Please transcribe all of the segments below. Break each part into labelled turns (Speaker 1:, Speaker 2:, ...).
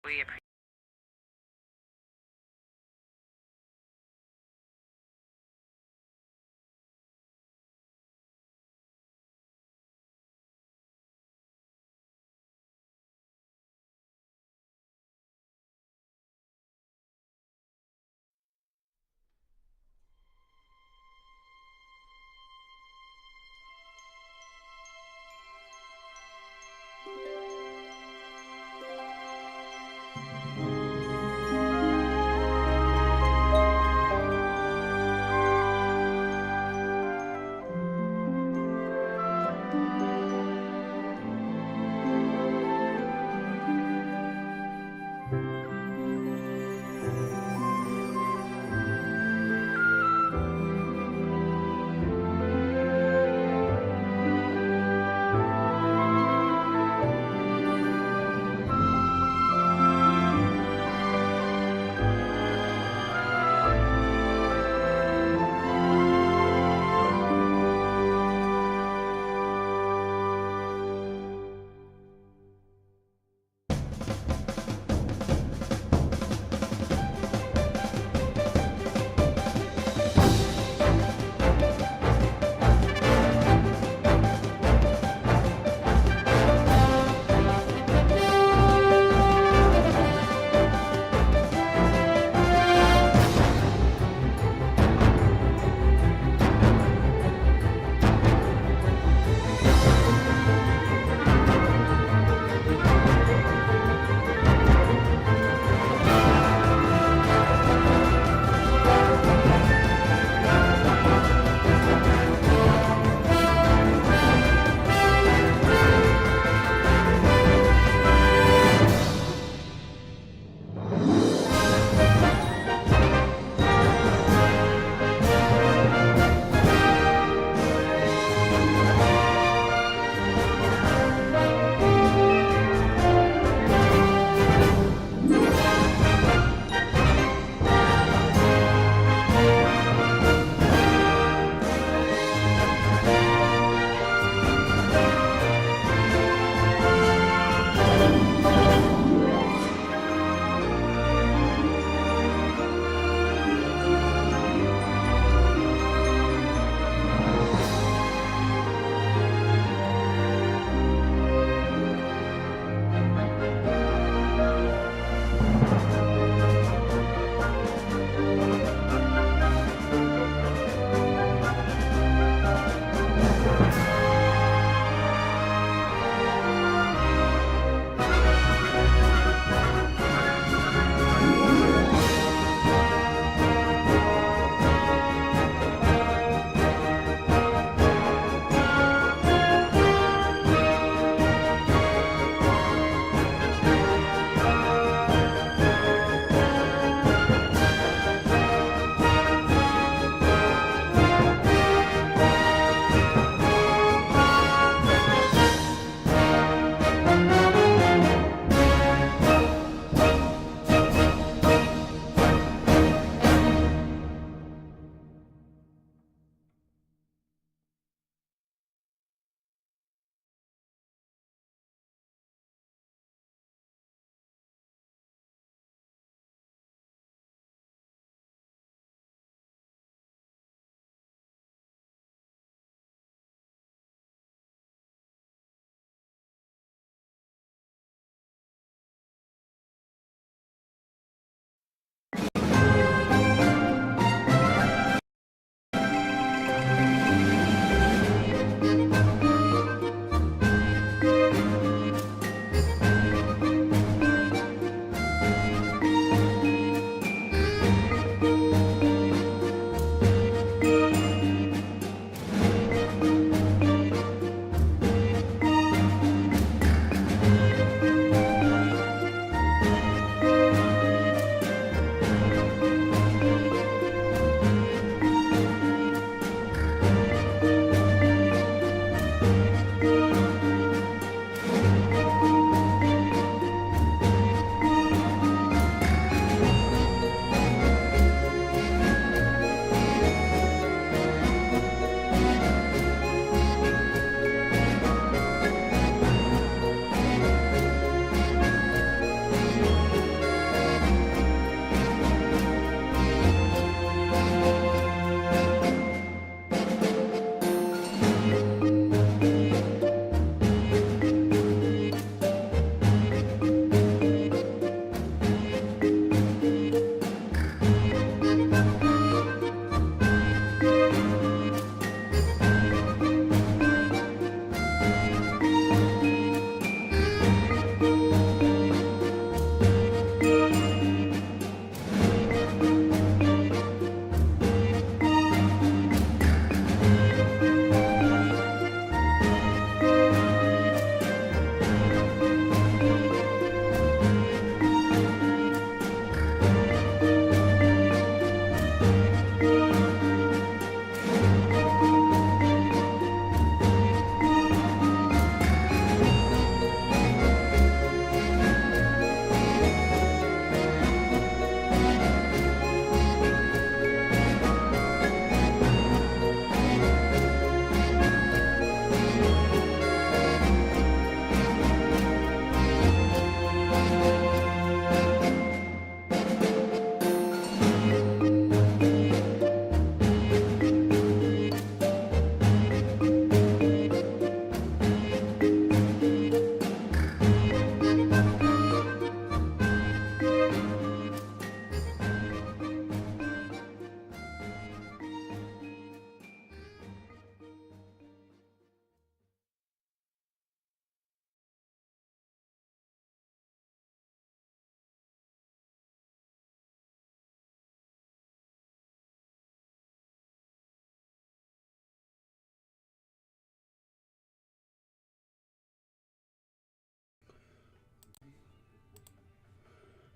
Speaker 1: We appreciate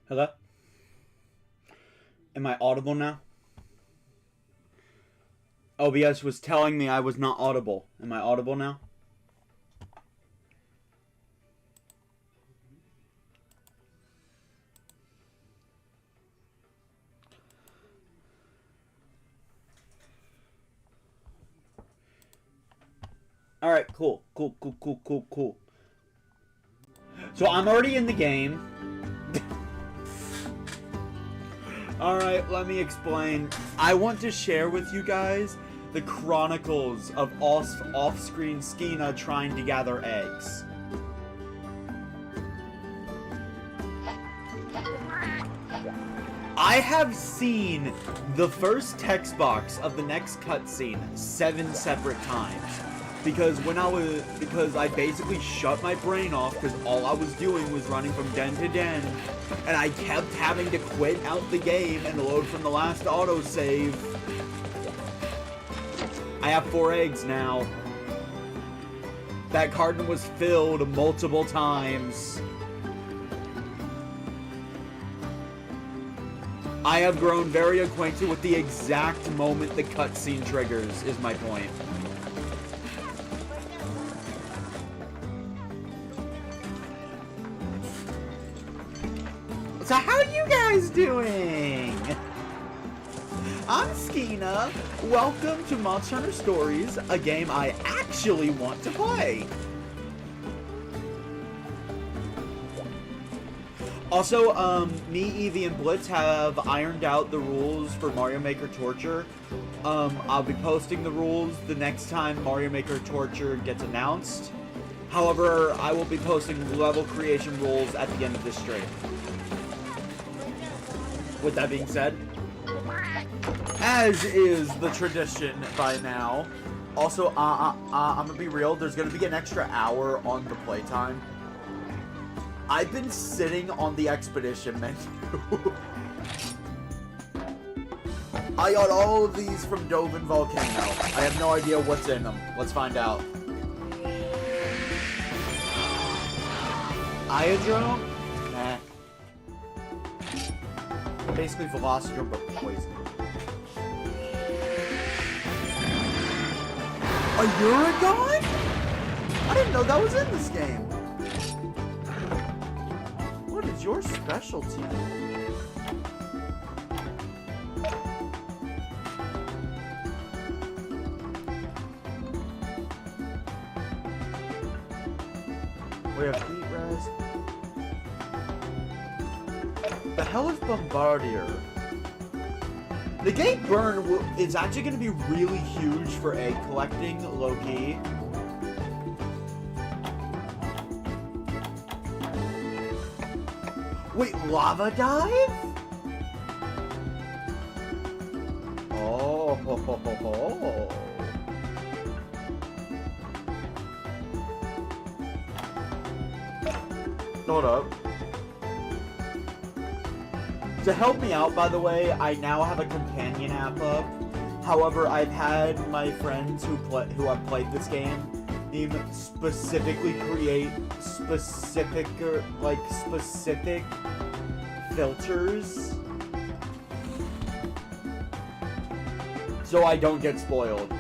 Speaker 1: Hello? Am I audible now? OBS was telling me I was not audible. Am I audible now? Alright, cool. Cool. So I'm already in the game. Alright, let me explain. I want to share with you guys the chronicles of off-screen Skena trying to gather eggs. I have seen the first text box of the next cutscene 7 separate times. Because I basically shut my brain off because all I was doing was running from den to den, and I kept having to quit out the game and load from the last autosave. I have 4 eggs now. That carton was filled multiple times. I have grown very acquainted with the exact moment the cutscene triggers, is my point. So how are you guys doing? I'm Skena. Welcome to Monster Hunter Stories, a game I actually want to play. Also, me, Evie, and Blitz have ironed out the rules for Mario Maker Torture. I'll be posting the rules the next time Mario Maker Torture gets announced. However, I will be posting level creation rules at the end of this stream. With that being said, as is the tradition by now, also, I'm gonna be real, there's gonna be an extra hour on the playtime. I've been sitting on the expedition menu. I got all of these from Dovin Volcano. I have no idea what's in them. Let's find out. Iodrome? Nah. Basically Velociraptor, but poison. A Uragon? I didn't know that was in this game. What is your specialty? We have Heat Res. The hell is Bombardier? The Gate Burn is actually going to be really huge for egg collecting, low-key. Wait, Lava Dive? Oh, ho, ho, ho, ho. Hold up. To help me out, by the way, I now have a companion app up. However, I've had my friends who have played this game specifically create specific filters so I don't get spoiled.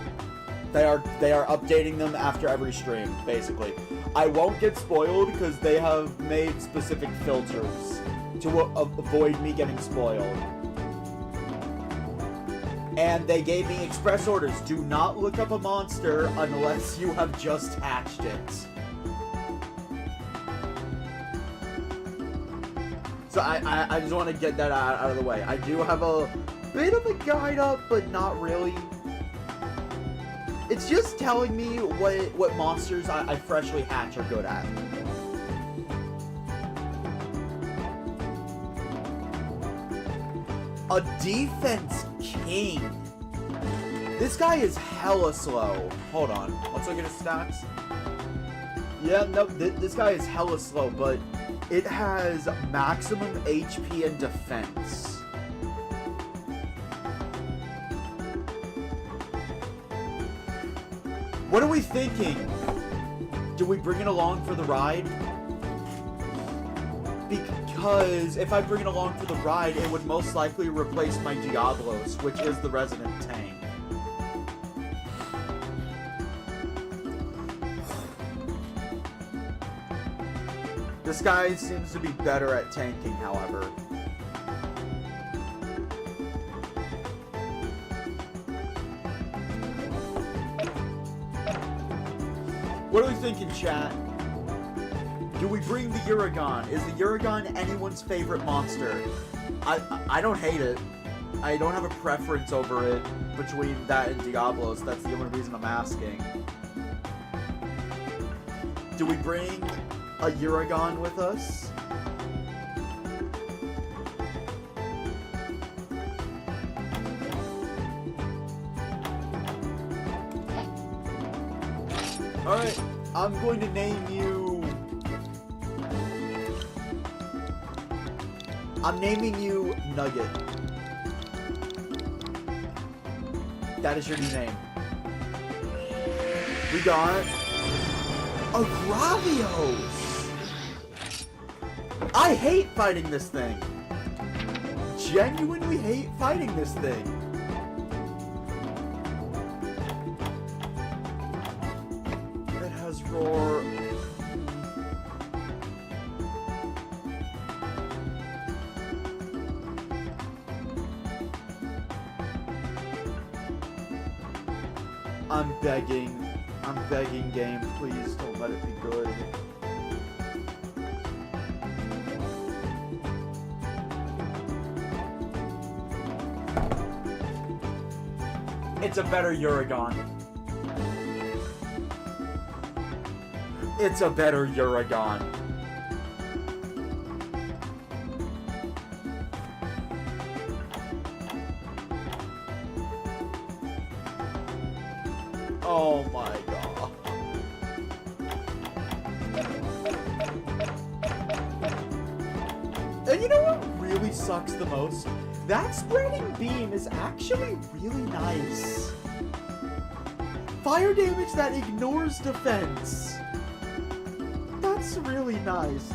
Speaker 1: They are updating them after every stream, basically. I won't get spoiled because they have made specific filters to avoid me getting spoiled. And they gave me express orders. Do not look up a monster unless you have just hatched it. So I just want to get that out of the way. I do have a bit of a guide up, but not really. It's just telling me what monsters I freshly hatch are good at. A defense king. This guy is hella slow. Hold on. Let's look at his stats. Yeah, no, this guy is hella slow, but it has maximum HP and defense. What are we thinking? Do we bring it along for the ride? Because if I bring it along for the ride, it would most likely replace my Diablos, which is the resident tank. This guy seems to be better at tanking, however. What are we thinking, chat? Do we bring the Uragon? Is the Uragon anyone's favorite monster? I don't hate it. I don't have a preference over it between that and Diablos. That's the only reason I'm asking. Do we bring a Uragon with us? Alright, I'm going to name you... I'm naming you Nugget. That is your new name. We got a Gravios. I hate fighting this thing. Genuinely hate fighting this thing. It has roar. I'm begging, game, please don't let it be good. It's a better Uragon. It's a better Uragon. Oh my god. And you know what really sucks the most? That spreading beam is actually really nice. Fire damage that ignores defense. That's really nice.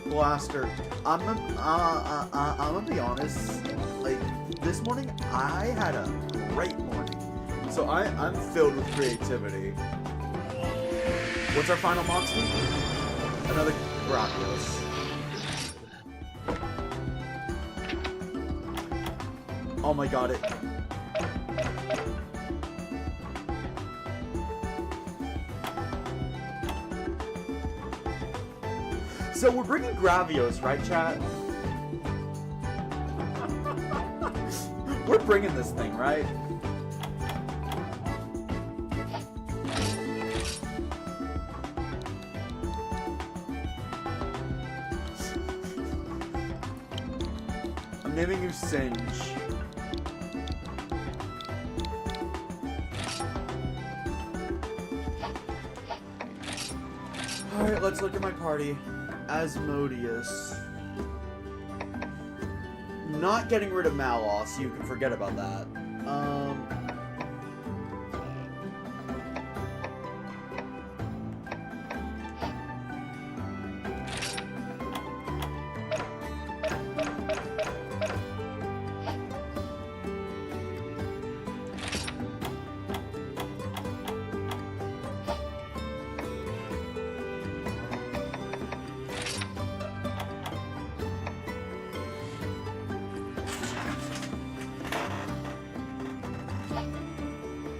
Speaker 1: Blaster. I'm gonna be honest, like, this morning, I had a great morning. So I'm filled with creativity. What's our final monster? Another Gravios. Oh my god, it... So we're bringing Gravios, right, chat? We're bringing this thing, right? I'm naming you Singe. Alright, let's look at my party. Asmodeus. Not getting rid of Malos, you can forget about that.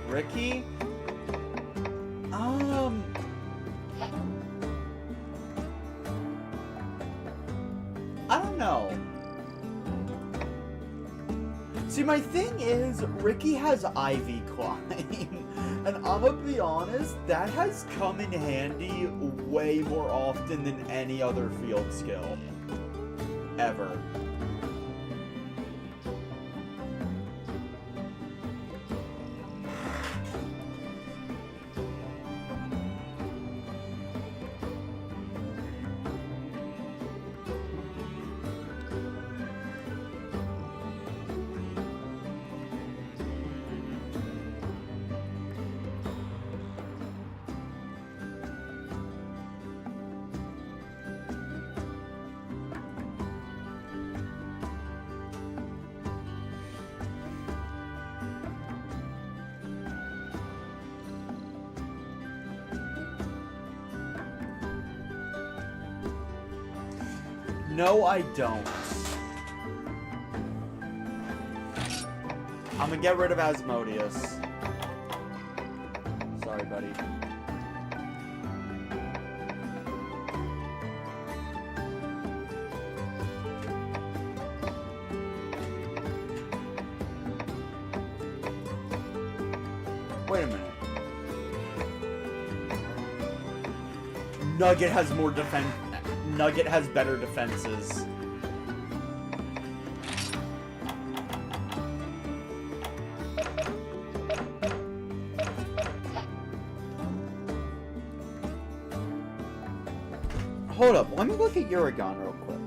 Speaker 1: Ricky? I don't know. See, my thing is, Ricky has Ivy Climb, and I'm gonna be honest, that has come in handy way more often than any other field skill. Ever. No, I don't. I'm gonna get rid of Asmodeus. Sorry, buddy. Wait a minute. Nugget has more defense. Nugget has better defenses. Hold up, let me look at Uragon real quick.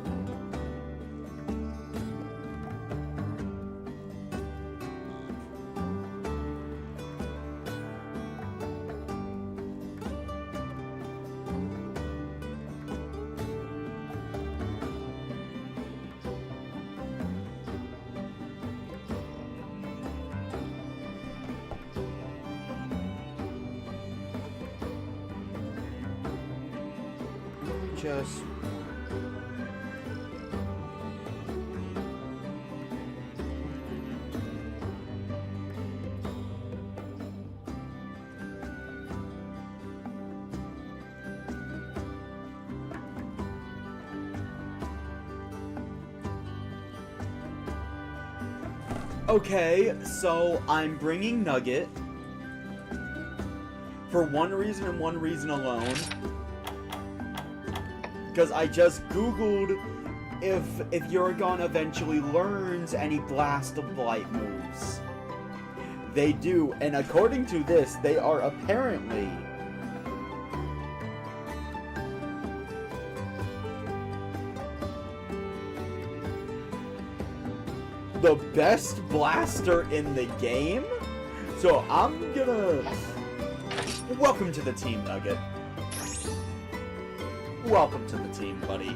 Speaker 1: Just okay, so I'm bringing Nugget for one reason and one reason alone. Because I just googled if Uragon eventually learns any Blast of Blight moves. They do, and according to this, they are apparently the best blaster in the game. So I'm gonna... Welcome to the team, Nugget. Welcome to the team, buddy.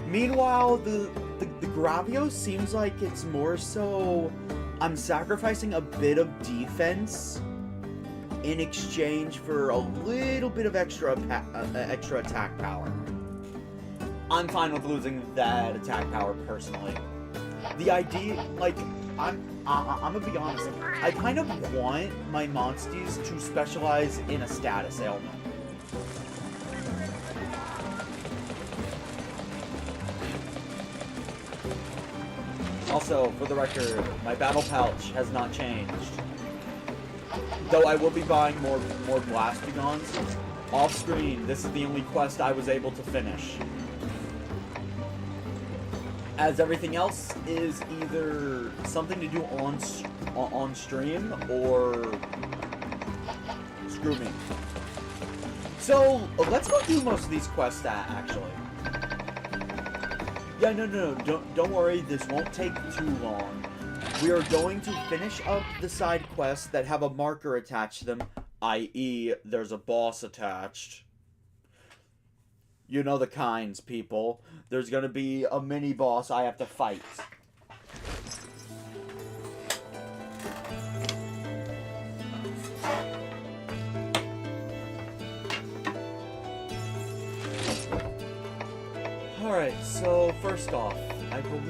Speaker 1: Meanwhile, the Gravios seems like it's more so I'm sacrificing a bit of defense in exchange for a little bit of extra attack power. I'm fine with losing that attack power personally. The idea, like, I'm gonna be honest, I kind of want my monsties to specialize in a status ailment. Also, for the record, my battle pouch has not changed. Though I will be buying more Blastigons. Off screen, this is the only quest I was able to finish. As everything else is either something to do on stream or screw me. So let's go do most of these quests actually. Yeah, no, don't worry. This won't take too long. We are going to finish up the side quests that have a marker attached to them, i.e., there's a boss attached. You know the kinds, people. There's gonna be a mini-boss I have to fight. Alright, so first off, I believe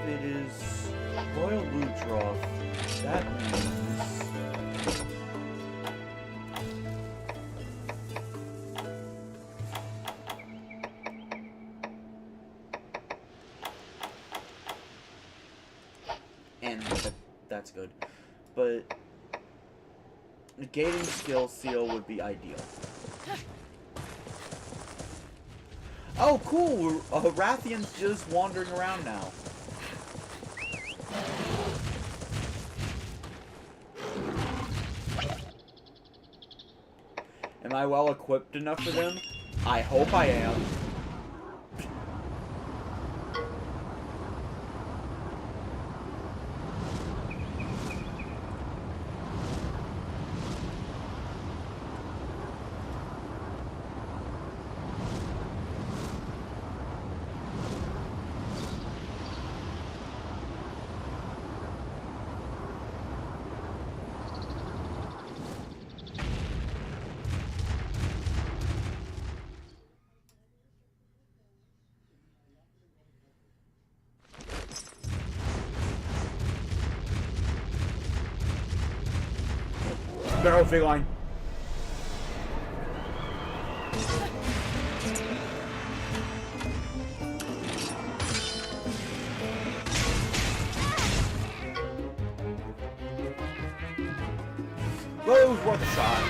Speaker 1: it is Royal Ludroth. That means... and that's good. But negating skill seal would be ideal. Oh, cool! Rathian's just wandering around now. Am I well equipped enough for them? I hope I am. barrel feline. Well, it was worth a shot.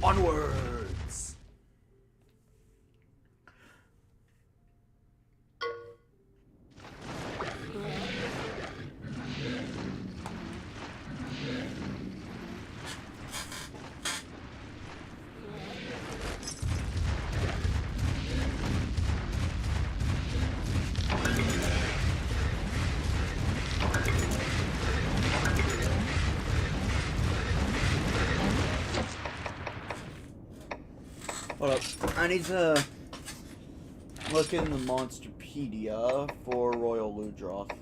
Speaker 1: Onwards! Hold up. I need to look in the Monsterpedia for Royal Ludroth.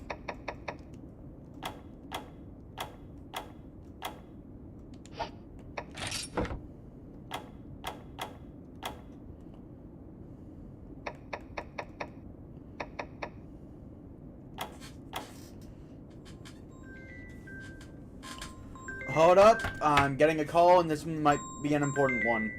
Speaker 1: Hold up. I'm getting a call, and this might be an important one.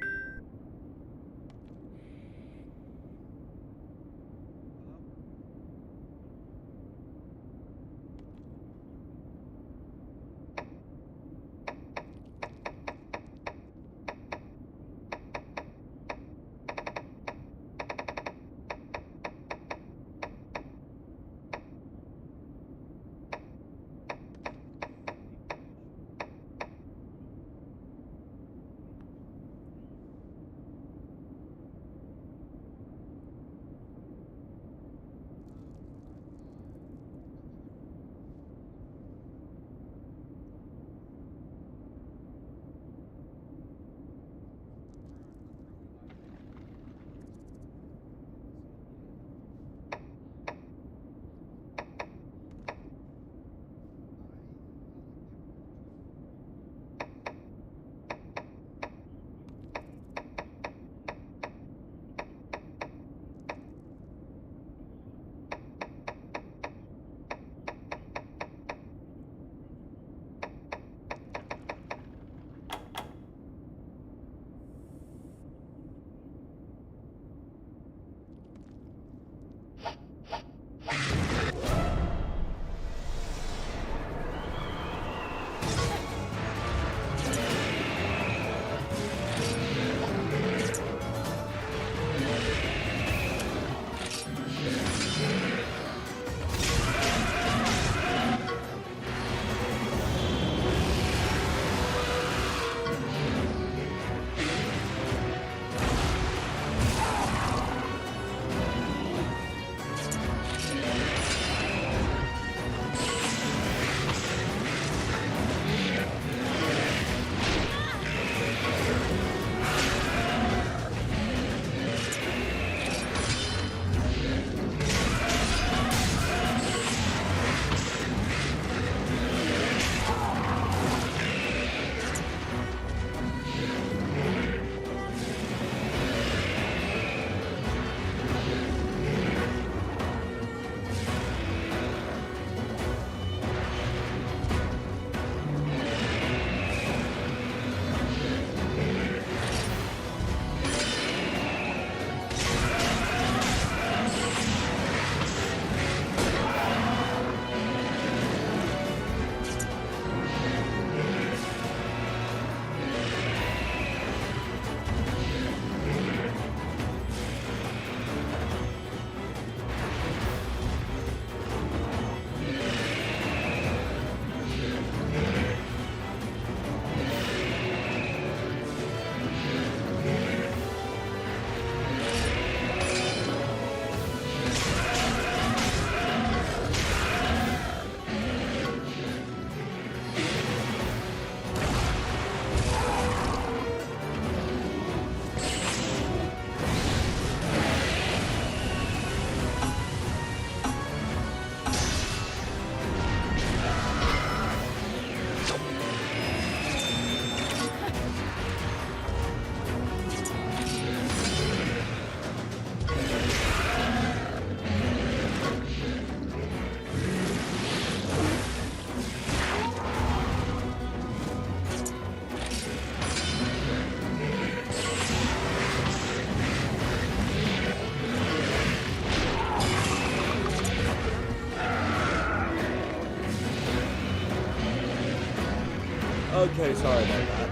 Speaker 1: Okay, sorry about that.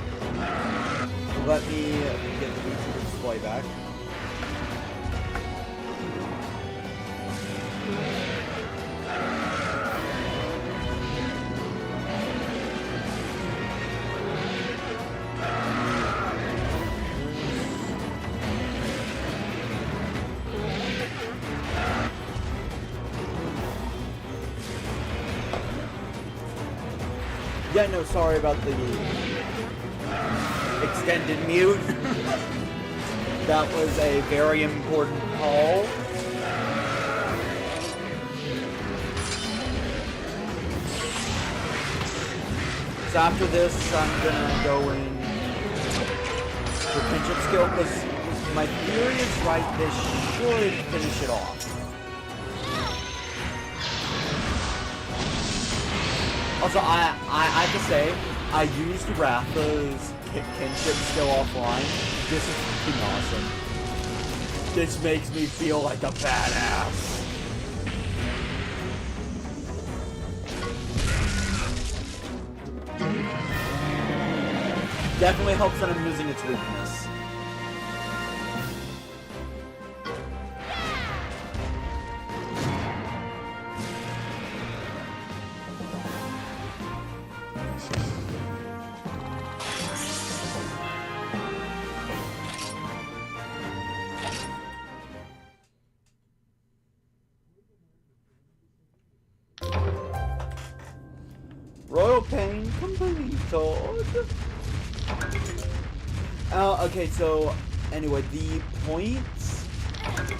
Speaker 1: Let me get the VTuber display back. Yeah, no, sorry about the extended mute. That was a very important call. So after this, I'm gonna go in for pinch-up skill, because my theory is right, this should finish it off. Also, I have to say, I used Ratha's kinship skill offline. This is fucking awesome. This makes me feel like a badass. Definitely helps that I'm using its weakness. Royal Pain completed. Okay, so anyway, the point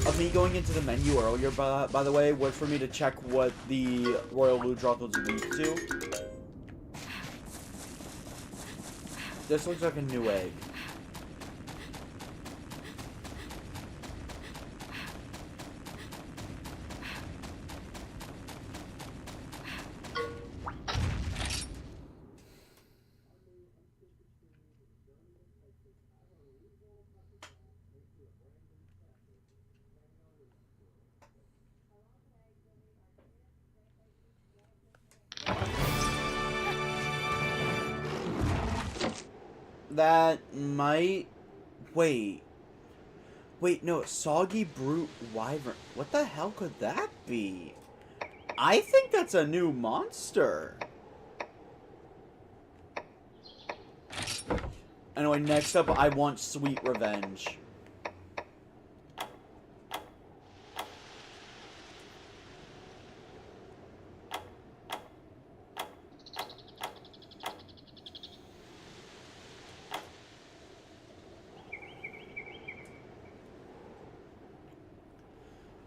Speaker 1: of me going into the menu earlier, by the way, was for me to check what the Royal Ludroth was weak to. This looks like a new egg. That might... Wait, no, Soggy Brute Wyvern. What the hell could that be? I think that's a new monster. Anyway, next up, I want Sweet Revenge.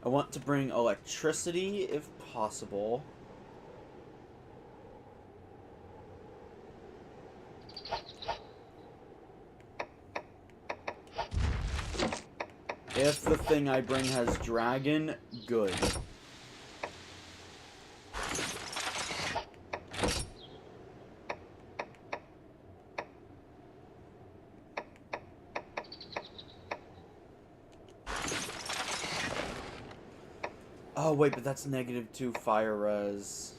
Speaker 1: I want to bring electricity, if possible. If the thing I bring has dragon, good. Oh, wait, but that's -2 fire res.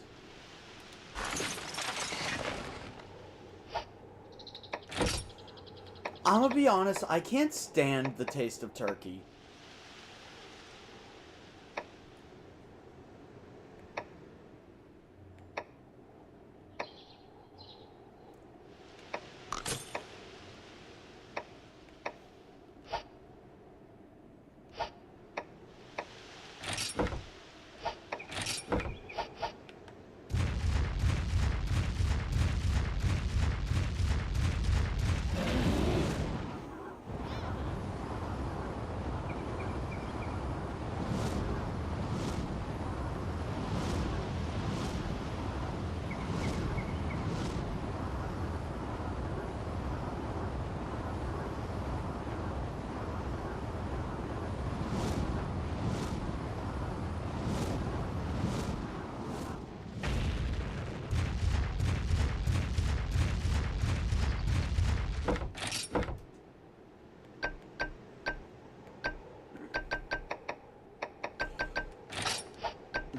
Speaker 1: I'm gonna be honest, I can't stand the taste of turkey.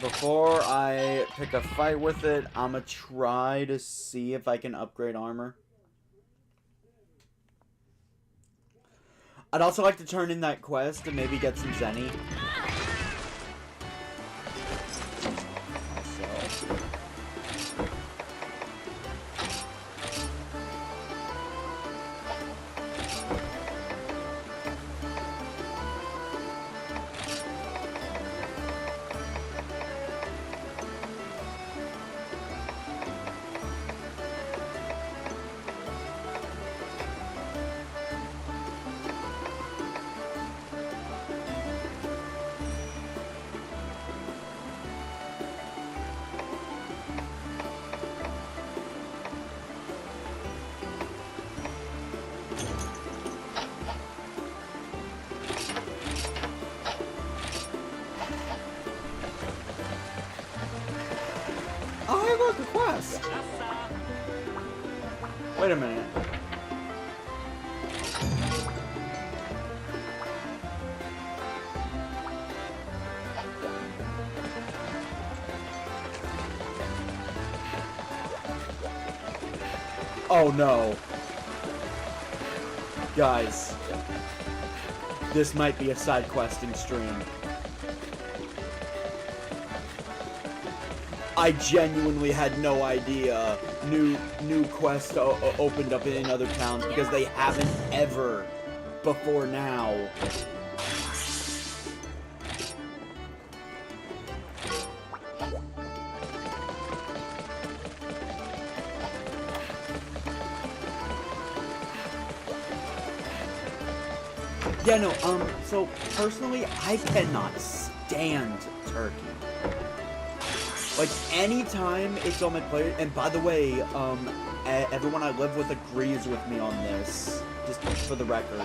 Speaker 1: Before I pick a fight with it, I'ma try to see if I can upgrade armor. I'd also like to turn in that quest and maybe get some Zenny. Wait a minute. Oh no. Guys. This might be a side questing stream. I genuinely had no idea new quests opened up in other towns because they haven't ever before now. Yeah, no, so personally, I cannot stand turkey. Like, anytime it's on my plate, and by the way, everyone I live with agrees with me on this, just for the record.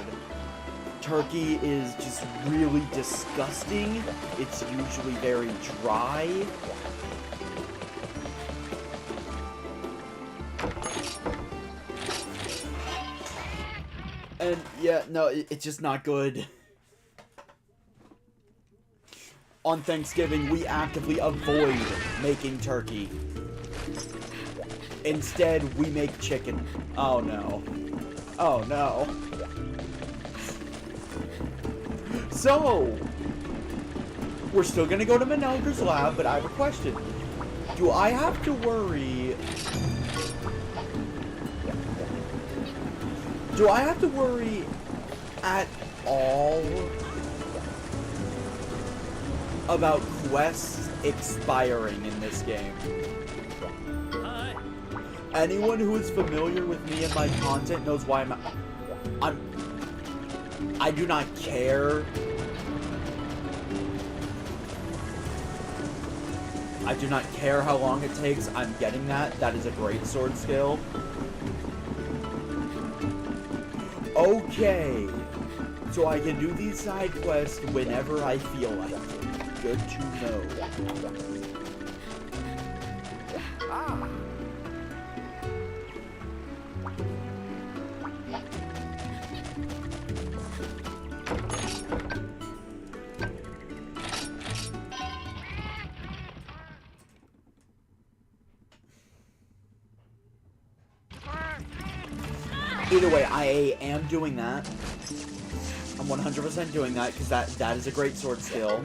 Speaker 1: Turkey is just really disgusting. It's usually very dry. And, yeah, no, it's just not good. On Thanksgiving, we actively avoid making turkey. Instead, we make chicken. Oh no. Oh no. So, we're still gonna go to Manelgers lab, but I have a question. Do I have to worry... Do I have to worry at all about quests expiring in this game?
Speaker 2: Hi.
Speaker 1: Anyone who is familiar with me and my content knows why I do not care. I do not care how long it takes. I'm getting that. That is a great sword skill. Okay. So I can do these side quests whenever I feel like it. Good to know.
Speaker 2: Ah.
Speaker 1: Either way, I am doing that. I'm 100% doing that because that is a great sword skill.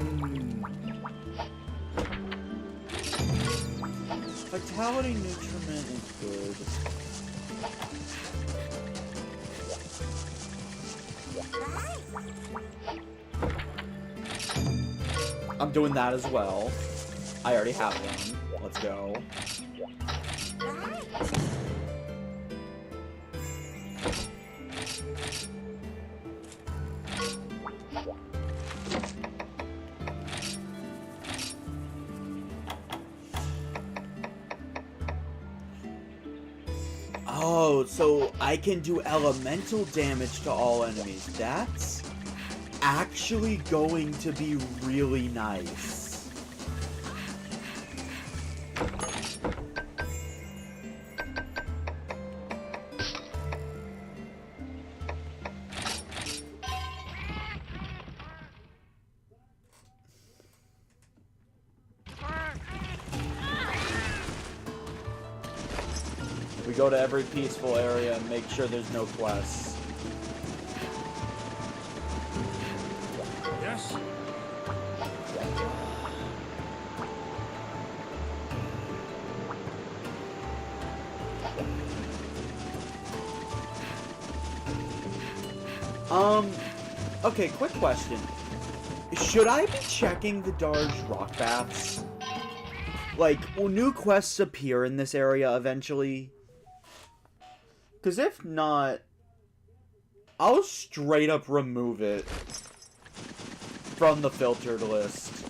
Speaker 1: Vitality nutriment is good. I'm doing that as well. I already have one. Let's go. Oh, so I can do elemental damage to all enemies. That's actually going to be really nice. We go to every peaceful area and make sure there's no quests. Okay, quick question. Should I be checking the Darj rock baths? Like, will new quests appear in this area eventually? Because if not, I'll straight up remove it from the filtered list.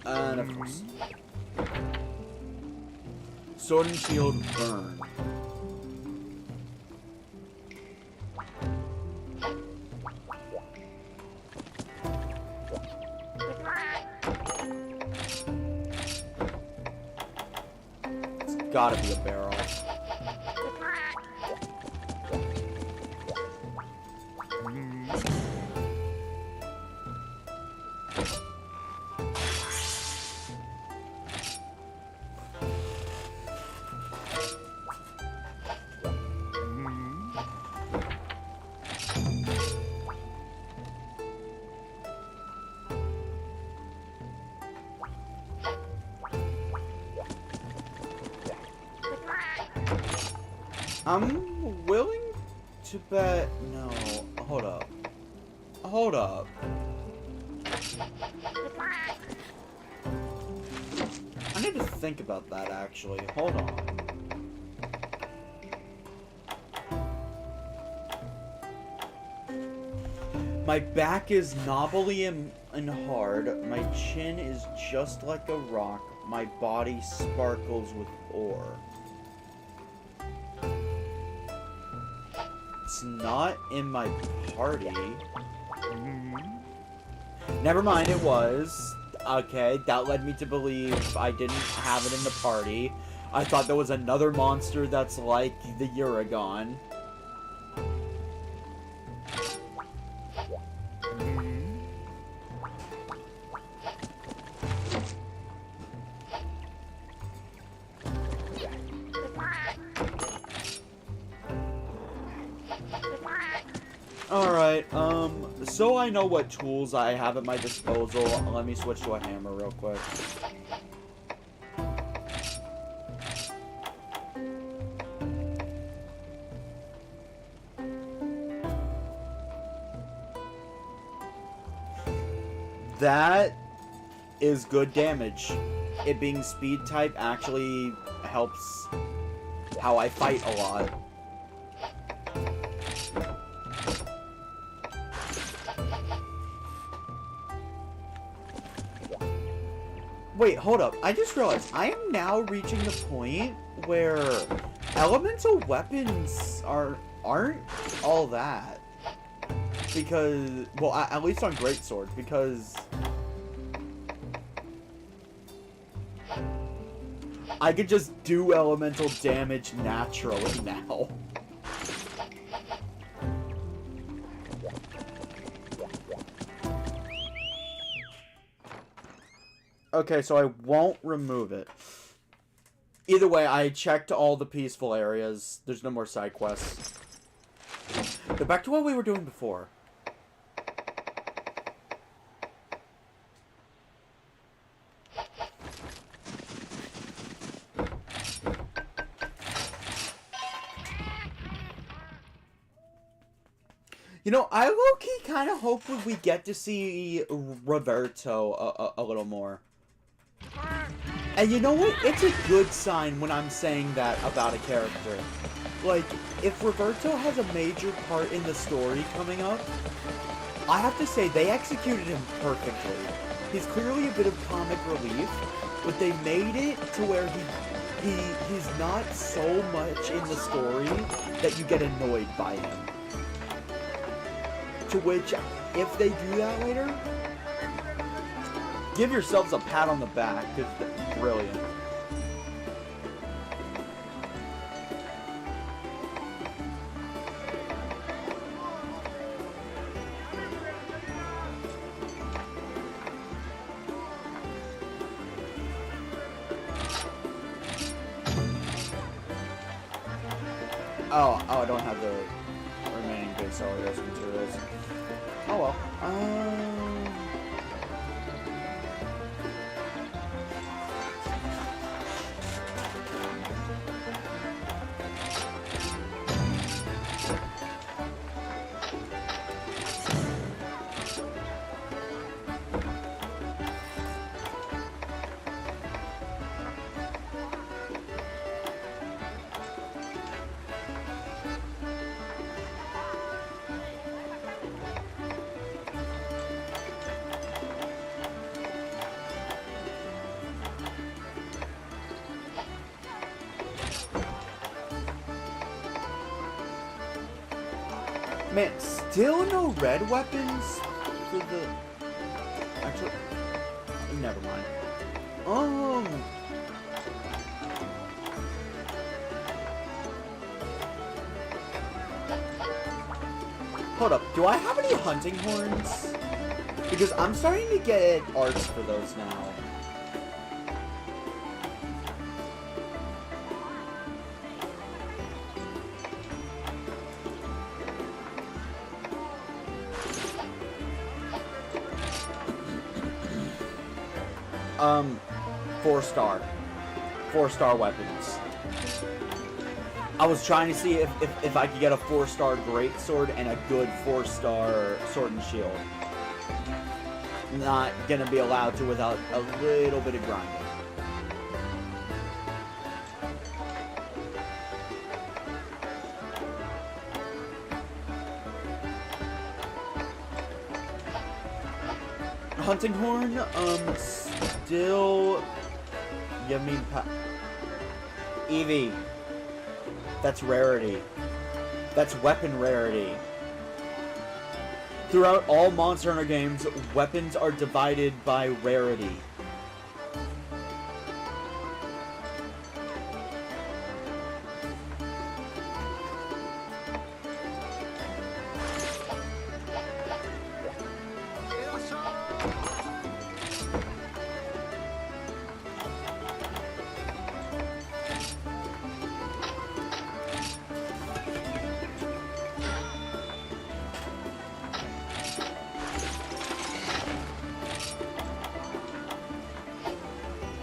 Speaker 1: And of course, Sword and Shield burn. It's gotta be a barrel. I'm willing to bet... No, hold up. Hold up. I need to think about that, actually. Hold on. My back is knobbly and hard. My chin is just like a rock. My body sparkles with ore. It's not in my party. Never mind, it was. Okay, that led me to believe I didn't have it in the party. I thought there was another monster that's like the Uragon. Alright, so I know what tools I have at my disposal, let me switch to a hammer real quick. That is good damage. It being speed type actually helps how I fight a lot. Wait, hold up. I just realized I am now reaching the point where elemental weapons aren't all that. Because, well, at least on greatsword, because I could just do elemental damage naturally now. Okay, so I won't remove it. Either way, I checked all the peaceful areas. There's no more side quests. But back to what we were doing before. You know, I low-key kind of hope we get to see Roberto a little more. And you know what? It's a good sign when I'm saying that about a character. Like, if Roberto has a major part in the story coming up, I have to say they executed him perfectly. He's clearly a bit of comic relief, but they made it to where he's not so much in the story that you get annoyed by him. To which, if they do that later, give yourselves a pat on the back, because that's brilliant. Oh, I don't have the remaining base Argos materials. Oh well. Man, still no red weapons for the... Actually, never mind. Hold up, do I have any hunting horns? Because I'm starting to get arts for those now. Four-star weapons. I was trying to see if I could get a 4-star greatsword and a good 4-star sword and shield. Not gonna be allowed to without a little bit of grinding. Hunting horn, still... You mean... Eevee. That's rarity. That's weapon rarity. Throughout all Monster Hunter games, weapons are divided by rarity.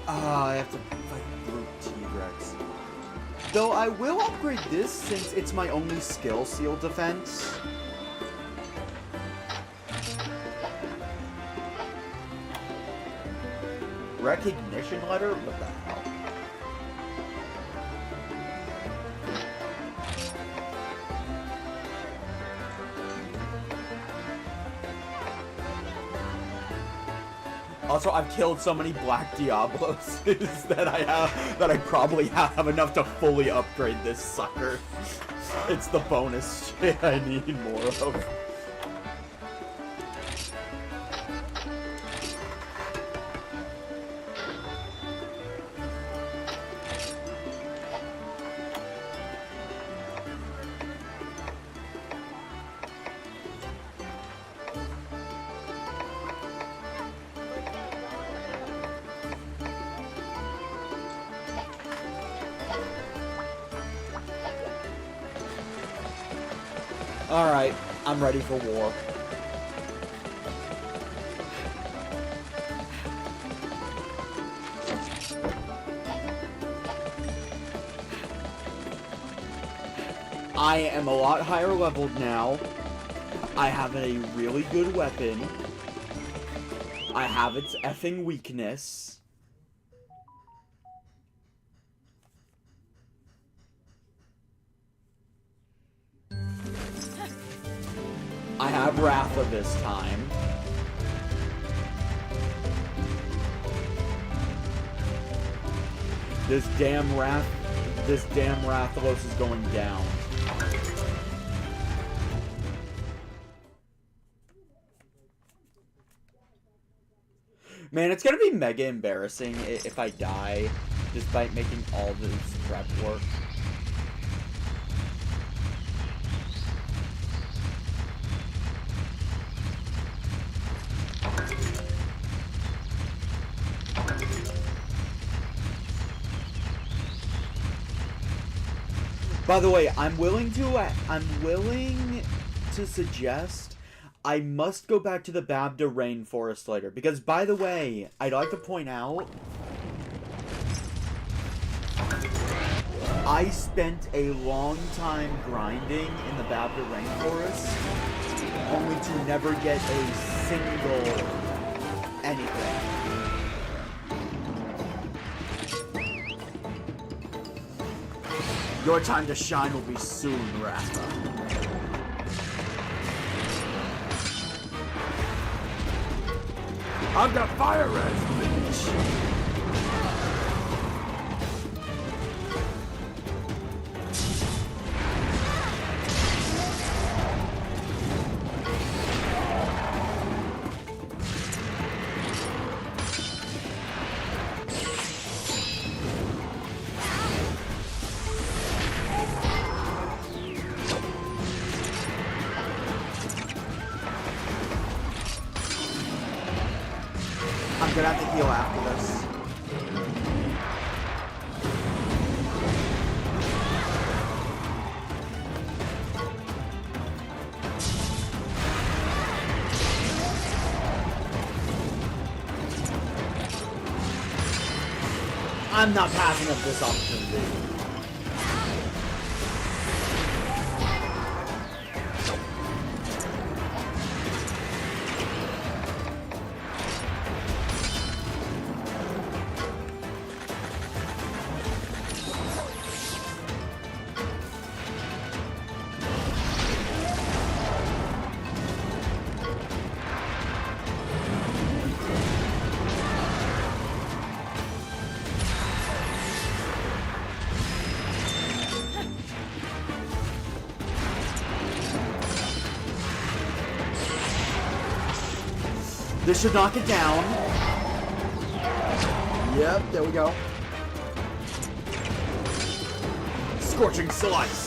Speaker 1: I have to fight Brute T-Rex. Though I will upgrade this since it's my only skill seal defense. Recognition letter? What the hell? Also, I've killed so many Black Diablos that I probably have enough to fully upgrade this sucker. It's the bonus shit I need more of. Alright, I'm ready for war. I am a lot higher leveled now. I have a really good weapon. I have its effing weakness. I have Ratha this time. This damn Rathalos is going down. Man, it's gonna be mega embarrassing if I die despite making all this prep work. By the way, I'm willing to suggest I must go back to the Babda Rainforest later. Because, by the way, I'd like to point out, I spent a long time grinding in the Babda Rainforest, only to never get a single anything. Your time to shine will be soon, Ratha. I've got fire res, bitch!
Speaker 3: gonna have to heal after this. I'm not passing up this opportunity. This should knock it down. Yep, there we go. Scorching slice.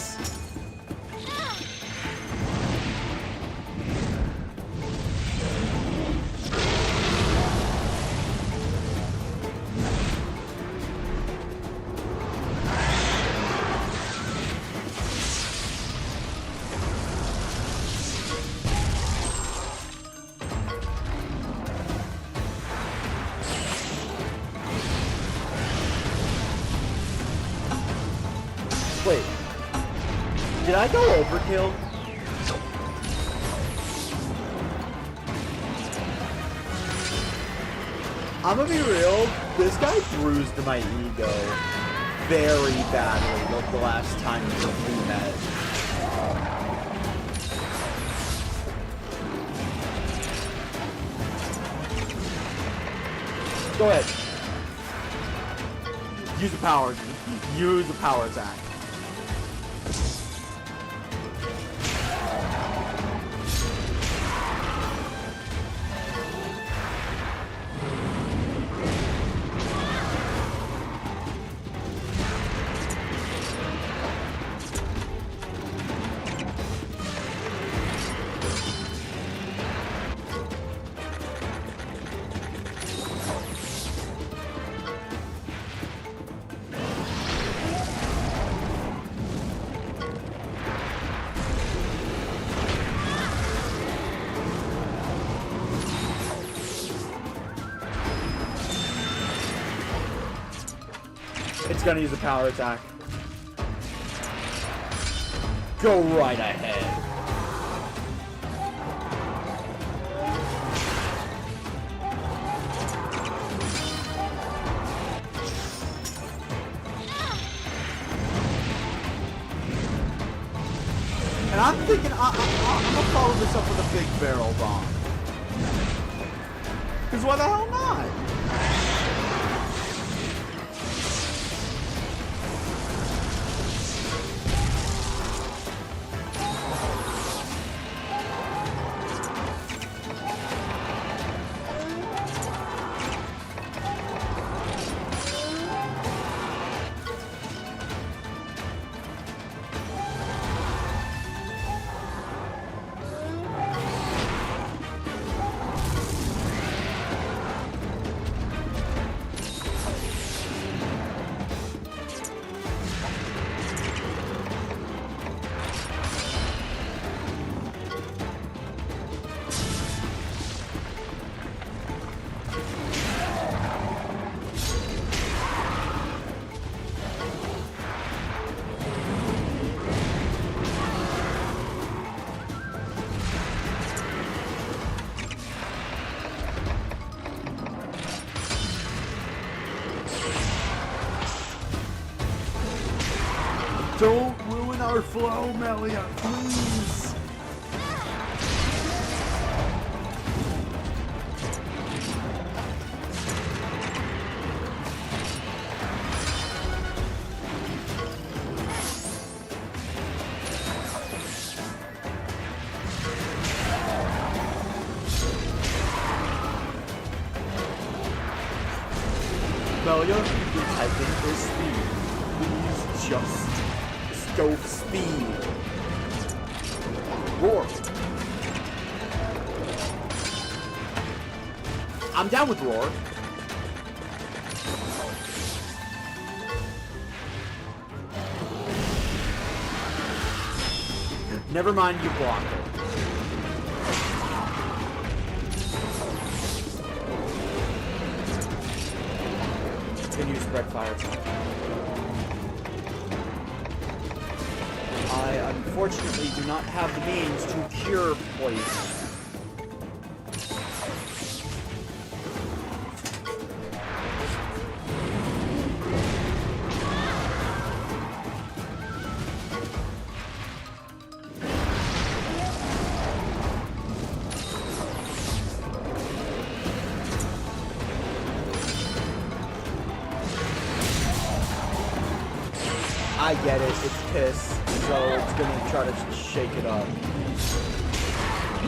Speaker 3: Wait, did I go overkill? I'm gonna be real, this guy bruised my ego very badly the last time we met. Go ahead. Use the power. Use the power attack. It's gonna use a power attack. Go right ahead. And I'm thinking I'm gonna follow this up with a big barrel bomb. Cause why the hell not? Don't ruin our flow, Melia, please! Melia, you're typing for speed. Please just go speed. Roar. I'm down with roar.
Speaker 1: Never mind, you blocked it. Continue spread fire. I unfortunately do not have the means to cure poison. I get it, it's piss, so it's gonna try to shake it up.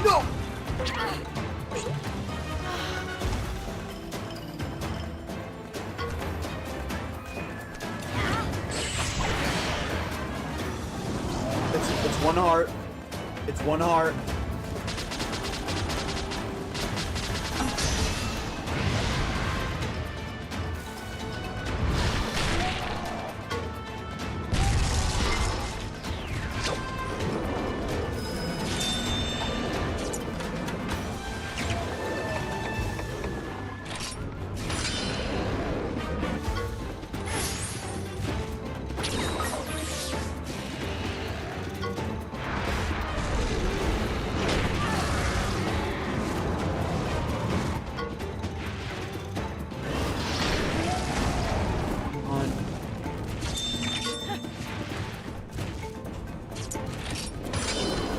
Speaker 1: No! It's one heart. It's one heart.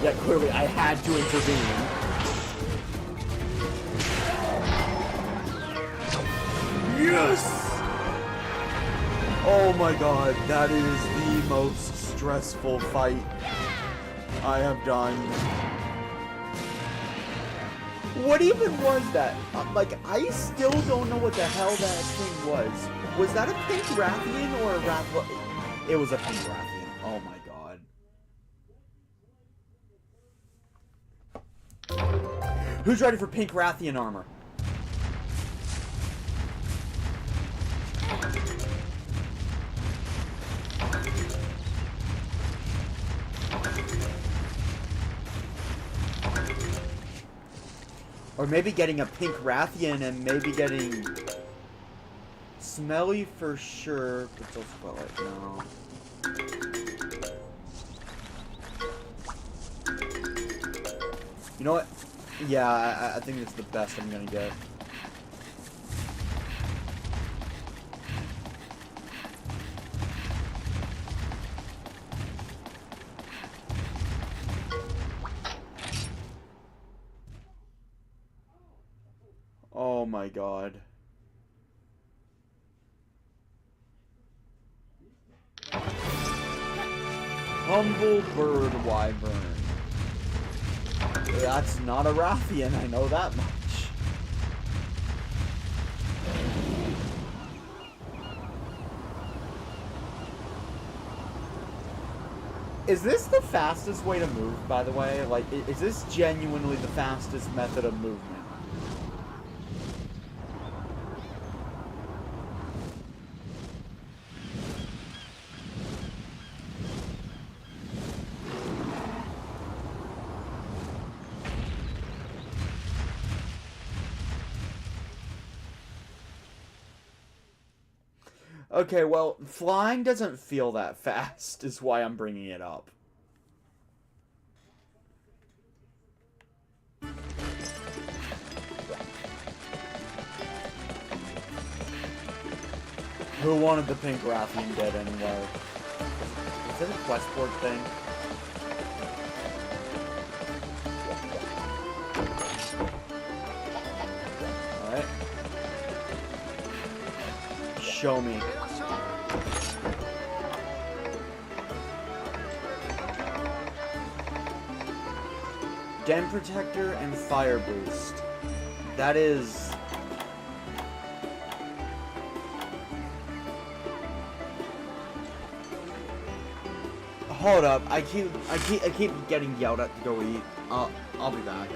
Speaker 1: Yeah, clearly I had to intervene. Yes! Oh my god, that is the most stressful fight I have done. What even was that? Like, I still don't know what the hell that thing was. Was that a pink Rathian or a Rath... It was a pink Rathian. Oh my god. Who's ready for pink Rathian armor? Or maybe getting a pink Rathian and maybe getting Smelly for sure, but still Spotlight, no. You know what? Yeah, I think it's the best I'm gonna get. Oh my god. Humble Bird Wyvern. That's not a Rathian, I know that much. Is this the fastest way to move, by the way? Like, is this genuinely the fastest method of movement? Okay, well, flying doesn't feel that fast, is why I'm bringing it up. Who wanted the pink Rathian dead anyway? Is that a quest board thing? Alright. Show me. Den Protector and Fire Boost. That is... Hold up, I keep getting yelled at to go eat. I'll be back.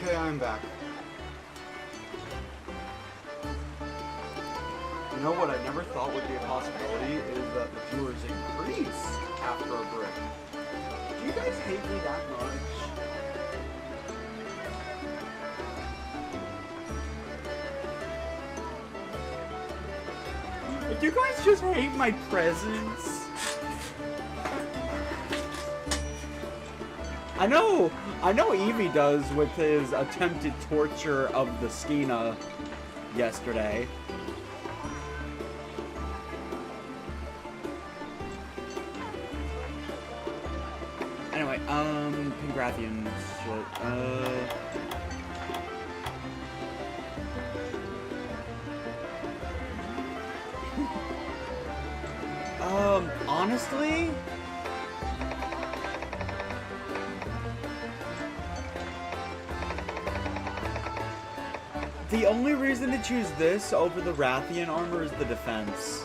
Speaker 3: Okay, I'm back. You know what I never thought would be a possibility is that the viewers increase after a break. Do you guys hate me that much? Do you guys just hate my presence? I know Evie does with his attempted torture of the Skena yesterday. Anyway, Congratians shit. Honestly, the only reason to choose this over the Rathian armor is the defense.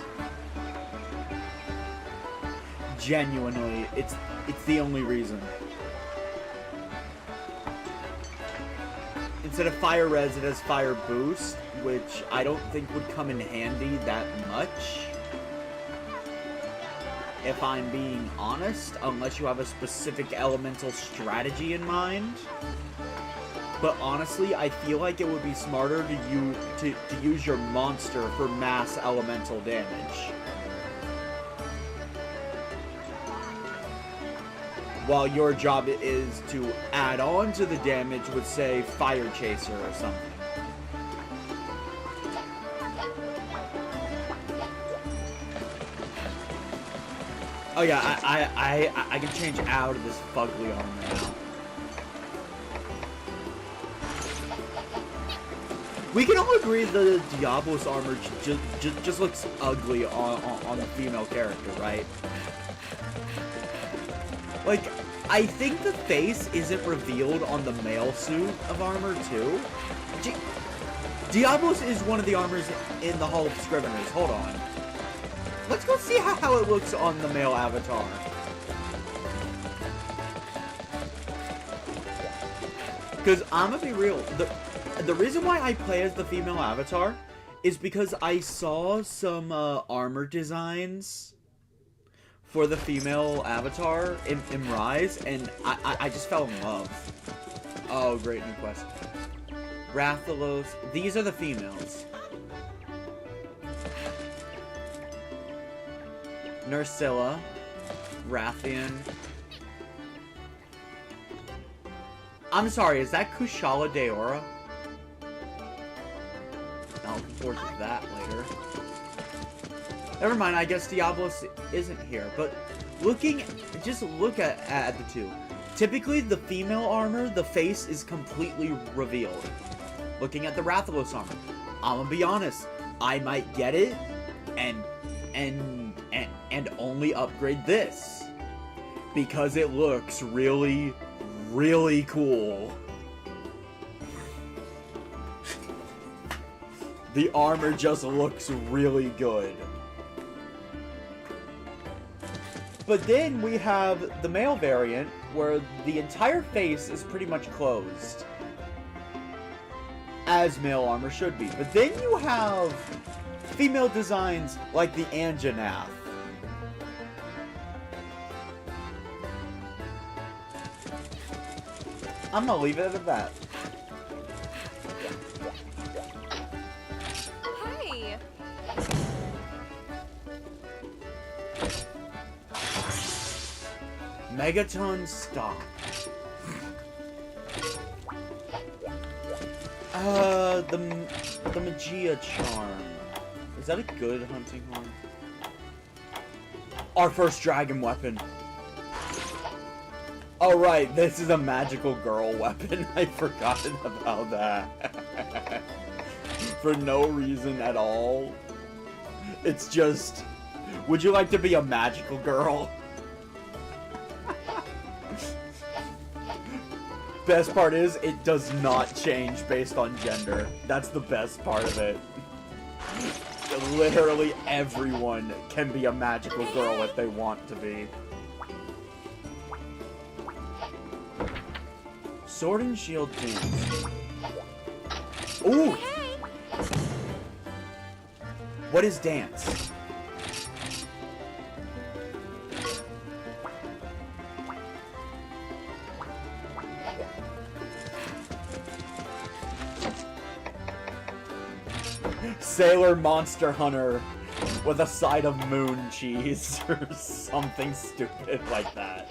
Speaker 3: Genuinely, it's the only reason. Instead of fire res, it has fire boost, which I don't think would come in handy that much. If I'm being honest, unless you have a specific elemental strategy in mind. But honestly, I feel like it would be smarter to use your monster for mass elemental damage. While your job is to add on to the damage with, say, Fire Chaser or something. Oh yeah, I can change out of this fugly armor now. We can all agree the Diablos armor just looks ugly on the female character, right? Like, I think the face isn't revealed on the male suit of armor too. Diablos is one of the armors in the Hall of Scriveners. Hold on. Let's go see how it looks on the male avatar. Because I'm gonna be real, the reason why I play as the female avatar is because I saw some armor designs for the female avatar in Rise, and I just fell in love. Oh, great new quest. Rathalos, these are the females. Nursilla, Rathian. I'm sorry, is that Kushala Deora? I'll look forward to that later. Never mind, I guess Diablos isn't here, but just look at the two. Typically, the female armor, the face is completely revealed. Looking at the Rathalos armor, I'm gonna be honest, I might get it, and only upgrade this because it looks really, really cool. The armor just looks really good. But then we have the male variant where the entire face is pretty much closed, as male armor should be. But then you have female designs like the Anjanath. I'm gonna leave it at that.
Speaker 4: Hi.
Speaker 3: Megaton Stop. The Magia Charm. Is that a good hunting horn? Our first dragon weapon. Oh right, this is a magical girl weapon. I forgot about that. For no reason at all. It's just, would you like to be a magical girl? Best part is, it does not change based on gender. That's the best part of it. Literally everyone can be a magical girl if they want to be. Sword and Shield dance. Ooh!
Speaker 4: Hey!
Speaker 3: What is dance? Sailor Monster Hunter with a side of moon cheese or something stupid like that.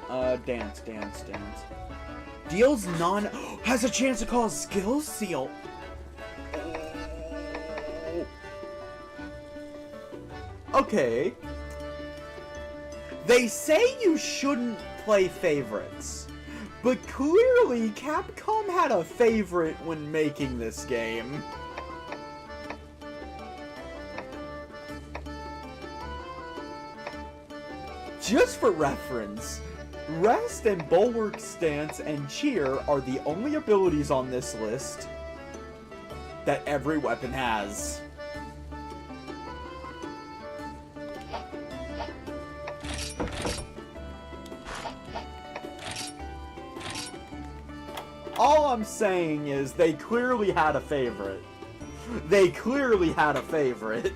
Speaker 3: Alright, dance. Deals has a chance to call a skill seal. Okay. They say you shouldn't play favorites, but clearly Capcom had a favorite when making this game. Just for reference, Rest and Bulwark Stance and Cheer are the only abilities on this list that every weapon has. All I'm saying is they clearly had a favorite. They clearly had a favorite.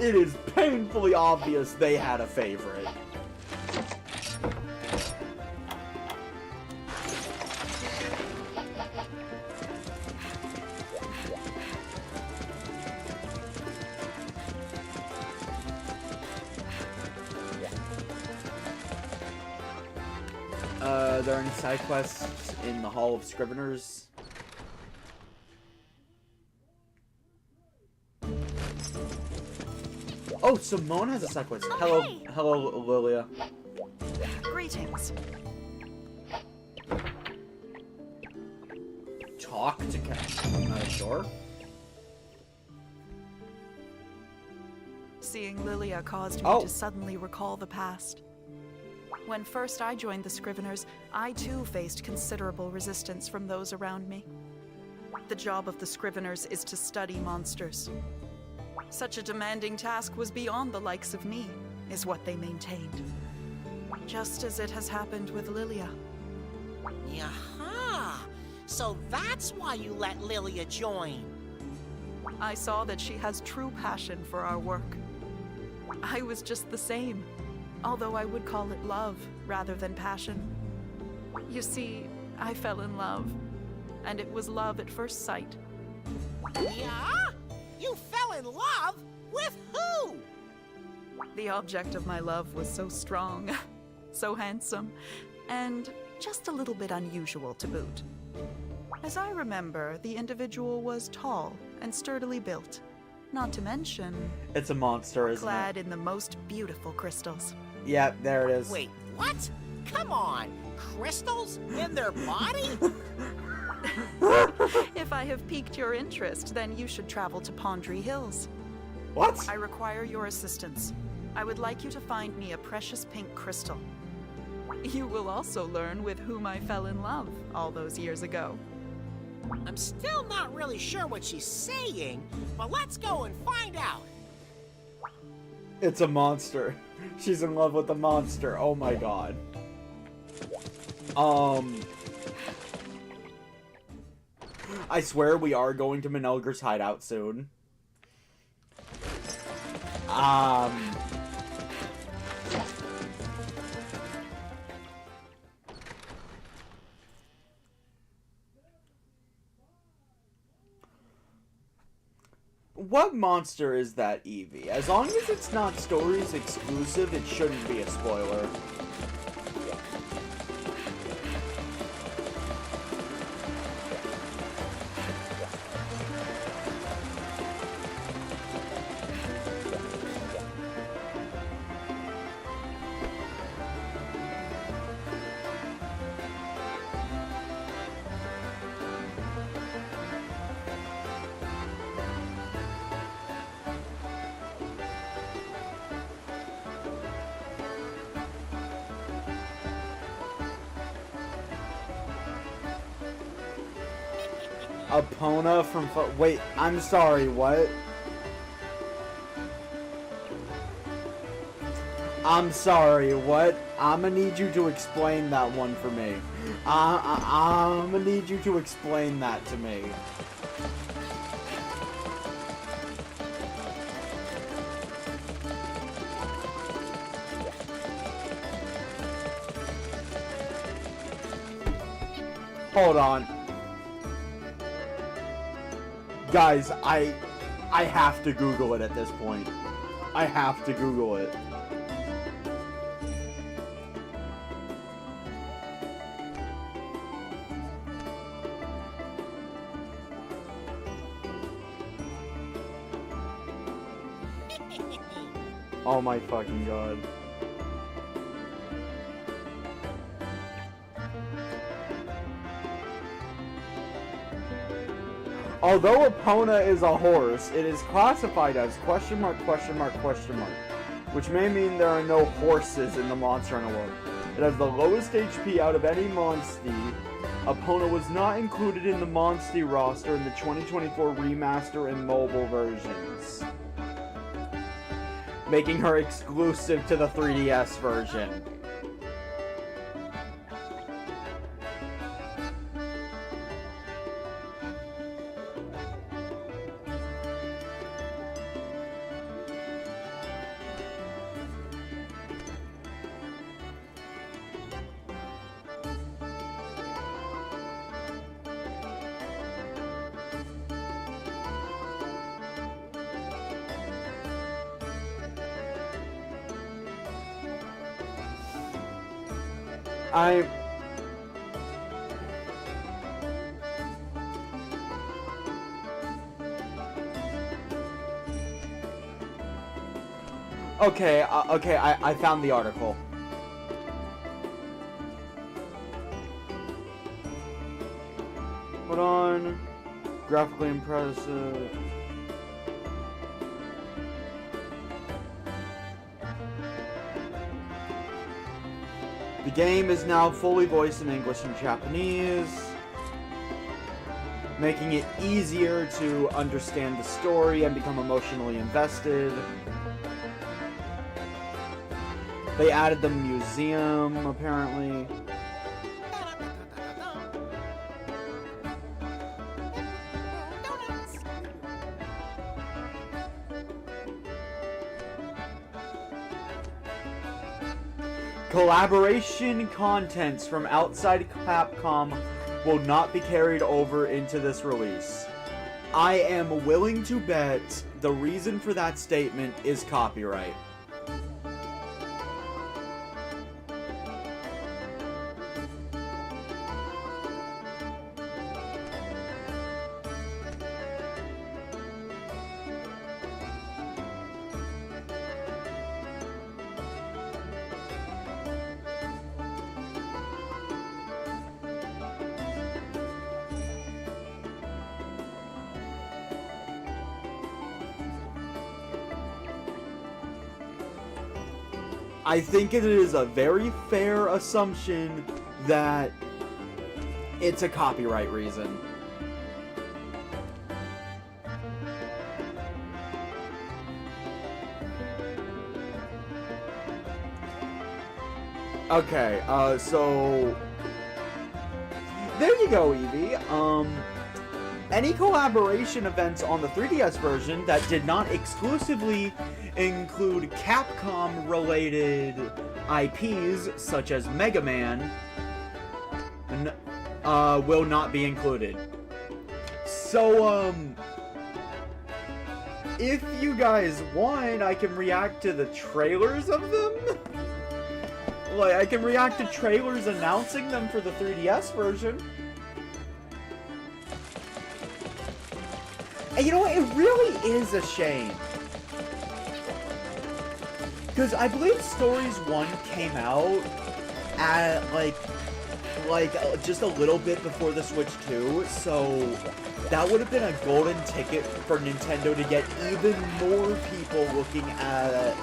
Speaker 3: It is painfully obvious they had a favorite. Are there any side quests in the Hall of Scriveners? Oh, Simone has a side quest.
Speaker 4: Oh, hey.
Speaker 3: Hello, Lilia.
Speaker 4: Greetings.
Speaker 3: Talk to sure.
Speaker 4: Seeing Lilia caused me to suddenly recall the past. When first I joined the Scriveners, I too faced considerable resistance from those around me. The job of the Scriveners is to study monsters. Such a demanding task was beyond the likes of me, is what they maintained. Just as it has happened with Lilia.
Speaker 2: Yaha! So that's why you let Lilia join.
Speaker 4: I saw that she has true passion for our work. I was just the same, although I would call it love rather than passion. You see, I fell in love, and it was love at first sight.
Speaker 2: Yeah? You fell in love? With who?
Speaker 4: The object of my love was so strong, so handsome, and just a little bit unusual to boot. As I remember, the individual was tall and sturdily built, not to mention...
Speaker 3: It's a monster, isn't
Speaker 4: clad in the most beautiful crystals.
Speaker 3: Yeah, there it is.
Speaker 2: Wait, what? Come on! Crystals in their body?
Speaker 4: If I have piqued your interest, then you should travel to Pondry Hills.
Speaker 3: What?
Speaker 4: I require your assistance. I would like you to find me a precious pink crystal. You will also learn with whom I fell in love all those years ago.
Speaker 2: I'm still not really sure what she's saying, but let's go and find out.
Speaker 3: It's a monster. She's in love with the monster. Oh my god. I swear we are going to Manelgers Hideout soon. What monster is that Eevee? As long as it's not stories exclusive, it shouldn't be a spoiler. Epona from... Wait, I'm sorry, what? I'm sorry, what? I'm gonna need you to explain that one for me. I'm gonna need you to explain that to me. Hold on. Guys, I have to Google it at this point. I have to Google it. Oh my fucking god. Although Epona is a horse, it is classified as question mark, which may mean there are no horses in the Monster Hunter world. It has the lowest HP out of any Monstie. Epona was not included in the Monstie roster in the 2024 remaster and mobile versions, making her exclusive to the 3DS version. Okay, I found the article. Hold on. Graphically impressive. The game is now fully voiced in English and Japanese, making it easier to understand the story and become emotionally invested. They added the museum, apparently. Collaboration contents from outside Capcom will not be carried over into this release. I am willing to bet the reason for that statement is copyright. I think it is a very fair assumption that it's a copyright reason. Okay, so there you go, Evie. Any collaboration events on the 3DS version that did not exclusively include Capcom-related IPs, such as Mega Man, will not be included. So, if you guys want, I can react to the trailers of them. Like, I can react to trailers announcing them for the 3DS version. And you know what? It really is a shame. Because I believe Stories 1 came out at, like just a little bit before the Switch 2, so that would have been a golden ticket for Nintendo to get even more people looking at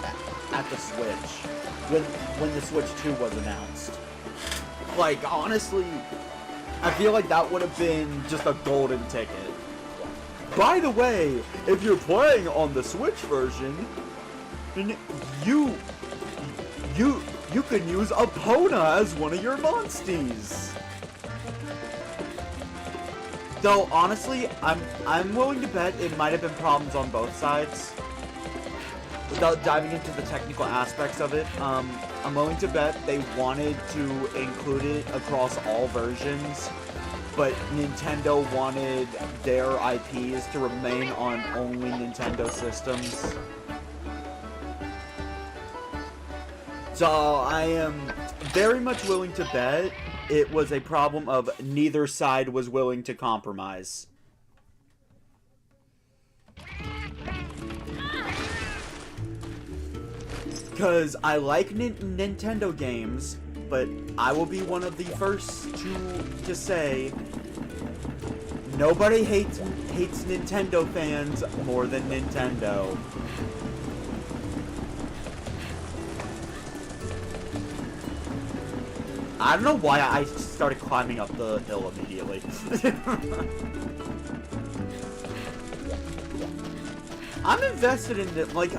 Speaker 3: the Switch when the Switch 2 was announced. Like, honestly, I feel like that would have been just a golden ticket. By the way, if you're playing on the Switch version, You can use Epona as one of your monsties. Though honestly, I'm willing to bet it might have been problems on both sides. Without diving into the technical aspects of it, I'm willing to bet they wanted to include it across all versions, but Nintendo wanted their IPs to remain on only Nintendo systems. So I am very much willing to bet it was a problem of neither side was willing to compromise. Because I like Nintendo games, but I will be one of the first to say nobody hates Nintendo fans more than Nintendo. I don't know why I started climbing up the hill immediately. I'm invested in it, like,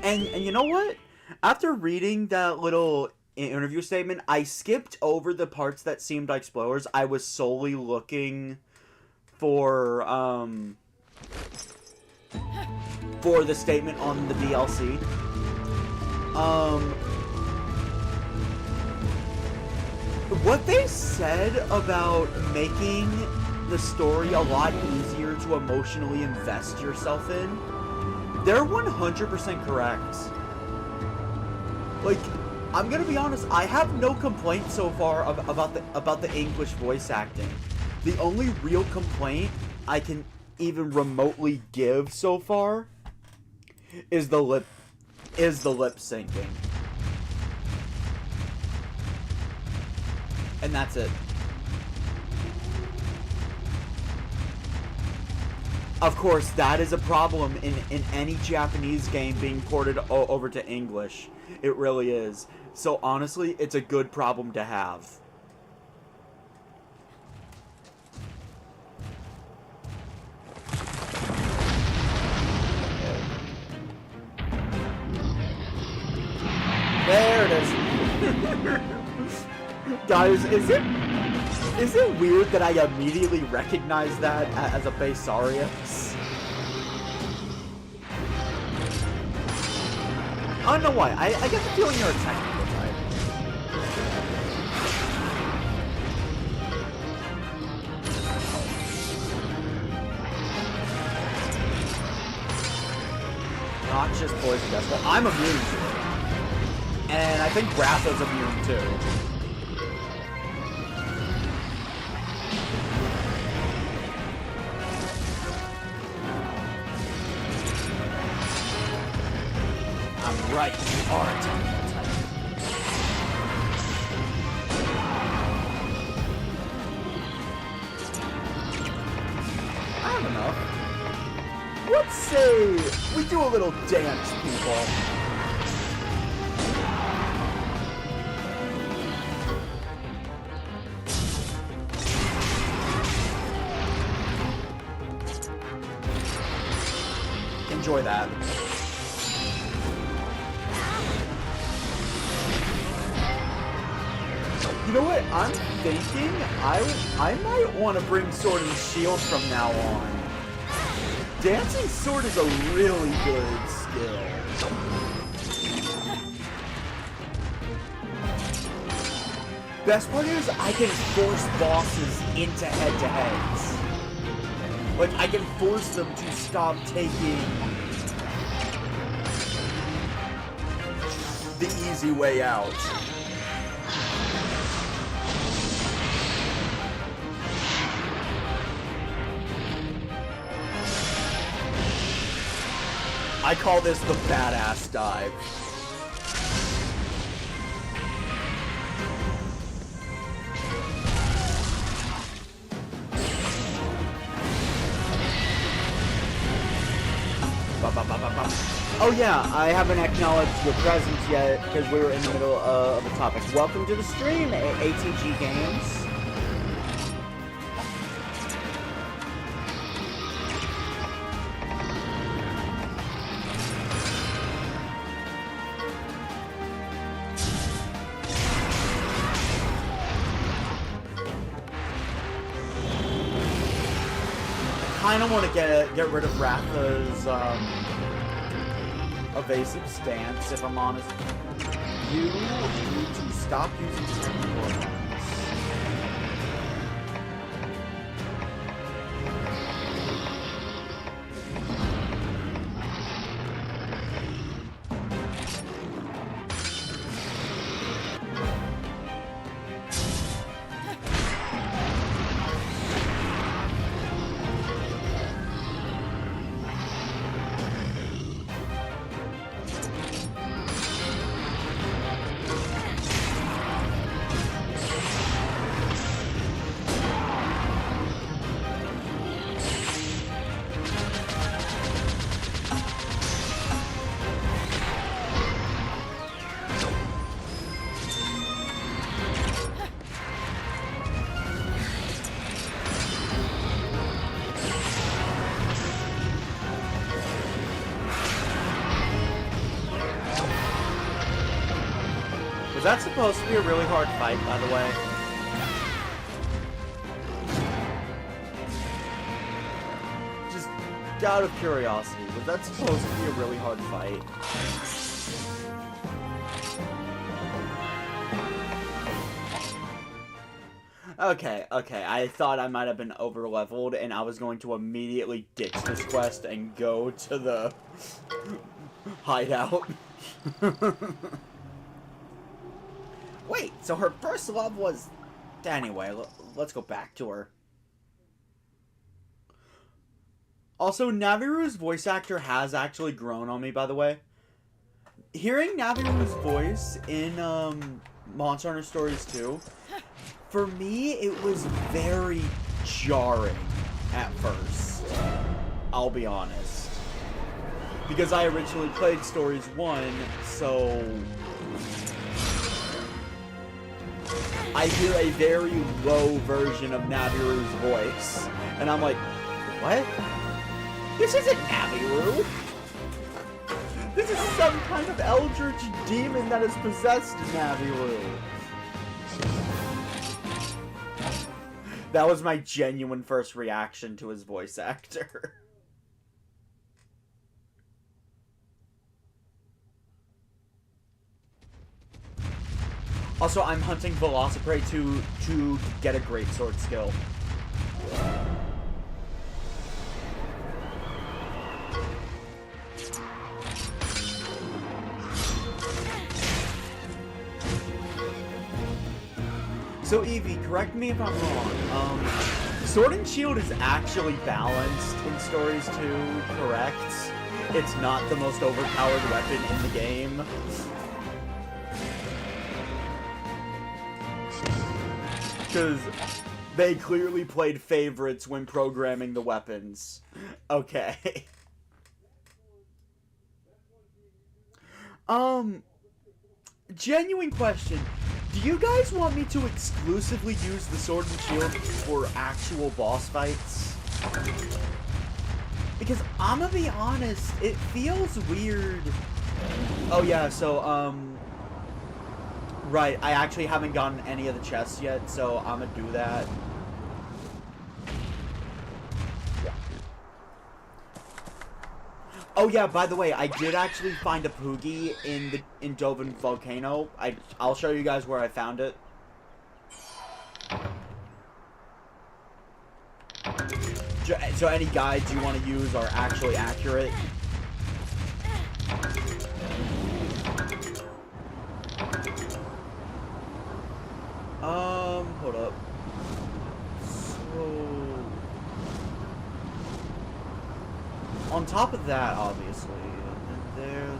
Speaker 3: and you know what? After reading that little interview statement, I skipped over the parts that seemed like spoilers. I was solely looking for the statement on the DLC. What they said about making the story a lot easier to emotionally invest yourself in, they're 100% correct. Like, I'm gonna be honest, I have no complaints so far about the English voice acting. The only real complaint I can even remotely give so far is the lip syncing. And that's it. Of course, that is a problem in any Japanese game being ported over to English. It really is. So honestly, it's a good problem to have. There it is. Guys, is it weird that I immediately recognize that as a Basarius? I don't know why. I get the feeling you're a technical type. Not just poison dust. Well, I'm immune to it. And I think Ratha's immune too. Right, you are a technical type. I don't know. Let's say we do a little dance, people. Enjoy that. You know what? I'm thinking I might want to bring Sword and Shield from now on. Dancing Sword is a really good skill. Best part is I can force bosses into head-to-heads. Like, I can force them to stop taking the easy way out. I call this the badass dive. Oh yeah, I haven't acknowledged your presence yet because we were in the middle of the topic. Welcome to the stream, ATG Games. kind of want to get rid of Ratha's evasive stance, if I'm honest. You need to stop using technical attacks. Was that supposed to be a really hard fight, by the way? Just out of curiosity, was that supposed to be a really hard fight? Okay, I thought I might have been over-leveled, and I was going to immediately ditch this quest and go to the hideout. Wait, so her first love was... Anyway, let's go back to her. Also, Naviru's voice actor has actually grown on me, by the way. Hearing Naviru's voice in Monster Hunter Stories 2, for me, it was very jarring at first. I'll be honest. Because I originally played Stories 1, so... I hear a very low version of Naviru's voice. And I'm like, what? This isn't Naviru! This is some kind of eldritch demon that has possessed Naviru. That was my genuine first reaction to his voice actor. Also, I'm hunting Velociprey to get a great sword skill. So, Evie, correct me if I'm wrong. Sword and Shield is actually balanced in Stories 2, correct? It's not the most overpowered weapon in the game. Because they clearly played favorites when programming the weapons. Okay. Genuine question. Do you guys want me to exclusively use the Sword and Shield for actual boss fights? Because I'm gonna be honest, it feels weird. Oh yeah, so, right, I actually haven't gotten any of the chests yet, so I'm gonna do that. Oh yeah, by the way, I did actually find a Poogie in Dovin Volcano. I'll show you guys where I found it. So any guides you want to use are actually accurate. Hold up. So... on top of that, obviously, and there.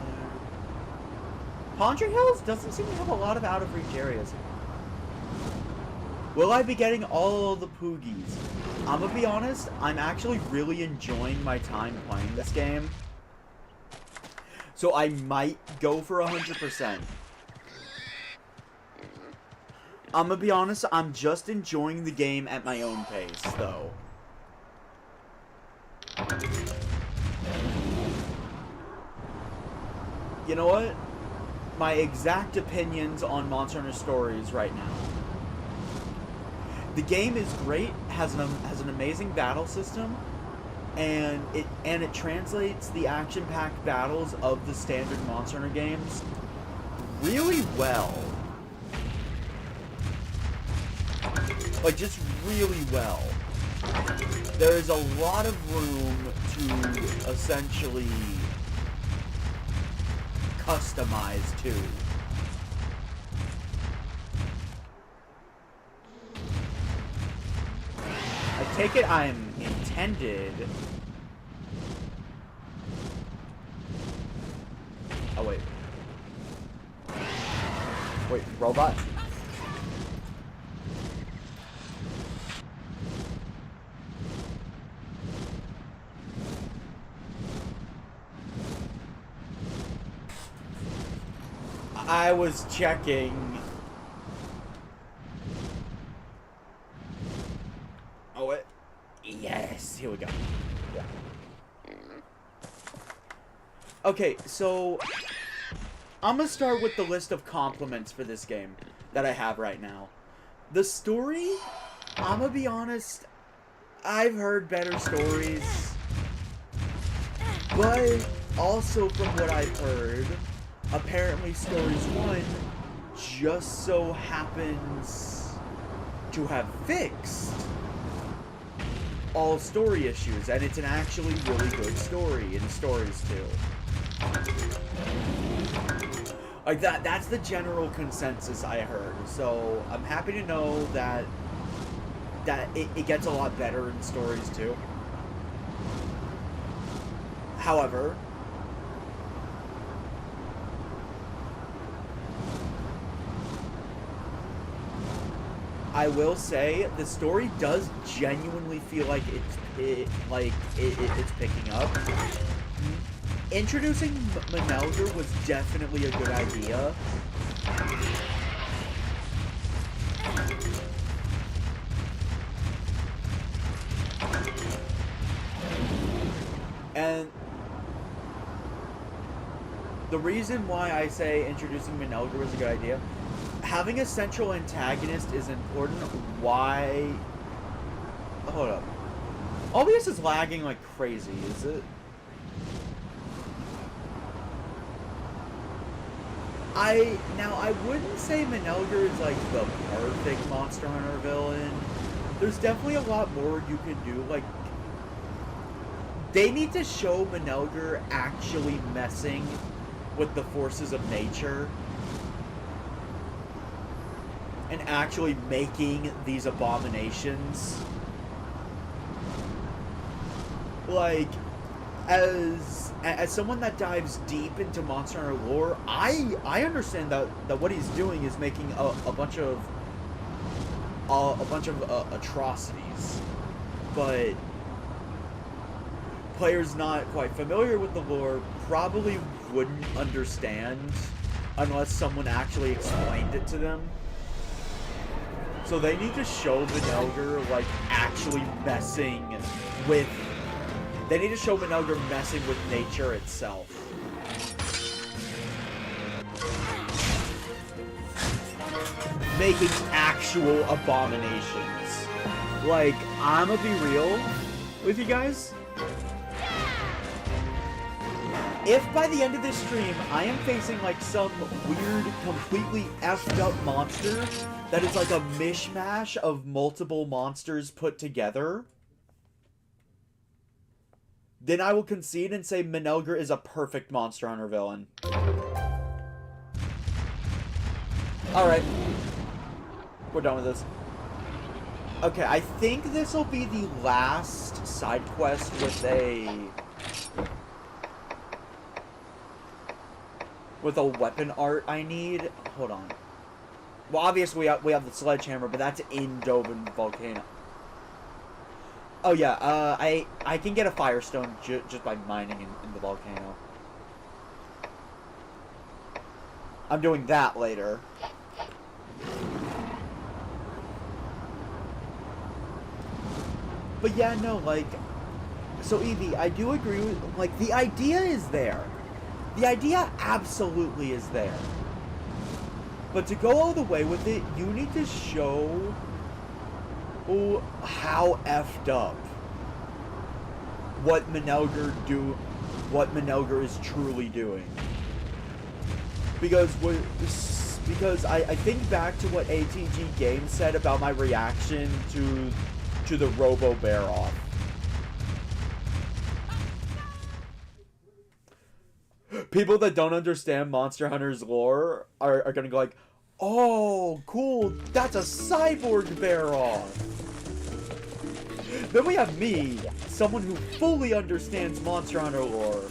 Speaker 3: Pondry Hills doesn't seem to have a lot of out-of-reach areas. Will I be getting all the Poogies? I'm gonna be honest, I'm actually really enjoying my time playing this game. So I might go for 100%. I'm gonna be honest, I'm just enjoying the game at my own pace, though. You know what? My exact opinions on Monster Hunter Stories right now. The game is great, has an amazing battle system, and it translates the action-packed battles of the standard Monster Hunter games really well. Like, just really well. There is a lot of room to essentially customize too. I take it I'm intended. Oh wait. Wait, robot? I was checking. Oh, wait. Yes, here we go. Okay, so I'm gonna start with the list of compliments for this game that I have right now. The story, I'm gonna be honest, I've heard better stories, but also from what I've heard, apparently Stories 1 just so happens to have fixed all story issues, and it's an actually really good story in Stories 2. Like, that's the general consensus I heard, so I'm happy to know that it gets a lot better in Stories 2. However, I will say the story does genuinely feel like it's picking up. Introducing Manelger was definitely a good idea. And the reason why I say introducing Manelger was a good idea, having a central antagonist is important. Why? Hold up. OBS is lagging like crazy, is it? I wouldn't say Manelger is like the perfect Monster Hunter villain. There's definitely a lot more you can do. Like, they need to show Manelger actually messing with the forces of nature and actually making these abominations. Like, as someone that dives deep into Monster Hunter lore, I understand that what he's doing is making a bunch of atrocities, but players not quite familiar with the lore probably wouldn't understand unless someone actually explained it to them. So they need to show Manelger, like, actually messing with... They need to show Manelger messing with nature itself. Making actual abominations. Like, I'm gonna be real with you guys. If by the end of this stream, I am facing, like, some weird, completely effed up monster that is like a mishmash of multiple monsters put together, then I will concede and say Manelger is a perfect Monster Hunter villain. Alright. We're done with this. Okay, I think this will be the last side quest with a weapon art I need. Hold on. Well, obviously we have the sledgehammer, but that's in Dovin Volcano. Oh yeah, I can get a firestone just by mining in the volcano. I'm doing that later. But yeah, no, like, so Evie, I do agree with, like, the idea is there. The idea absolutely is there. But to go all the way with it, you need to show how effed up what Manelger is truly doing. Because I think back to what ATG Games said about my reaction to the Robo Bear Off. People that don't understand Monster Hunter's lore are gonna go like, oh, cool, that's a cyborg bear off. Then we have me, someone who fully understands Monster Hunter lore,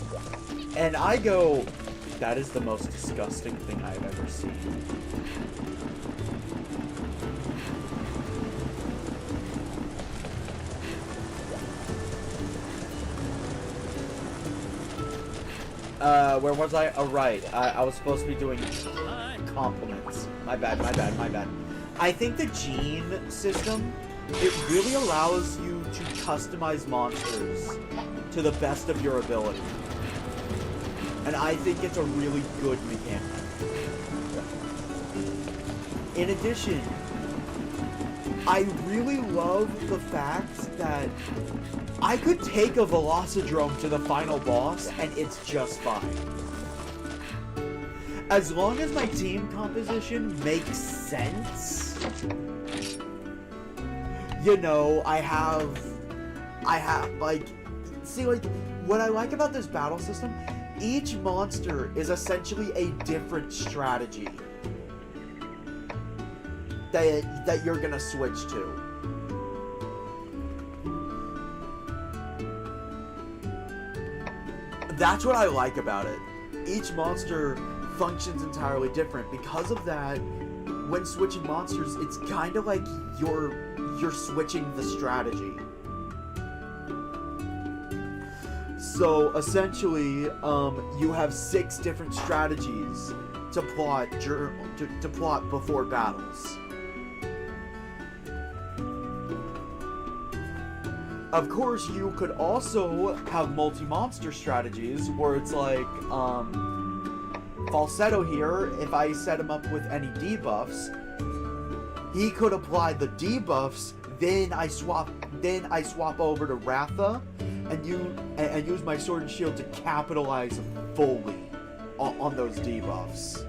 Speaker 3: and I go, that is the most disgusting thing I've ever seen. Where was I? Oh, right. I was supposed to be doing compliments. My bad. I think the gene system, it really allows you to customize monsters to the best of your ability. And I think it's a really good mechanic. In addition, I really love the fact that I could take a Velocidrome to the final boss and it's just fine. As long as my team composition makes sense, you know, I have, like, see, like, what I like about this battle system, each monster is essentially a different strategy that you're gonna switch to. That's what I like about it. Each monster functions entirely different. Because of that, when switching monsters, it's kind of like you're switching the strategy. So essentially, you have 6 different strategies to plot before battles. Of course, you could also have multi-monster strategies where it's like, Falsetto here, if I set him up with any debuffs, he could apply the debuffs, then I swap over to Ratha and use my Sword and Shield to capitalize fully on those debuffs.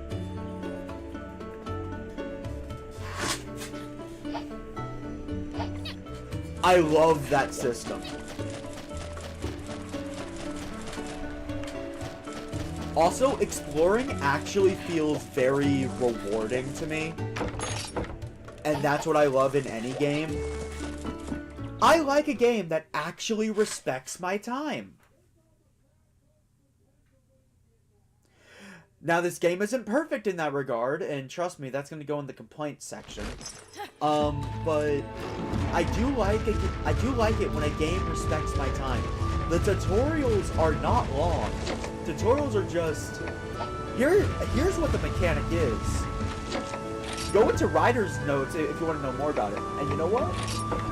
Speaker 3: I love that system. Also, exploring actually feels very rewarding to me. And that's what I love in any game. I like a game that actually respects my time. Now, this game isn't perfect in that regard, and trust me, that's going to go in the complaints section. But I do like it when a game respects my time. The tutorials are not long. Tutorials are just, here's what the mechanic is. Go into Writer's Notes if you want to know more about it. And you know what?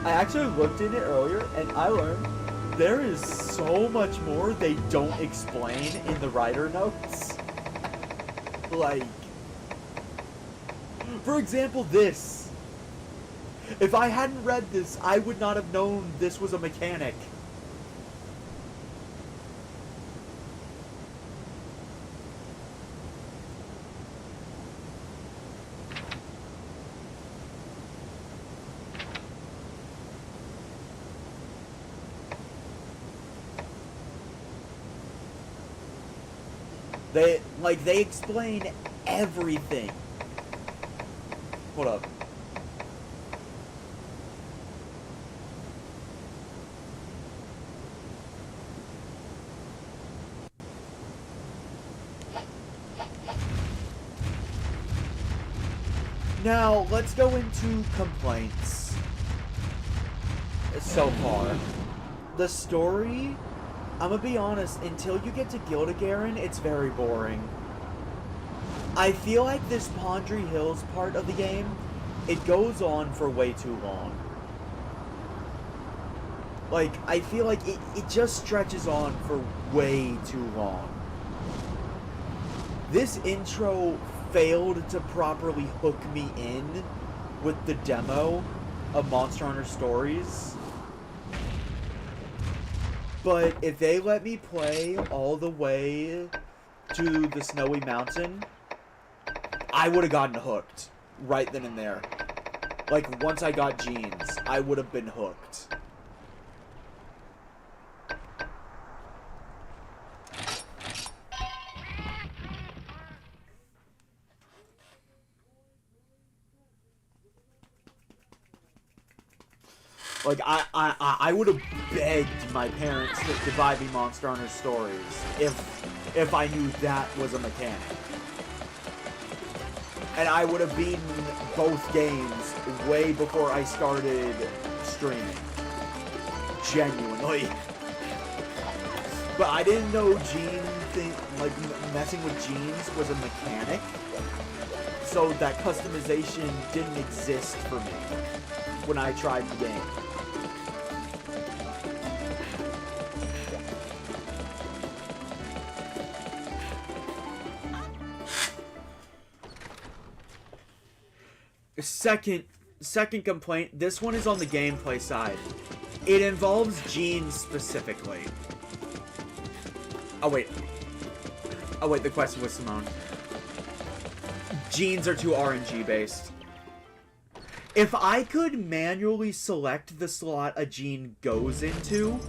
Speaker 3: I actually looked in it earlier, and I learned there is so much more they don't explain in the Writer Notes. Like, for example, this. If I hadn't read this, I would not have known this was a mechanic. They explain everything. Hold up. Now, let's go into complaints. So far. The story, I'm gonna be honest, until you get to Gildegaren, it's very boring. I feel like this Pondry Hills part of the game, it goes on for way too long. Like, I feel like it just stretches on for way too long. This intro failed to properly hook me in with the demo of Monster Hunter Stories. But if they let me play all the way to the Snowy Mountain, I would have gotten hooked right then and there. Like, once I got Jeans, I would have been hooked. Like, I would have begged my parents to buy me Monster Hunter Stories if I knew that was a mechanic. And I would have beaten both games way before I started streaming. Genuinely. But I didn't know messing with Genes was a mechanic. So that customization didn't exist for me when I tried the game. Second complaint, this one is on the gameplay side. It involves Genes specifically. Oh wait, the question was Simone. Genes are too RNG based. If I could manually select the slot a gene goes into,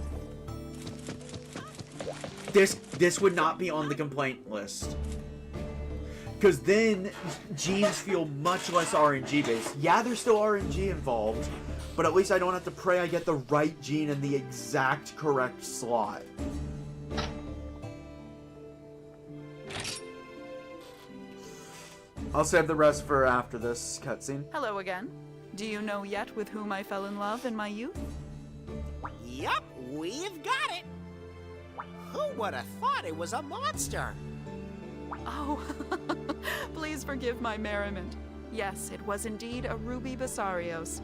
Speaker 3: this would not be on the complaint list. Because then, genes feel much less RNG based. Yeah, there's still RNG involved, but at least I don't have to pray I get the right gene in the exact correct slot. I'll save the rest for after this cutscene.
Speaker 4: Hello again. Do you know yet with whom I fell in love in my youth?
Speaker 2: Yup, we've got it. Who would have thought it was a monster?
Speaker 4: Oh, please forgive my merriment. Yes, it was indeed a ruby Bessarios.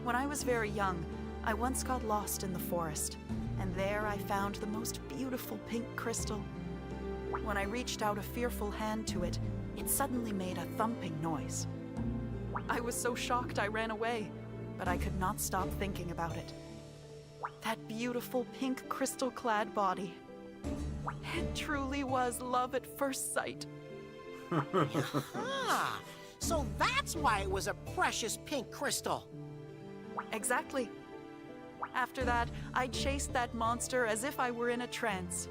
Speaker 4: When I was very young, I once got lost in the forest, and there I found the most beautiful pink crystal. When I reached out a fearful hand to it, it suddenly made a thumping noise. I was so shocked I ran away, but I could not stop thinking about it. That beautiful pink crystal-clad body. It truly was love at first sight.
Speaker 2: Ah, so that's why it was a precious pink crystal.
Speaker 4: Exactly. After that, I chased that monster as if I were in a trance.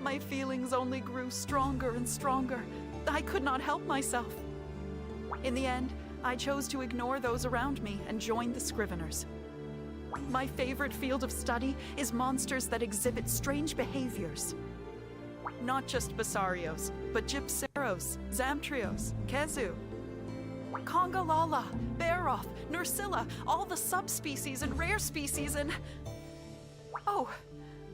Speaker 4: My feelings only grew stronger and stronger. I could not help myself. In the end, I chose to ignore those around me and join the Scriveners. My favorite field of study is monsters that exhibit strange behaviors. Not just Bessarios, but Gypceros, Zamtrios, Kezu, Congalala, Baroth, Nursilla, all the subspecies and rare species and... Oh,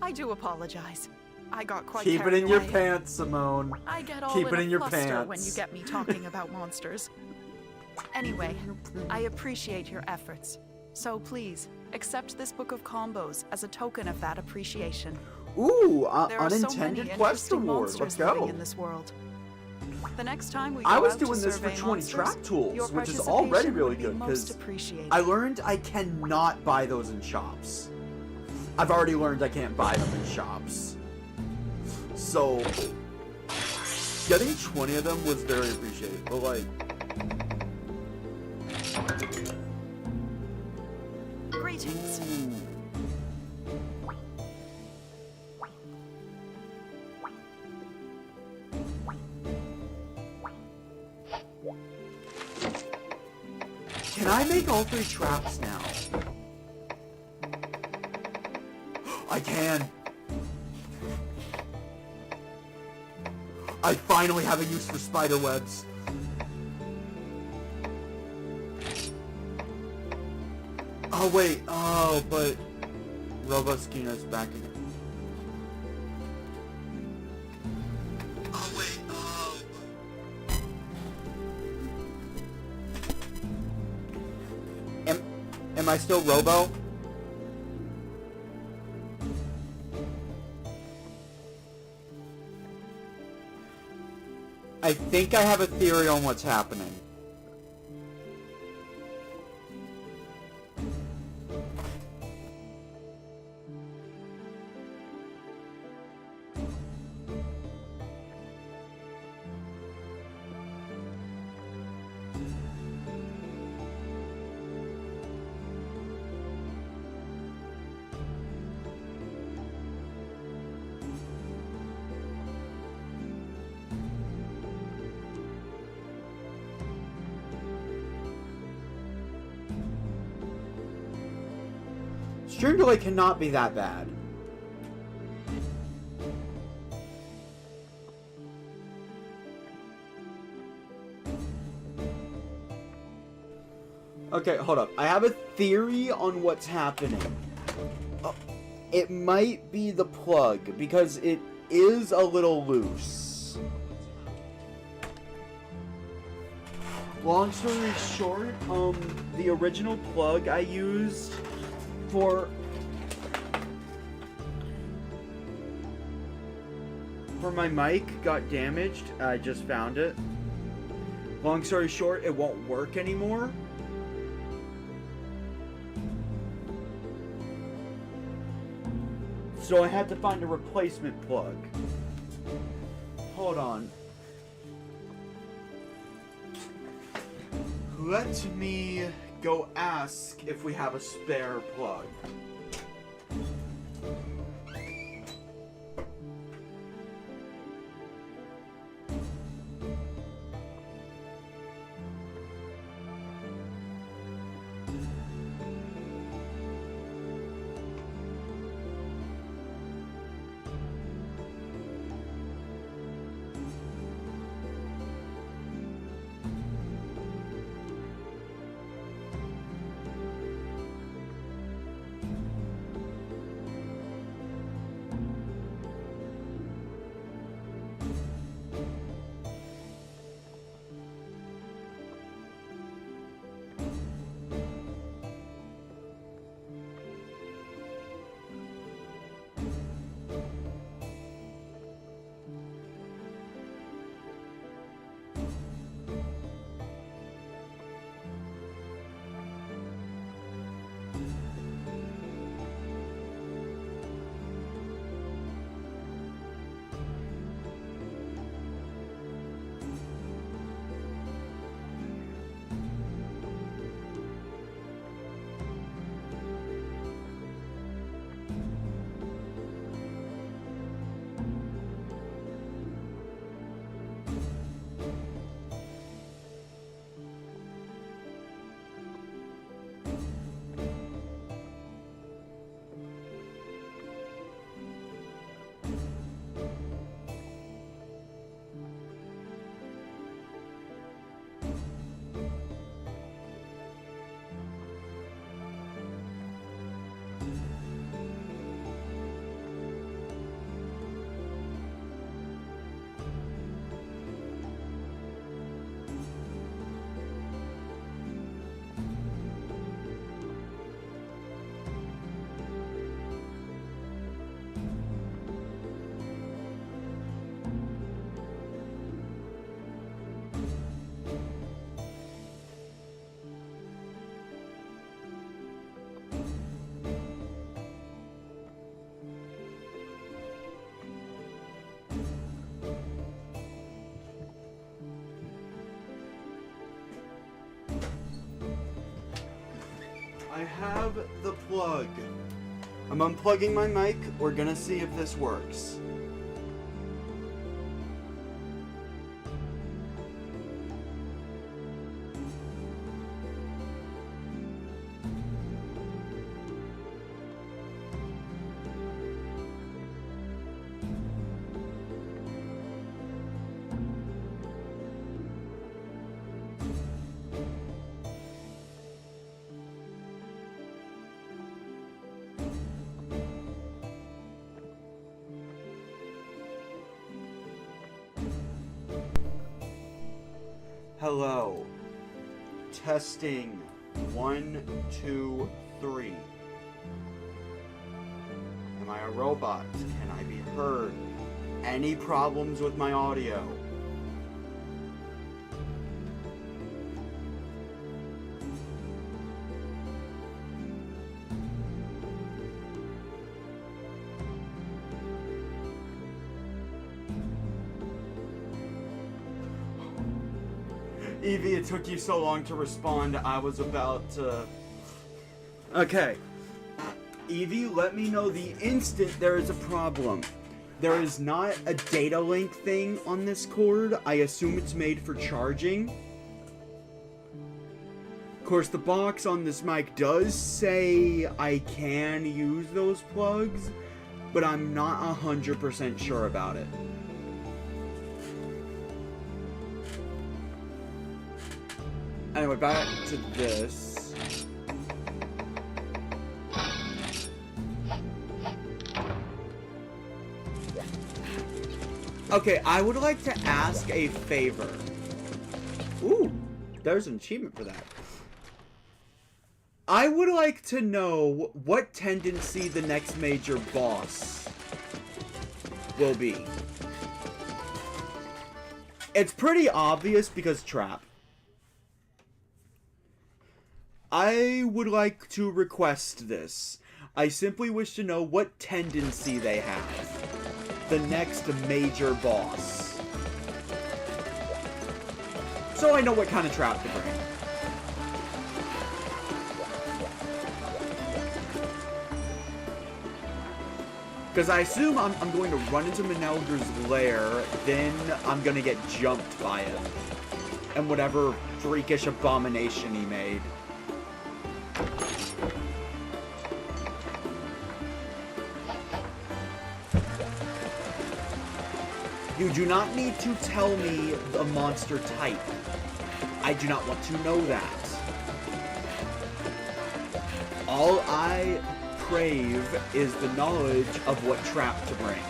Speaker 4: I do apologize. I got quite carried away.
Speaker 3: Keep it in your pants, Simone.
Speaker 4: I get all
Speaker 3: Keep it
Speaker 4: in
Speaker 3: in
Speaker 4: a
Speaker 3: your
Speaker 4: fluster
Speaker 3: pants.
Speaker 4: when you get me talking about monsters. Anyway, I appreciate your efforts. So please, accept this book of combos as a token of that appreciation.
Speaker 3: Ooh,
Speaker 4: There are so many
Speaker 3: unintended quest
Speaker 4: interesting
Speaker 3: award.
Speaker 4: monsters
Speaker 3: Let's
Speaker 4: living
Speaker 3: go.
Speaker 4: in this world. The next time we go
Speaker 3: I was
Speaker 4: out to
Speaker 3: doing this for
Speaker 4: survey
Speaker 3: 20
Speaker 4: monsters,
Speaker 3: trap
Speaker 4: your
Speaker 3: tools, which is
Speaker 4: participation
Speaker 3: already really
Speaker 4: would be
Speaker 3: good
Speaker 4: most
Speaker 3: because
Speaker 4: appreciated.
Speaker 3: I learned I cannot buy those in shops. I've already learned I can't buy them in shops. So, getting 20 of them was very appreciated, but like...
Speaker 4: Greetings.
Speaker 3: Ooh. Can I make all 3 traps now? I can! I finally have a use for spider webs. Oh wait, oh, but Roboskina's back again. Oh wait, oh. Am I still Robo? I think I have a theory on what's happening. Stream delay cannot be that bad. Okay, hold up. I have a theory on what's happening. It might be the plug, because it is a little loose. Long story short, the original plug I used for my mic got damaged. I just found it. Long story short, it won't work anymore. So I had to find a replacement plug. Hold on. Let me go ask if we have a spare plug. I have the plug. I'm unplugging my mic. We're gonna see if this works. Hello. Testing. 1, 2, 3. Am I a robot? Can I be heard? Any problems with my audio? Evie, it took you so long to respond. I was about to... Okay. Evie, let me know the instant there is a problem. There is not a data link thing on this cord. I assume it's made for charging. course, the box on this mic does say I can use those plugs, but I'm not 100% sure about it. Anyway, back to this. Okay, I would like to ask a favor. Ooh, there's an achievement for that. I would like to know what tendency the next major boss will be. It's pretty obvious because trap. I would like to request this. I simply wish to know what tendency they have. The next major boss. So I know what kind of trap to bring. Because I assume I'm going to run into Manelgers' lair, then I'm going to get jumped by him. And whatever freakish abomination he made. You do not need to tell me the monster type. I do not want to know that. All I crave is the knowledge of what trap to bring.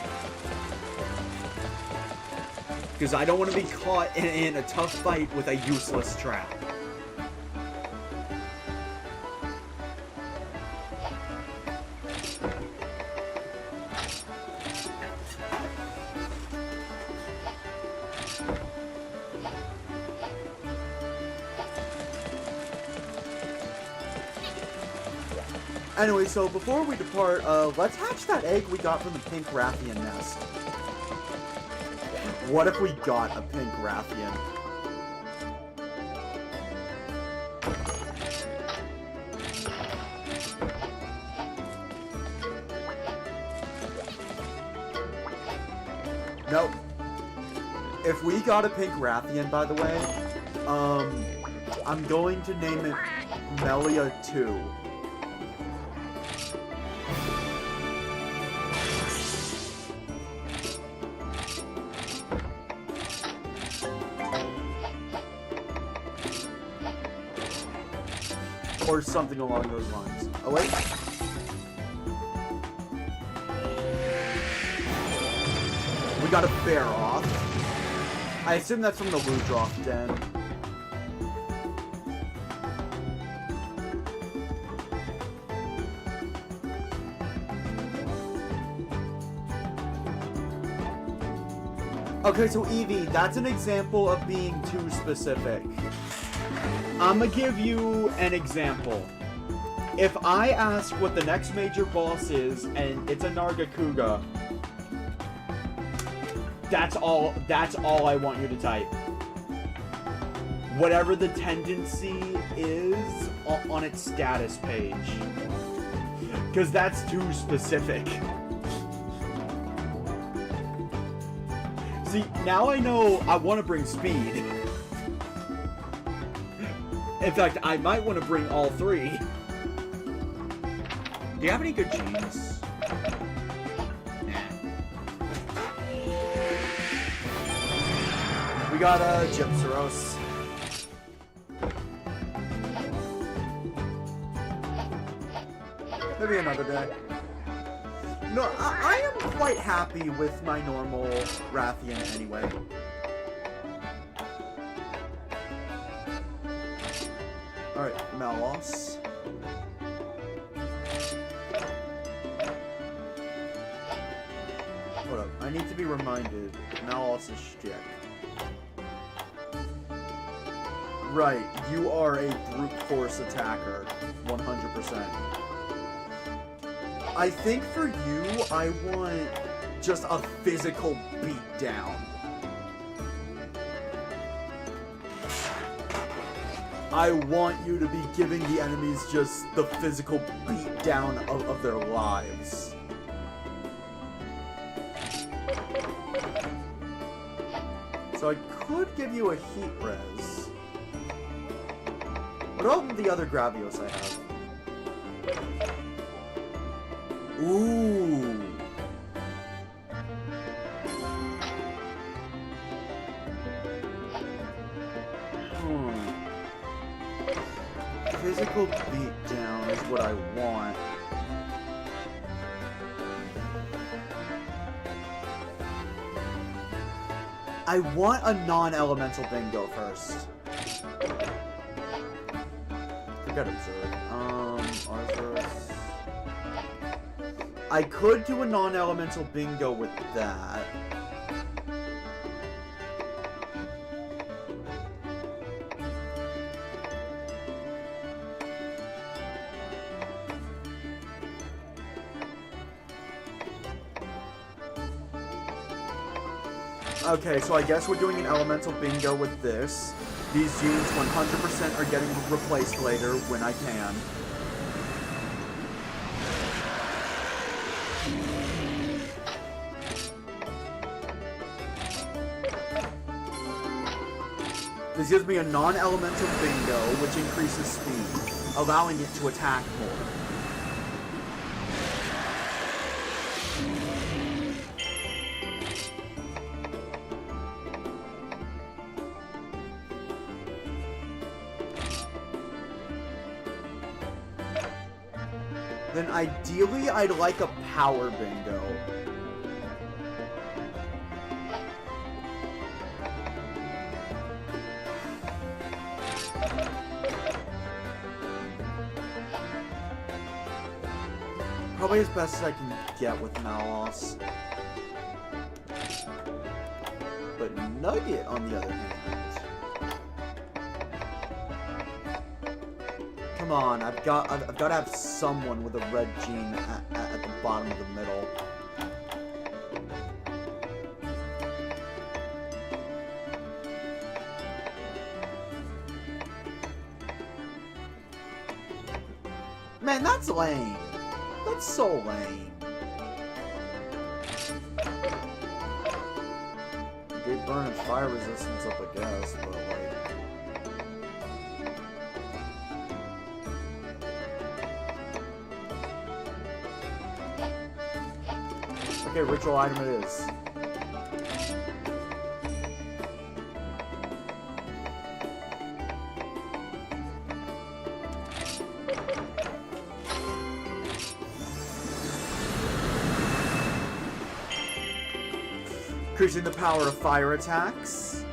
Speaker 3: Because I don't want to be caught in a tough fight with a useless trap. Anyway, so before we depart, let's hatch that egg we got from the pink Rathian nest. What if we got a pink Rathian? Nope. If we got a pink Rathian, by the way, I'm going to name it Melia 2. Or something along those lines. Oh, wait. We got a bear off. I assume that's from the Ludroth Den. Okay, so Evie, that's an example of being too specific. I'm gonna give you an example. If I ask what the next major boss is, and it's a Nargacuga, that's all I want you to type. Whatever the tendency is on its status page. Because that's too specific. See, now I know I want to bring speed. In fact, I might want to bring all three. Do you have any good cheese? Nah. We got Gypseros. Maybe another day. No, I am quite happy with my normal Rathian anyway. Alright, Malos. Hold up, I need to be reminded. Malos is shtick. Right, you are a brute force attacker. 100%. I think for you, I want just a physical beatdown. I want you to be giving the enemies just the physical beatdown of their lives. So I could give you a heat res. What about the other Gravios I have? Ooh. Physical beatdown is what I want. I want a non-elemental bingo first. Forget Observe. Arthurus. I could do a non-elemental bingo with that. Okay, so I guess we're doing an elemental bingo with this. These units 100% are getting replaced later when I can. This gives me a non-elemental bingo, which increases speed, allowing it to attack more. Then ideally, I'd like a power bingo. Probably as best as I can get with Malos. But Nugget, on the other hand... Come on, I've got to have someone with a red gene at the bottom of the middle. Man, that's lame. That's so lame. Good burn and fire resistance up, I guess, but like... Okay, ritual item it is. Increasing the power of fire attacks.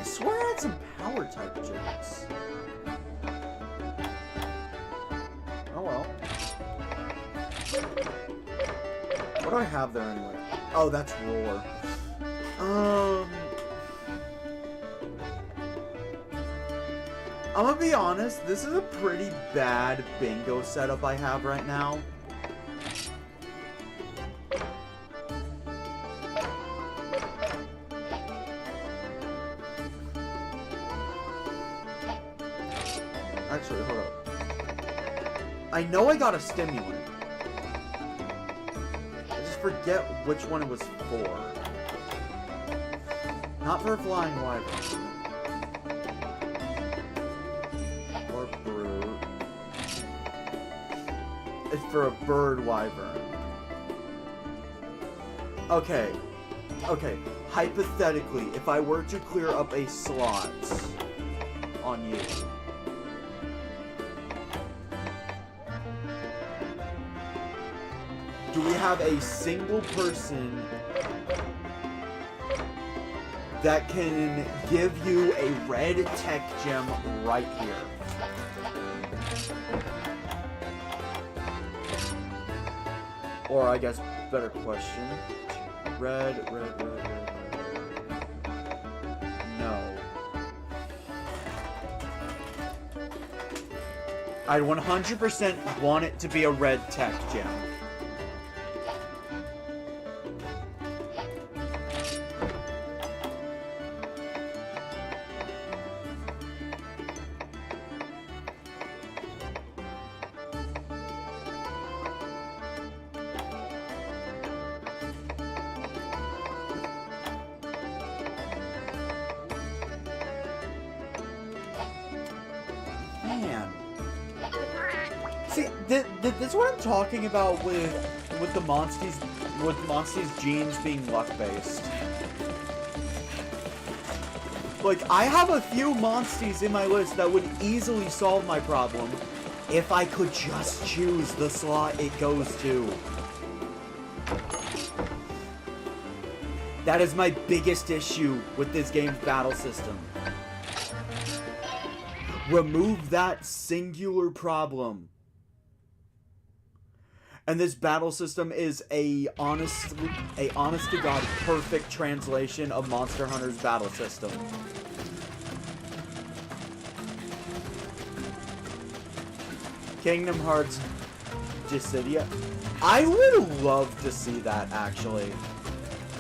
Speaker 3: I swear I had some power type jokes. Oh well. What do I have there anyway? Oh, that's Roar. I'm gonna be honest, this is a pretty bad bingo setup I have right now. Actually, hold up. I know I got a stimulant. I just forget which one it was for. Not for a flying wyvern. Or brute. It's for a bird wyvern. Okay. Okay. Hypothetically, if I were to clear up a slot on you. Do we have a single person that can give you a red tech gem right here? Or I guess, better question. Red. No. I'd 100% want it to be a red tech gem. See, this is what I'm talking about with the Monsty's genes being luck-based. Like, I have a few Monsties in my list that would easily solve my problem if I could just choose the slot it goes to. That is my biggest issue with this game's battle system. Remove that singular problem. And this battle system is a honest to God perfect translation of Monster Hunter's battle system. Kingdom Hearts Dissidia. I would love to see that, actually.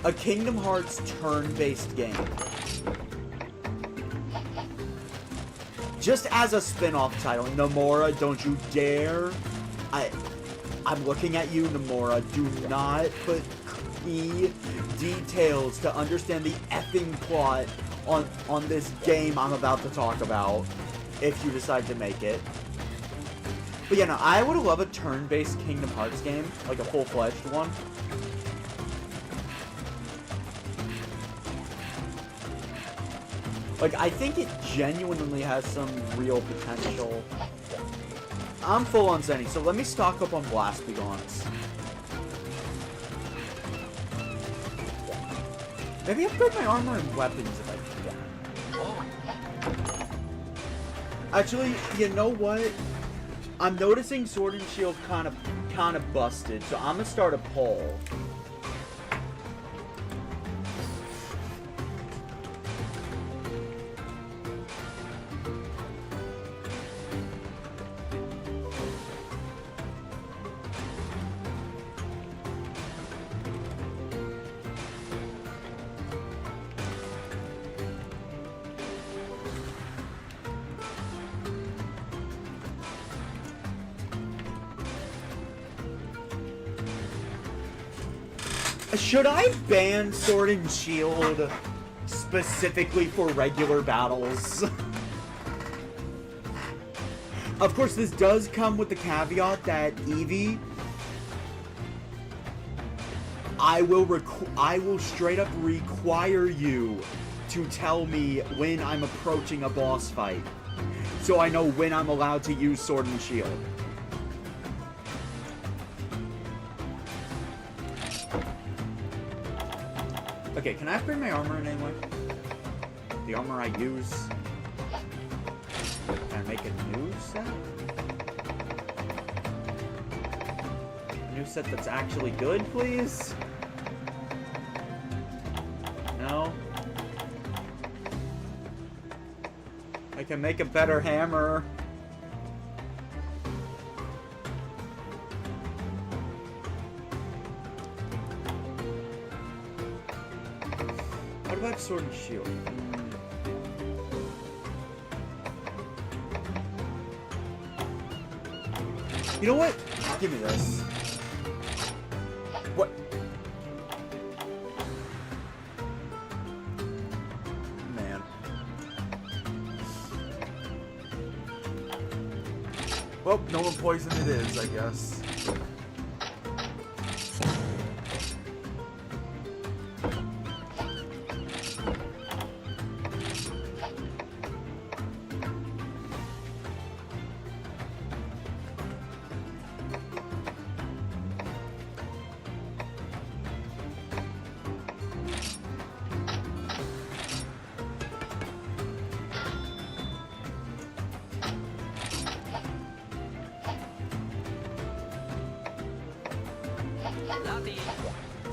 Speaker 3: A Kingdom Hearts turn-based game. Just as a spin-off title. Nomura, don't you dare. I'm looking at you, Nomura. Do not put key details to understand the effing plot on this game I'm about to talk about, if you decide to make it. But yeah, no, I would love a turn-based Kingdom Hearts game, like a full-fledged one. Like, I think it genuinely has some real potential. I'm full on Zenny, so let me stock up on Blast Begons. Maybe upgrade my armor and weapons if I can get. Actually, you know what? I'm noticing Sword and Shield kind of busted, so I'm gonna start a poll. Should I ban Sword and Shield specifically for regular battles? Of course, this does come with the caveat that Eevee, I will straight up require you to tell me when I'm approaching a boss fight, so I know when I'm allowed to use Sword and Shield. Okay, can I upgrade my armor in any way? The armor I use. Can I make a new set? A new set that's actually good, please? No? I can make a better hammer. What about Sword and Shield? You know what? Give me this. What? Man. Well, no one poison it is, I guess.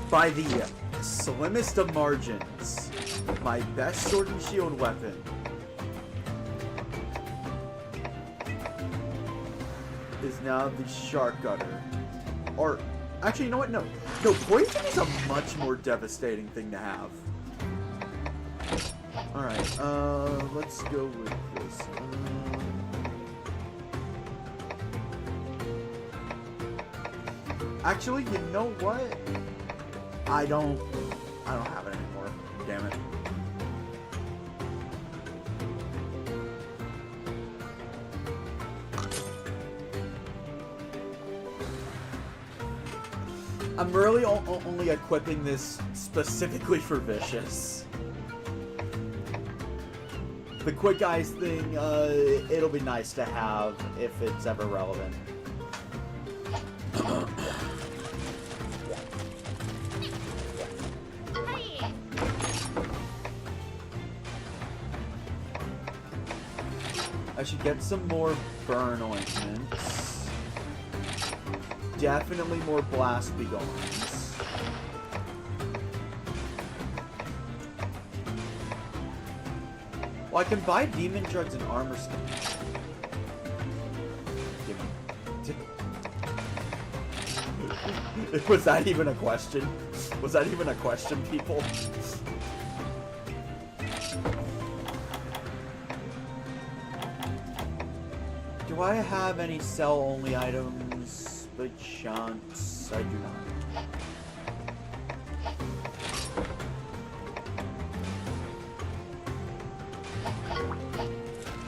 Speaker 3: By the slimmest of margins, my best Sword and Shield weapon is now the Shark Gutter. Or, actually, you know what? No, poison is a much more devastating thing to have. Alright, let's go with this. Actually, you know what? I don't have it anymore. Damn it. I'm really only equipping this specifically for Vicious. The Quick Eyes thing, it'll be nice to have if it's ever relevant. I should get some more burn ointments. Definitely more blast begons. Well, I can buy demon drugs and armor skin. Was that even a question? Was that even a question, people? Do I have any sell-only items? By chance, I do not.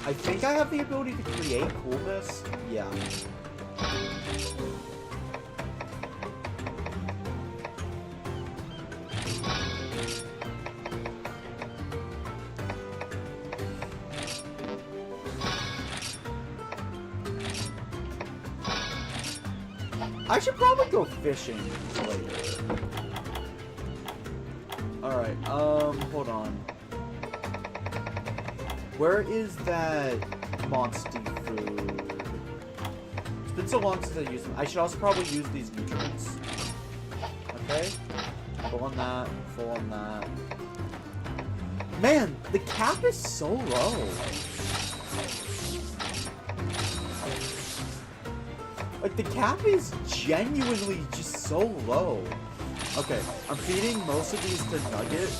Speaker 3: I think I have the ability to create coolness. Yeah. I should probably go fishing later. Alright, hold on. Where is that monster food? It's been so long since I used them. I should also probably use these nutrients. Okay. Full on that, full on that. Man, the cap is so low. Like, the cap is genuinely just so low. Okay, I'm feeding most of these to Nugget.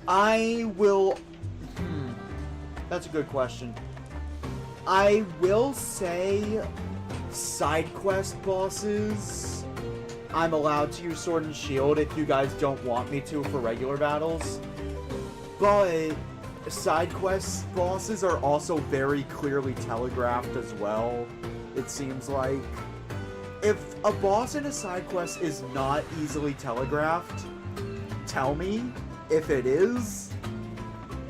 Speaker 3: I will... That's a good question. I will say side quest bosses, I'm allowed to use Sword and Shield if you guys don't want me to for regular battles. But side quest bosses are also very clearly telegraphed as well, it seems like. If a boss in a side quest is not easily telegraphed, tell me. If it is,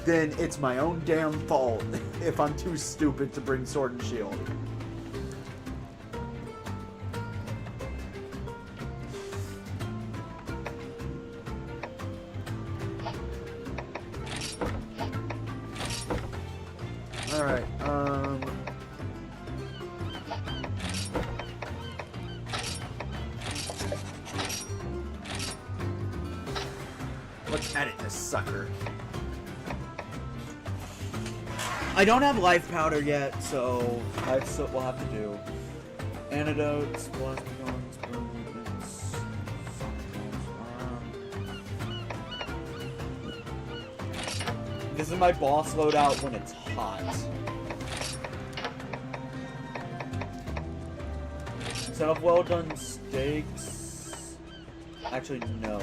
Speaker 3: then it's my own damn fault if I'm too stupid to bring Sword and Shield. Alright, let's edit this sucker. I don't have life powder yet, so we'll have to do antidotes, blast guns, burn movements. This is my boss loadout when it's hot. Set up well done steaks. Actually, no.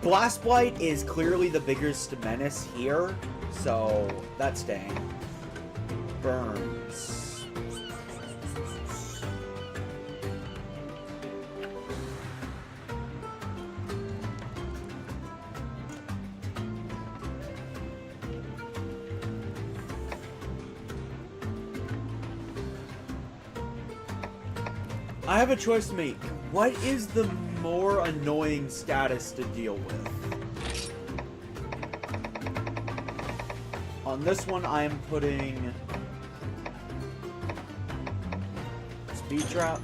Speaker 3: Blast Blight is clearly the biggest menace here, so that's staying. Burns. I have a choice to make. What is the more annoying status to deal with? On this one, I am putting Speed Trap.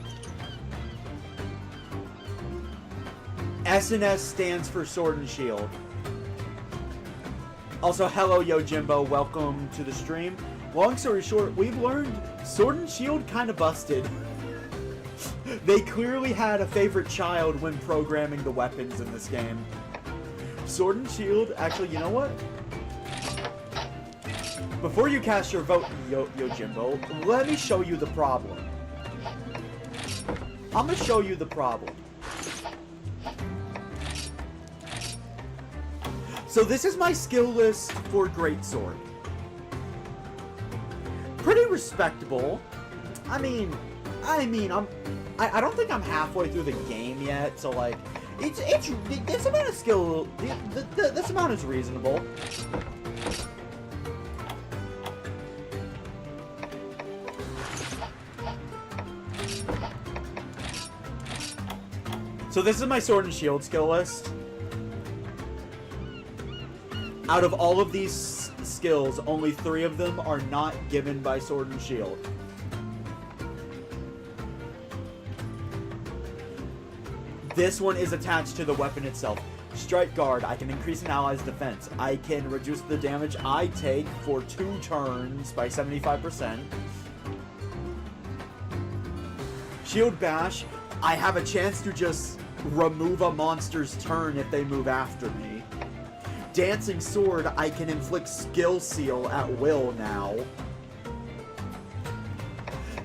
Speaker 3: SNS stands for Sword and Shield. Also, hello Yojimbo, welcome to the stream. Long story short, we've learned Sword and Shield kind of busted. They clearly had a favorite child when programming the weapons in this game. Sword and Shield, actually, you know what? Before you cast your vote, Yojimbo, let me show you the problem. I'm gonna show you the problem. So this is my skill list for Greatsword. Pretty respectable. I don't think I'm halfway through the game yet, so like, this amount of skill, this amount is reasonable. So this is my Sword and Shield skill list. Out of all of these skills, only 3 of them are not given by Sword and Shield. This one is attached to the weapon itself. Strike Guard, I can increase an ally's defense. I can reduce the damage I take for 2 turns by 75%. Shield Bash, I have a chance to just remove a monster's turn if they move after me. Dancing Sword, I can inflict Skill Seal at will now.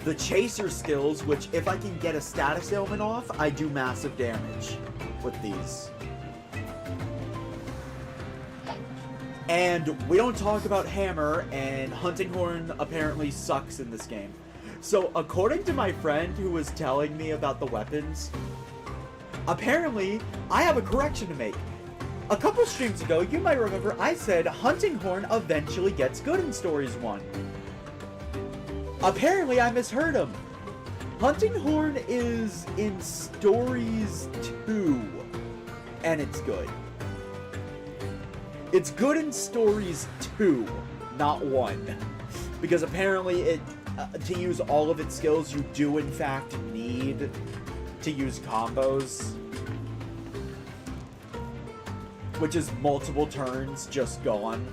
Speaker 3: The Chaser skills, which if I can get a status ailment off, I do massive damage with these. And we don't talk about Hammer, and Hunting Horn apparently sucks in this game. So according to my friend who was telling me about the weapons, apparently I have a correction to make. A couple streams ago, you might remember I said Hunting Horn eventually gets good in Stories 1. Apparently I misheard him. Hunting Horn is in Stories 2, and it's good. It's good in Stories 2, not 1. Because apparently it, to use all of its skills, you do in fact need to use combos. Which is multiple turns just gone.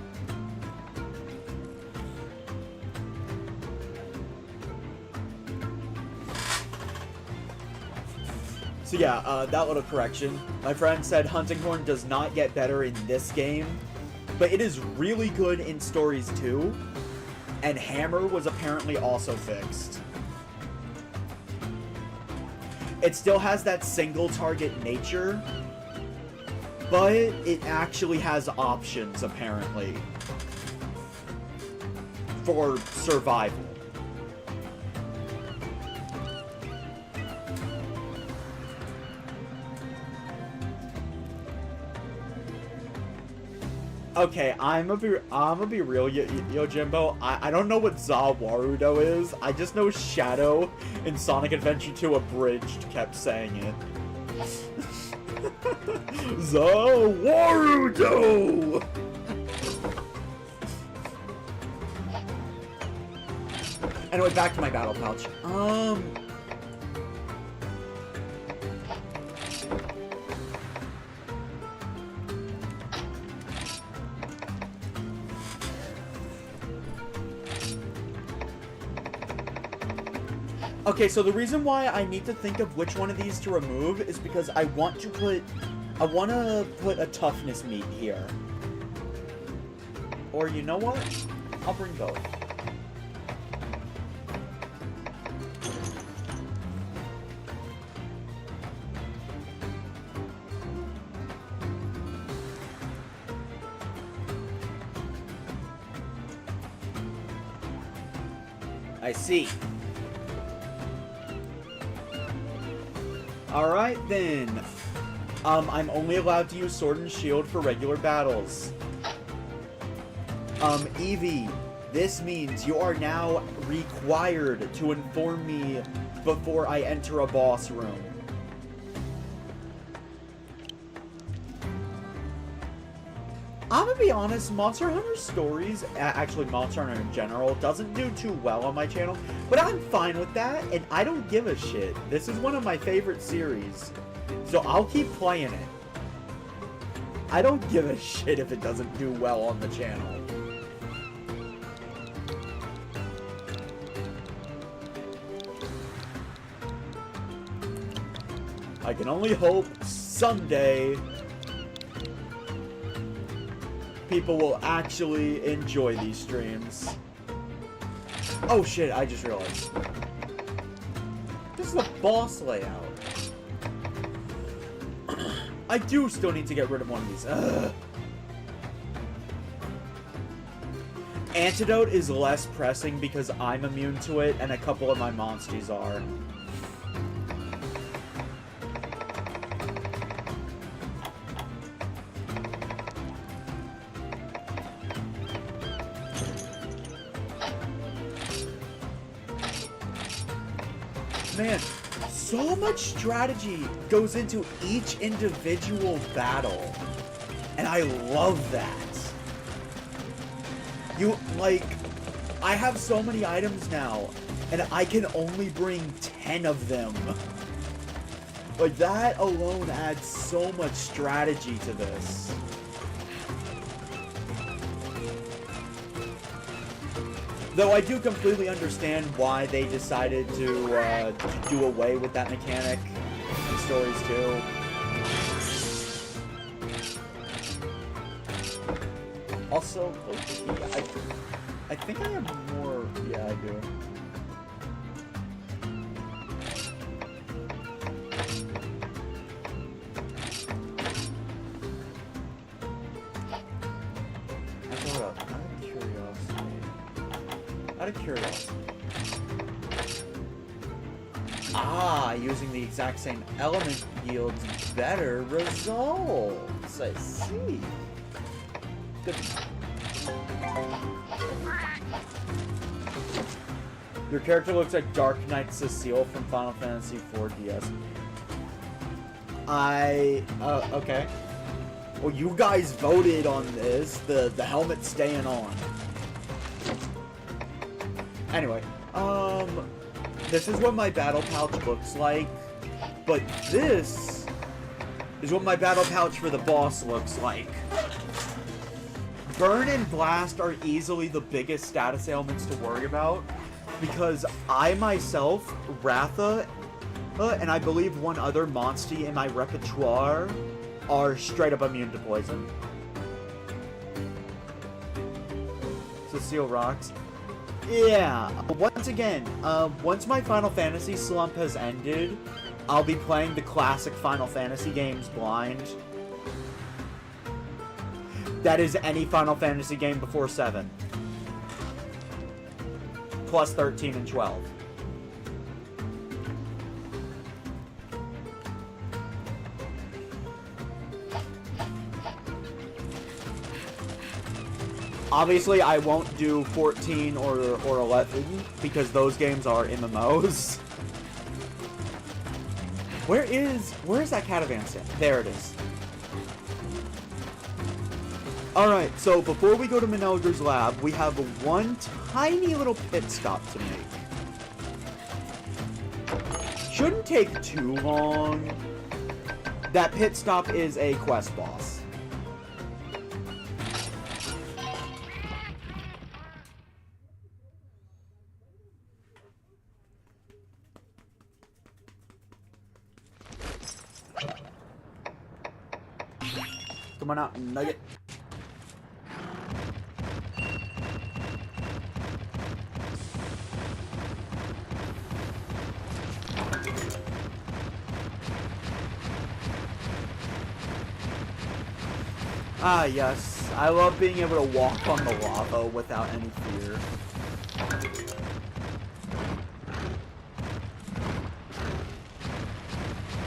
Speaker 3: So yeah, that little correction. My friend said Hunting Horn does not get better in this game, but it is really good in Stories 2, and Hammer was apparently also fixed. It still has that single target nature, but it actually has options, apparently, for survival. Okay, I'm gonna be real, Yojimbo. I don't know what Zawarudo is. I just know Shadow in Sonic Adventure 2 Abridged kept saying it. Zawarudo! Anyway, back to my battle pouch. Okay, so the reason why I need to think of which one of these to remove is because I want to put a toughness meat here. Or you know what? I'll bring both. I see. Alright then. I'm only allowed to use Sword and Shield for regular battles. Evie, this means you are now required to inform me before I enter a boss room. I'm gonna be honest, Monster Hunter Stories, actually Monster Hunter in general, doesn't do too well on my channel, but I'm fine with that, and I don't give a shit. This is one of my favorite series, so I'll keep playing it. I don't give a shit if it doesn't do well on the channel. I can only hope someday people will actually enjoy these streams. Oh shit, I just realized. This is a boss layout. I do still need to get rid of one of these. Ugh. Antidote is less pressing because I'm immune to it and a couple of my monsters are. Man, so much strategy goes into each individual battle. And I love that. I have so many items now, and I can only bring 10 of them. Like, that alone adds so much strategy to this. Though I do completely understand why they decided to do away with that mechanic in Stories 2. Also, okay, I think I have more. Yeah, I do. Hold up. Out of curiosity. Ah, using the exact same element yields better results. I see. Good. Your character looks like Dark Knight Cecile from Final Fantasy IV DS. Okay. Well, you guys voted on this. The helmet staying on. Anyway, this is what my battle pouch looks like, but this is what my battle pouch for the boss looks like. Burn and Blast are easily the biggest status ailments to worry about, because I myself, Ratha, and I believe one other monster in my repertoire are straight up immune to poison. Cecile rocks. Yeah, once again, once my Final Fantasy slump has ended, I'll be playing the classic Final Fantasy games blind. That is any Final Fantasy game before 7. Plus 13 and 12. Obviously, I won't do 14 or 11 because those games are MMOs. Where is that catavan stand? There it is. Alright, so before we go to Manelgers' lab, we have one tiny little pit stop to make. Shouldn't take too long. That pit stop is a quest boss. Come on out, Nugget. Ah, yes. I love being able to walk on the lava without any fear.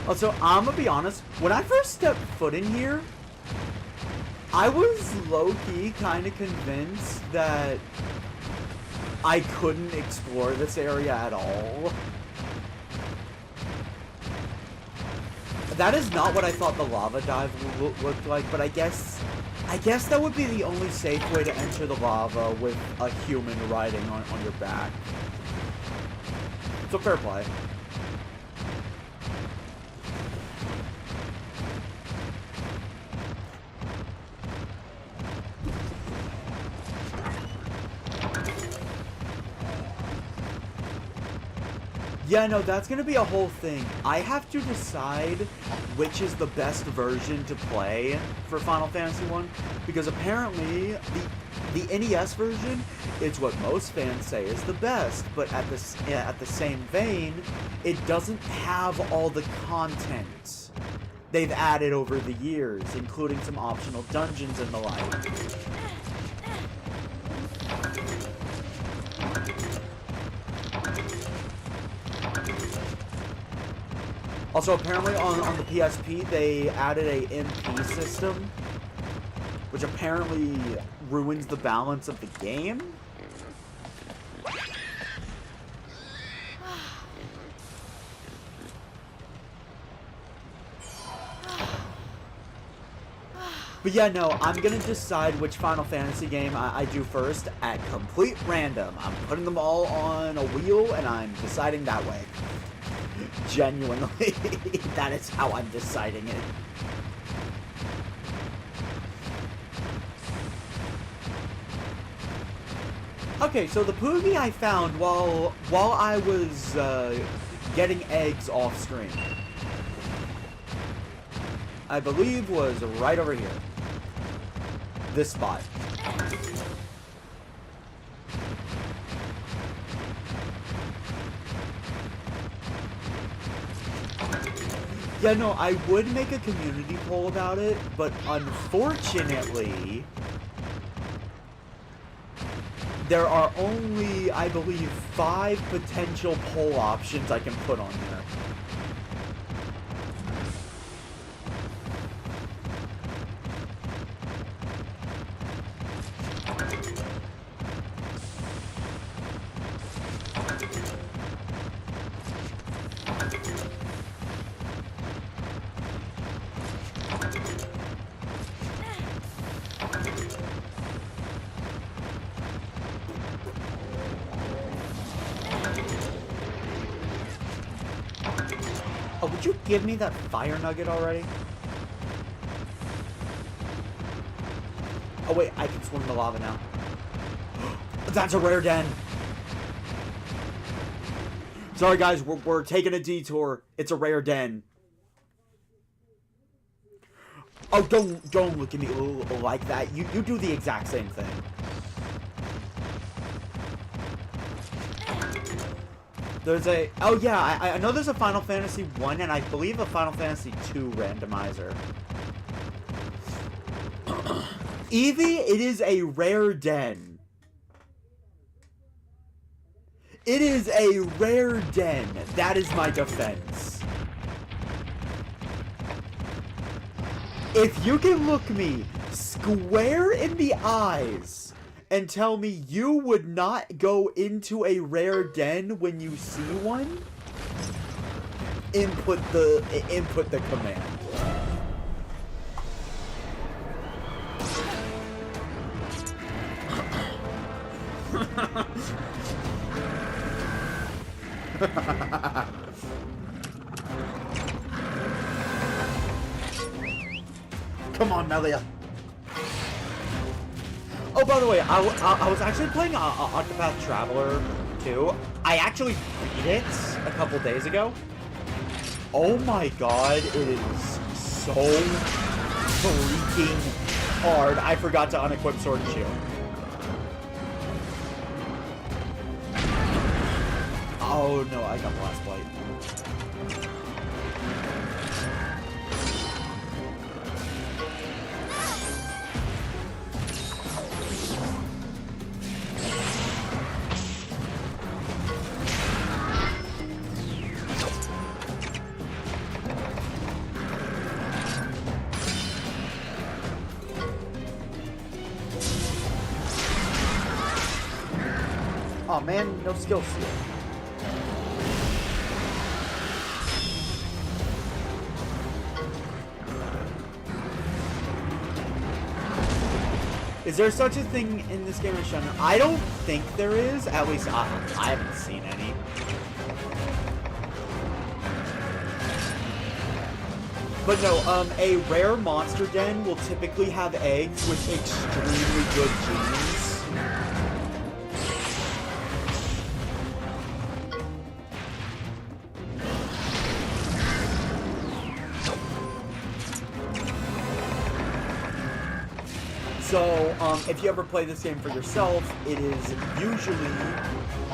Speaker 3: Also, I'm gonna be honest, when I first stepped foot in here, I was low-key kind of convinced that I couldn't explore this area at all. That is not what I thought the lava dive looked like, but I guess that would be the only safe way to enter the lava with a human riding on your back. So fair play. Yeah, no, that's gonna be a whole thing. I have to decide which is the best version to play for Final Fantasy 1, because apparently the NES version is what most fans say is the best, but at the same vein, it doesn't have all the content they've added over the years, including some optional dungeons and the like. Also, apparently on the PSP, they added a MP system, which apparently ruins the balance of the game. But yeah, no, I'm gonna decide which Final Fantasy game I do first at complete random. I'm putting them all on a wheel, and I'm deciding that way. Genuinely, that is how I'm deciding it. Okay, so the Poogie I found while I was getting eggs off screen, I believe was right over here. This spot. Yeah, no, I would make a community poll about it, but unfortunately, there are only, I believe, 5 potential poll options I can put on there. Oh, would you give me that fire nugget already? Oh wait, I can swim in the lava now. That's a rare den. Sorry guys, we're taking a detour. It's a rare den. Oh, don't look at me like that. You do the exact same thing. There's a... Oh, yeah, I know there's a Final Fantasy 1 and I believe a Final Fantasy 2 randomizer. Eevee, it is a rare den. It is a rare den. That is my defense. If you can look me square in the eyes and tell me you would not go into a rare den when you see one, input the command. Come on, Melia. Oh, by the way, I was actually playing Octopath Traveler 2. I actually beat it a couple days ago. Oh my god, it is so freaking hard. I forgot to unequip Sword and Shield. Oh no, I got Blast Blight. Oh man, no skill seal. Is there such a thing in this game as Shunnen? I don't think there is. At least I haven't seen any. But no, a rare monster den will typically have eggs with extremely good genes. So, if you ever play this game for yourself, it is usually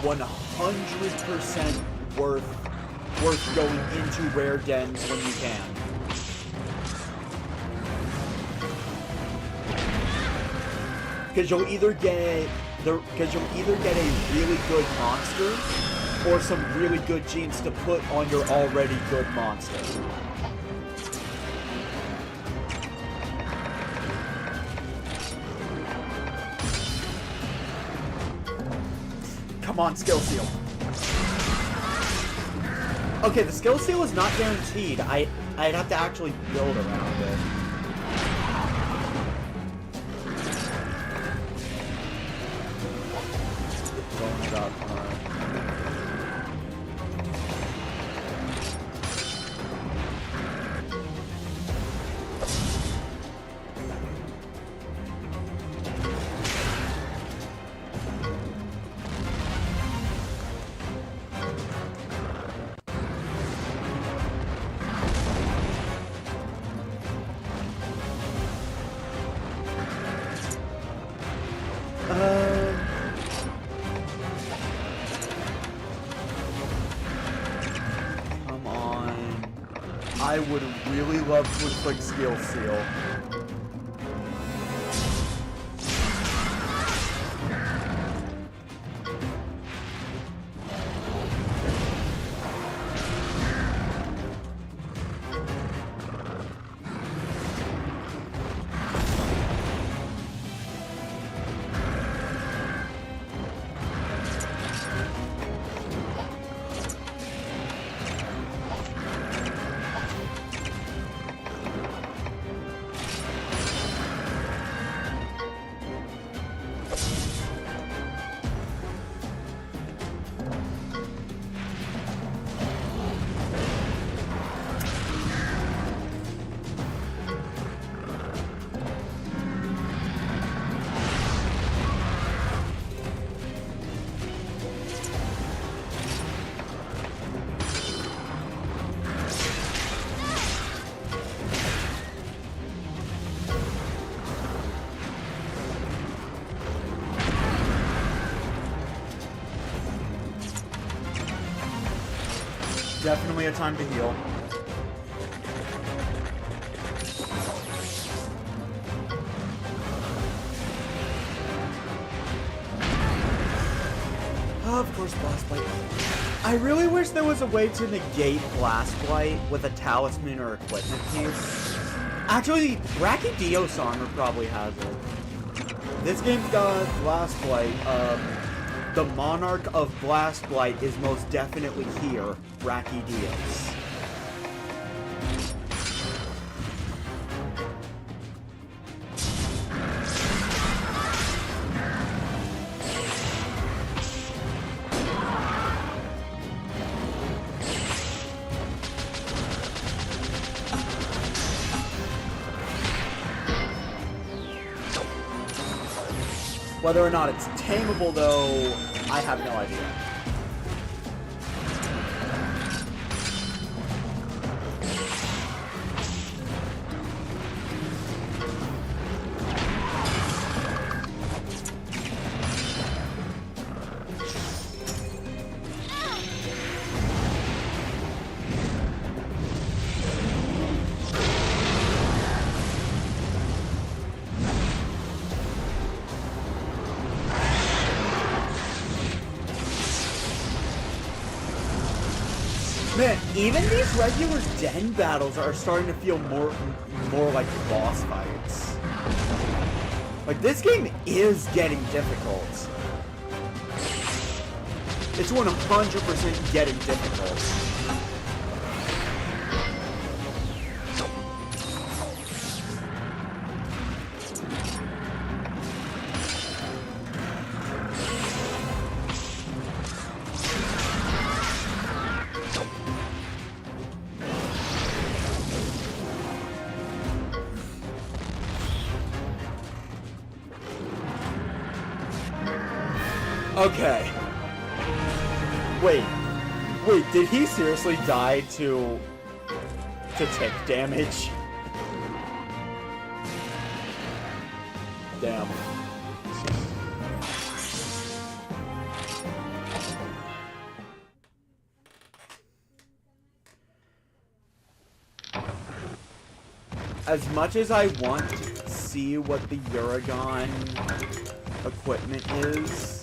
Speaker 3: 100% worth going into rare dens when you can. Because you'll either get a really good monster or some really good genes to put on your already good monster. Come on, skill seal. Okay, the skill seal is not guaranteed. I'd have to actually build around it. Going it up, come on. I would really love to click skill seal. Definitely a time to heal. Of course, Blast Blight. I really wish there was a way to negate Blast Blight with a talisman or equipment piece. Actually, Brachydios armor probably has it. This game's got Blast Blight. The Monarch of Blast Blight is most definitely here, Brachydios. Whether or not it's tameable, though, I have no idea. Man, even these regular den battles are starting to feel more like boss fights. Like, this game is getting difficult. It's 100% getting difficult. Okay. Wait, did he seriously die to tick damage? Damn. As much as I want to see what the Uragon equipment is,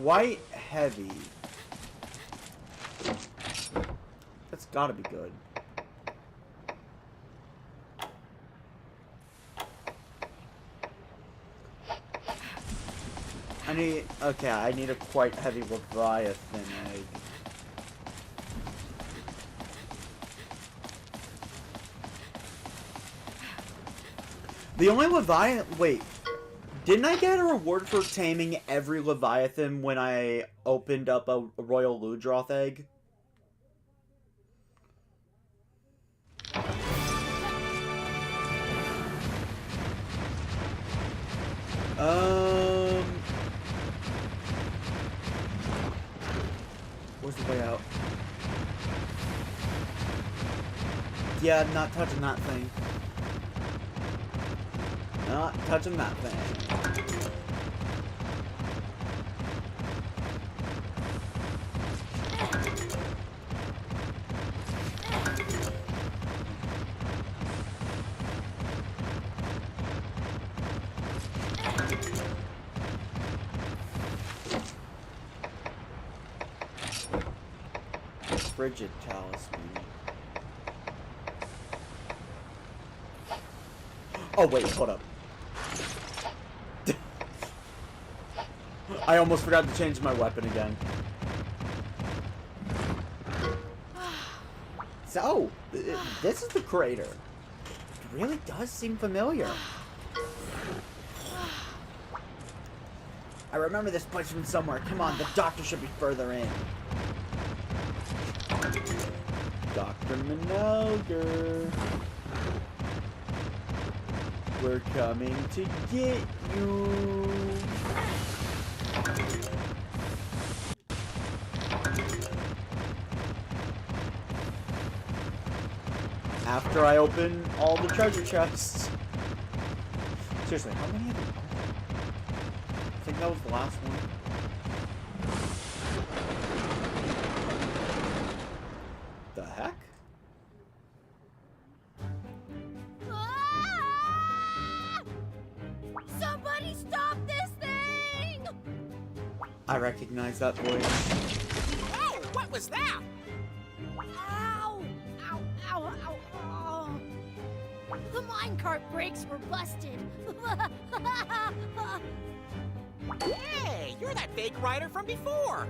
Speaker 3: quite heavy. That's gotta be good. I need a quite heavy Leviathan egg. The only Leviathan, wait, didn't I get a reward for taming every Leviathan when I opened up a Royal Ludroth egg? Where's the way out? Yeah, I'm not touching that thing. Not touching that thing. Frigid talisman. Oh wait, hold up. I almost forgot to change my weapon again. So, this is the crater. It really does seem familiar. I remember this place from somewhere. Come on, the doctor should be further in. Dr. Manelger. We're coming to get you. After I open all the treasure chests. Seriously, how many of them are there? I think that was the last one. The heck?
Speaker 5: Ah! Somebody stop this thing!
Speaker 3: I recognize that voice.
Speaker 2: Oh, what was that?
Speaker 5: Ow! Ow, ow, ow, ow. The minecart brakes were busted.
Speaker 2: Hey, you're that fake rider from before.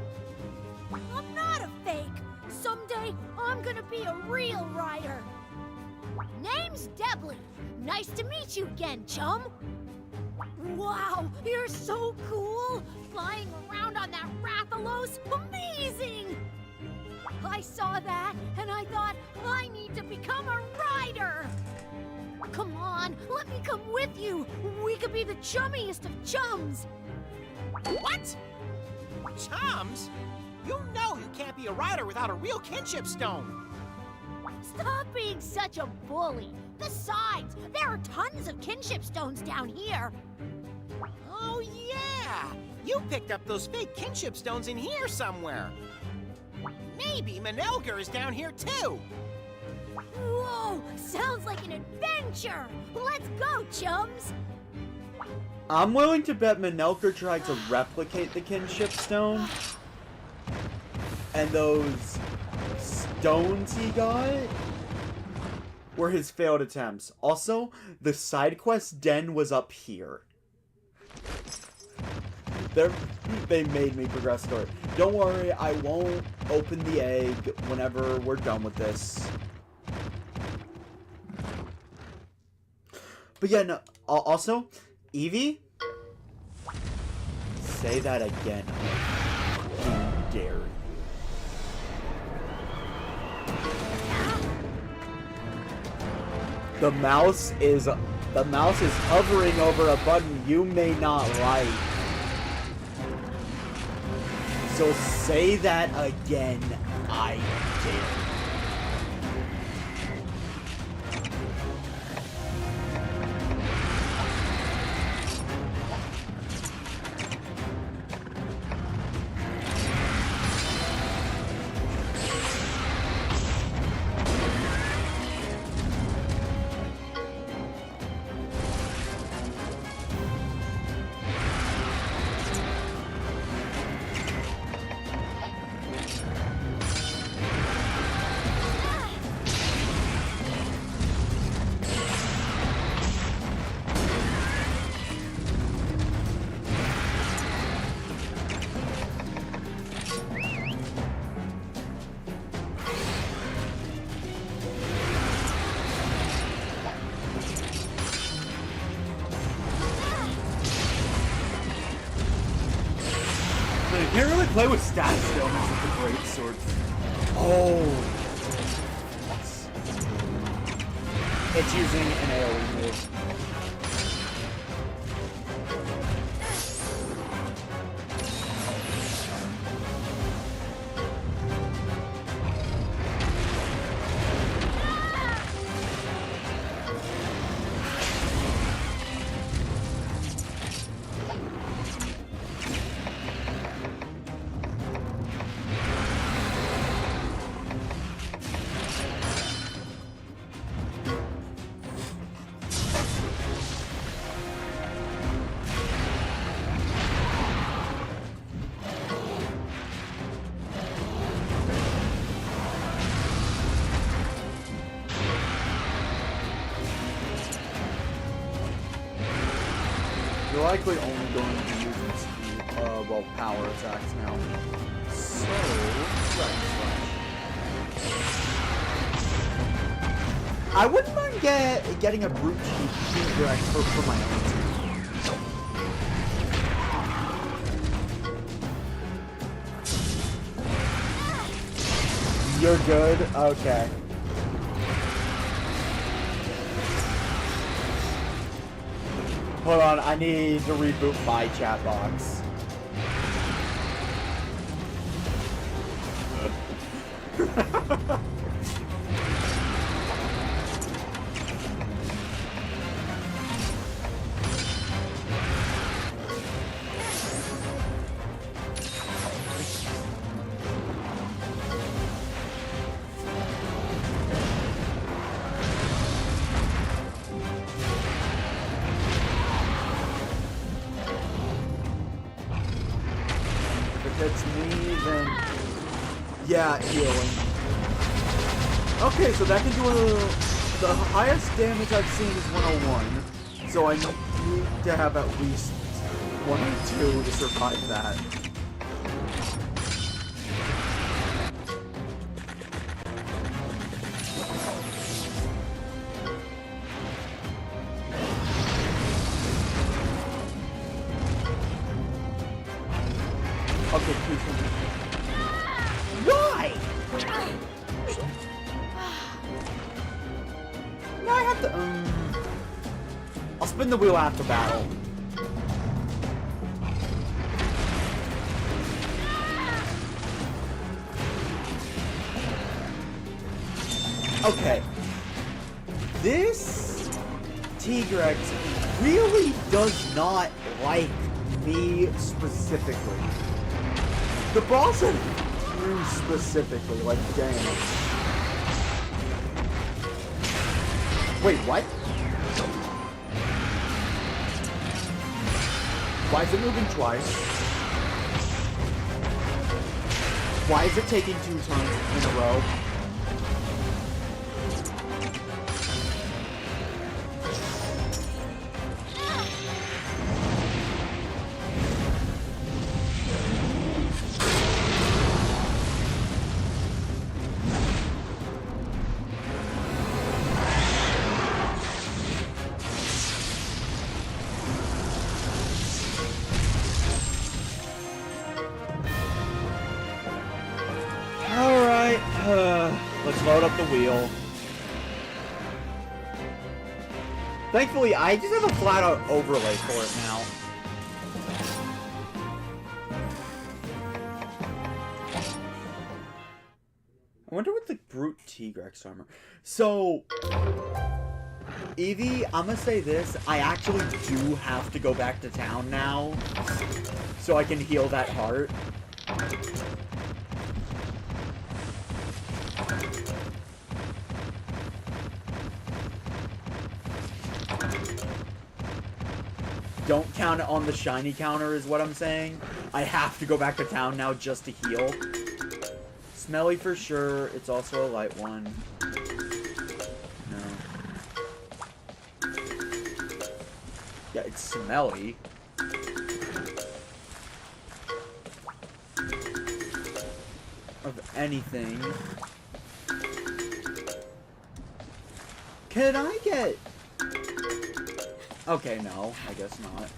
Speaker 5: I'm not a fake. Someday, I'm gonna be a real rider. Name's Debley. Nice to meet you again, chum. Wow, you're so cool. Flying around on that Rathalos, amazing. I saw that, and I thought, I need to become a rider. Come on, let me come with you. We could be the chummiest of chums.
Speaker 2: What? Chums? You know you can't be a rider without a real kinship stone.
Speaker 5: Stop being such a bully. Besides, there are tons of kinship stones down here.
Speaker 2: Oh, yeah. You picked up those fake kinship stones in here somewhere. Maybe Manelger is down here, too.
Speaker 5: Whoa, sounds like an adventure. Let's go, chums.
Speaker 3: I'm willing to bet Manelger tried to replicate the kinship stone. And those stones he got were his failed attempts. Also, the side quest den was up here. They made me progress story. Don't worry, I won't open the egg whenever we're done with this. But yeah, no. Also, Evie, say that again. I dare you. The mouse is hovering over a button you may not like. So say that again, I dare.
Speaker 1: You can't really play with stats still, it's like a great sword.
Speaker 3: Oh. It's using an AoE move.
Speaker 1: You're likely only going to be using speed, well, power attacks now. So,
Speaker 3: I wouldn't mind getting a brute T-Rex for my own team. You're good? Okay. Hold on, I need to reboot my chat box.
Speaker 1: it's me, then... Yeah, healing. Okay, so that can do the highest damage I've seen is 101. So I need to have at least 102 to survive that. Okay, please.
Speaker 3: Why? No, I have to. I'll spin the wheel after battle. Okay. This T-Rex really does not like me specifically. The boss and you specifically, like, damn. Wait, what? Why is it moving twice? Why is it taking 2 turns in a row? load up the wheel. Thankfully, I just have a flat-out overlay for it now. I wonder what the Brute T-Rex armor... So... Evie, I'm gonna say this. I actually do have to go back to town now. So I can heal that heart. Don't count it on the shiny counter is what I'm saying. I have to go back to town now just to heal. Smelly for sure. It's also a light one. No. Yeah, it's smelly. Of anything. Can I get... Okay, no, I guess not.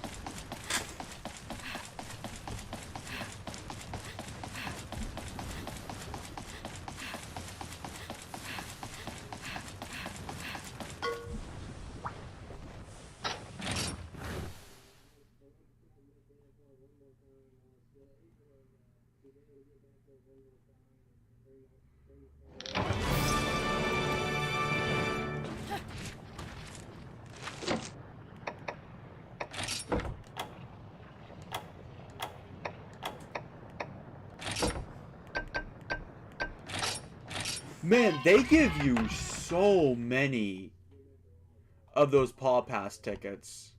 Speaker 3: Man, they give you so many of those Paw Pass tickets.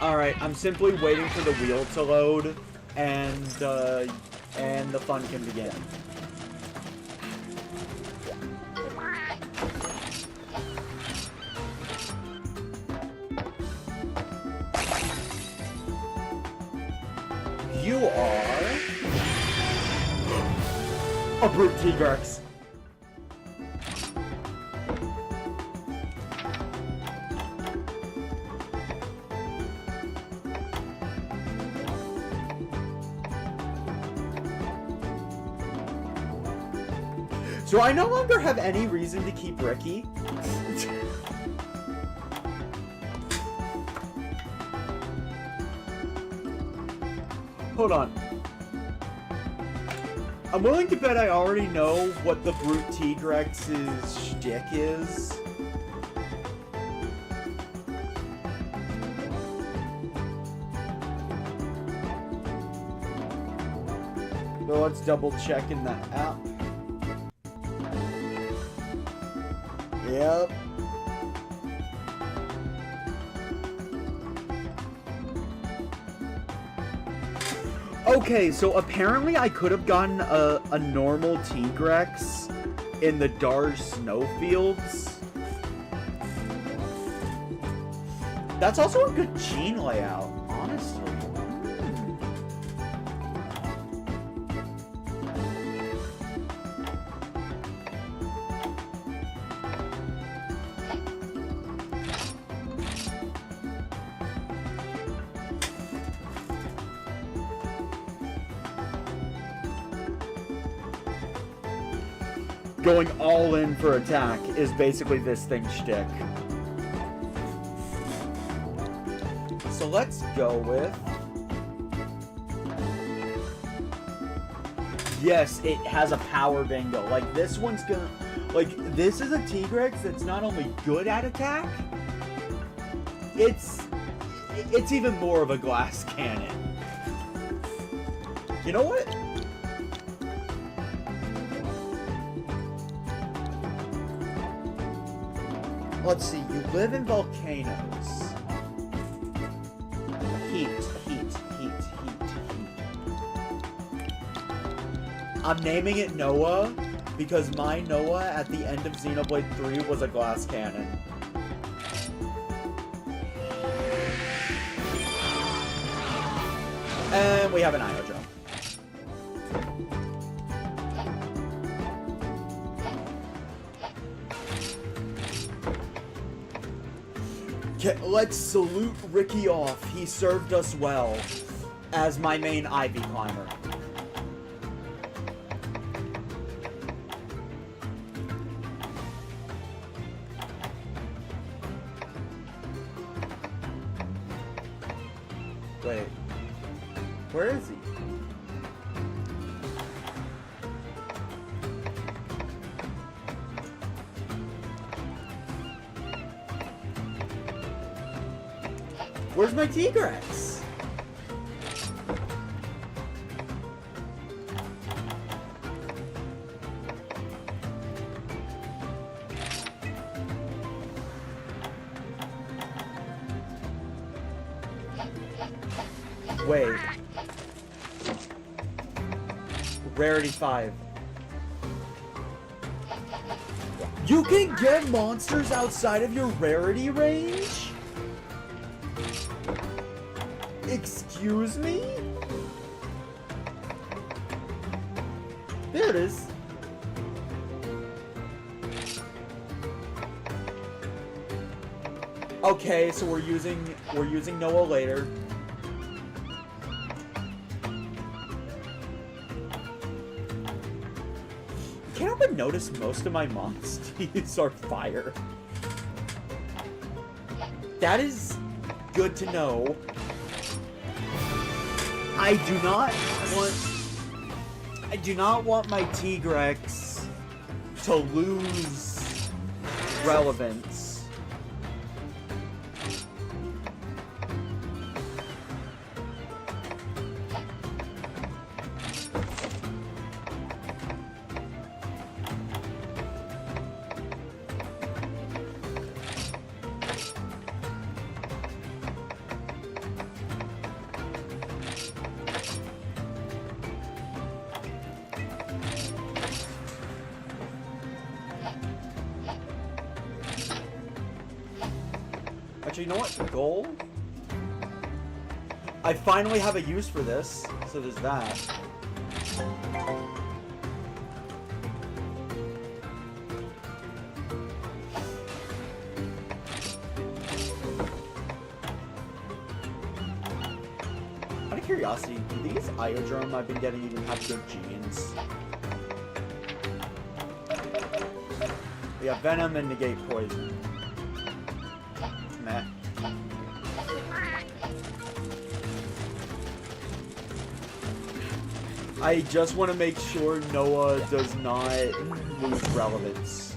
Speaker 3: Alright, I'm simply waiting for the wheel to load, and the fun can begin. You are... a Brute T-Rex. So I no longer have any reason to keep Ricky. Hold on. I'm willing to bet I already know what the Brute T-Rex's shtick is. So let's double check in the app. Yep. Okay, so apparently I could have gotten a normal T-Rex in the Dar snowfields. That's also a good gene layout, honestly. Going all in for attack is basically this thing's shtick. So let's go with... Yes, it has a power bingo. Like, this one's gonna... Like, this is a T-Rex that's not only good at attack, it's even more of a glass cannon. You know what? Let's see, you live in volcanoes. Heat. I'm naming it Noah because my Noah at the end of Xenoblade 3 was a glass cannon. And we have an Io drum. Okay, let's salute Ricky off. He served us well as my main Ivy climber. Wait. Where is he? Where's my Tigrex? Wait. Rarity 5. You can get monsters outside of your rarity range? Excuse me? There it is. Okay, so we're using Noah later. Can't help but notice most of my monsters are fire. That is good to know. I do not want my Tigrex to lose relevance. Actually, you know what? Gold? I finally have a use for this, so there's that. Out of curiosity, do these Iodrome I've been getting even have good genes? We have Venom and Negate Poison. Meh. I just want to make sure Noah does not lose relevance.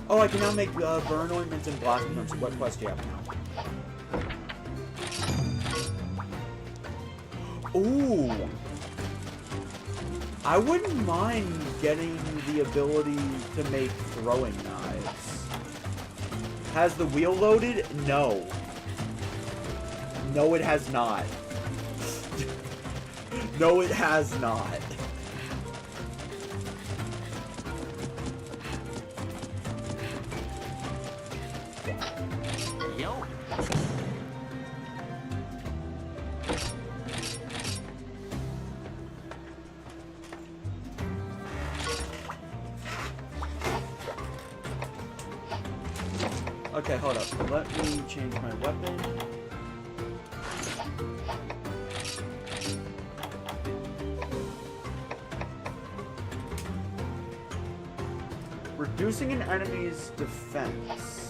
Speaker 3: Oh, I can now make burn ointments and blast ointments. What quest do you have now? Ooh. I wouldn't mind getting the ability to make throwing knives. Has the wheel loaded? No. No, it has not. No, it has not.
Speaker 2: Yo.
Speaker 3: Okay, hold up. Let me change my weapon. Reducing an enemy's defense.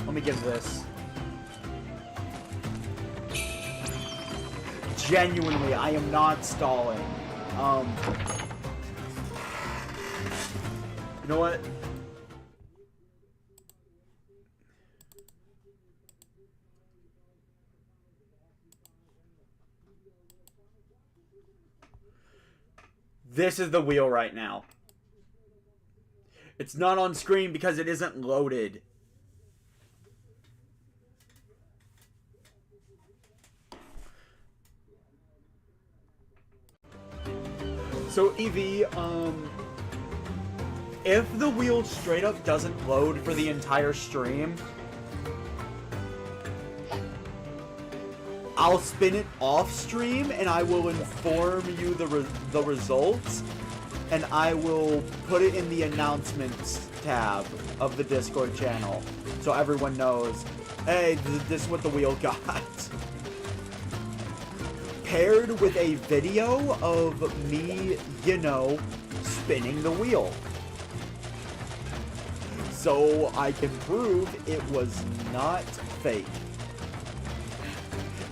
Speaker 3: Let me give this. Genuinely, I am not stalling. You know what? This is the wheel right now. It's not on screen because it isn't loaded. So EV, if the wheel straight up doesn't load for the entire stream, I'll spin it off stream and I will inform you the results, and I will put it in the announcements tab of the Discord channel so everyone knows, hey, this is what the wheel got. Paired with a video of me, you know, spinning the wheel. So I can prove it was not fake.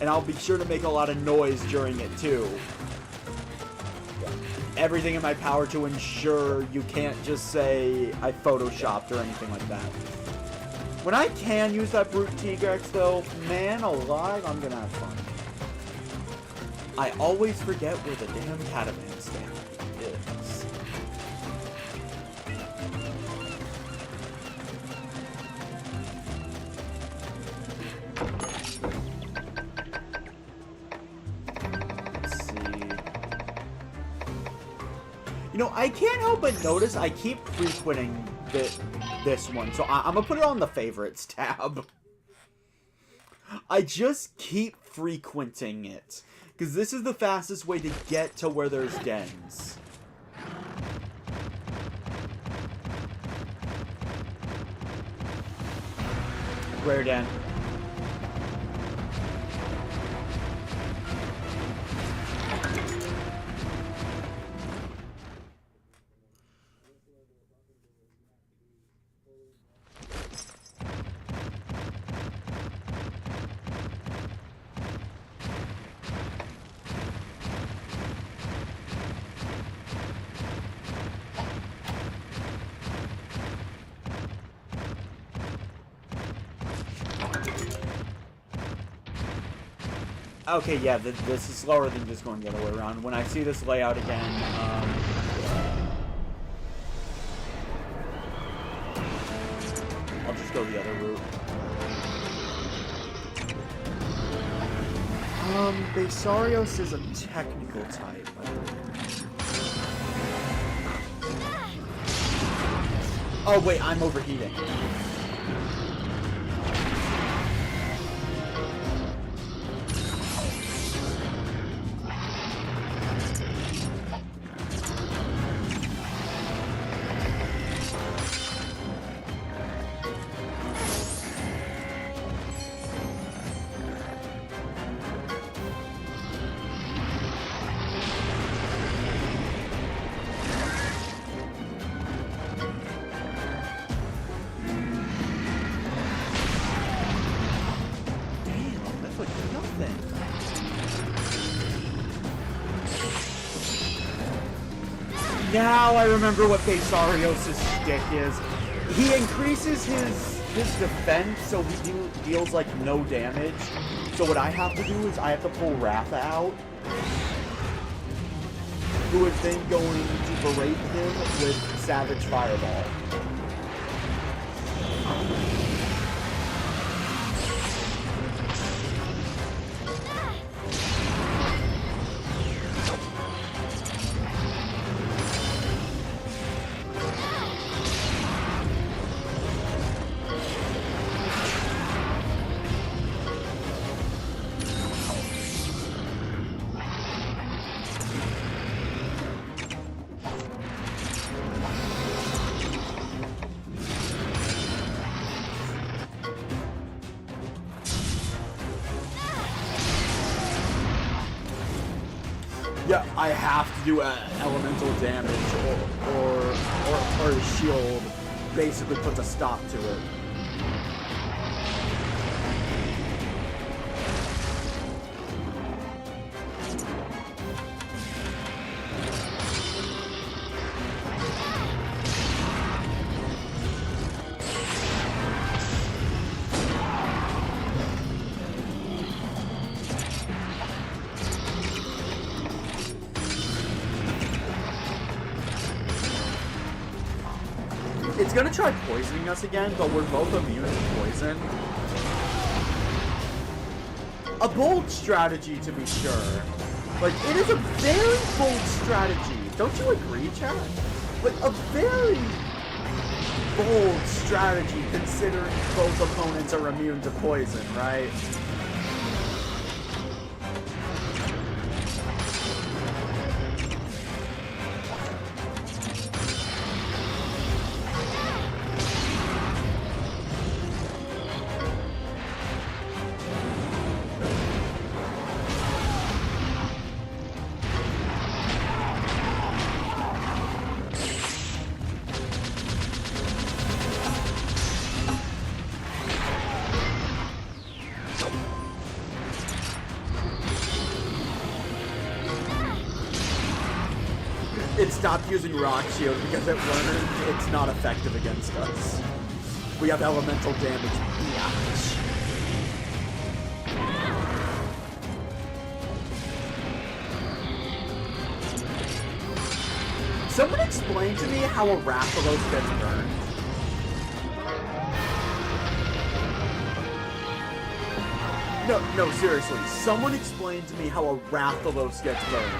Speaker 3: And I'll be sure to make a lot of noise during it too. Everything in my power to ensure you can't just say I photoshopped or anything like that. When I can use that Brute T-Rex though, man alive, I'm gonna have fun. I always forget where the damn Catavan stand is. Let's see. You know, I can't help but notice I keep frequenting this one, so I'm gonna put it on the favorites tab. I just keep frequenting it. Because this is the fastest way to get to where there's dens. Rare den. Okay, yeah, this is slower than just going the other way around. When I see this layout again, I'll just go the other route. Basarios is a technical type. Oh, wait, I'm overheating. Now I remember what Basarios' stick is. He increases his defense so he deals like no damage. So what I have to do is I have to pull Ratha out, who is then going to berate him with Savage Fireball. Yeah, I have to do elemental damage, or a shield basically puts a stop to it. It's gonna try poisoning us again, but we're both immune to poison. A bold strategy, to be sure. Like, it is a very bold strategy Don't you agree, Chad? Like, a very bold strategy considering both opponents are immune to poison, right? It stopped using Rock Shield because it learned it's not effective against us. We have elemental damage. Biatch. Someone explain to me how a Rathalos gets burned. No, seriously. Someone explain to me how a Rathalos gets burned.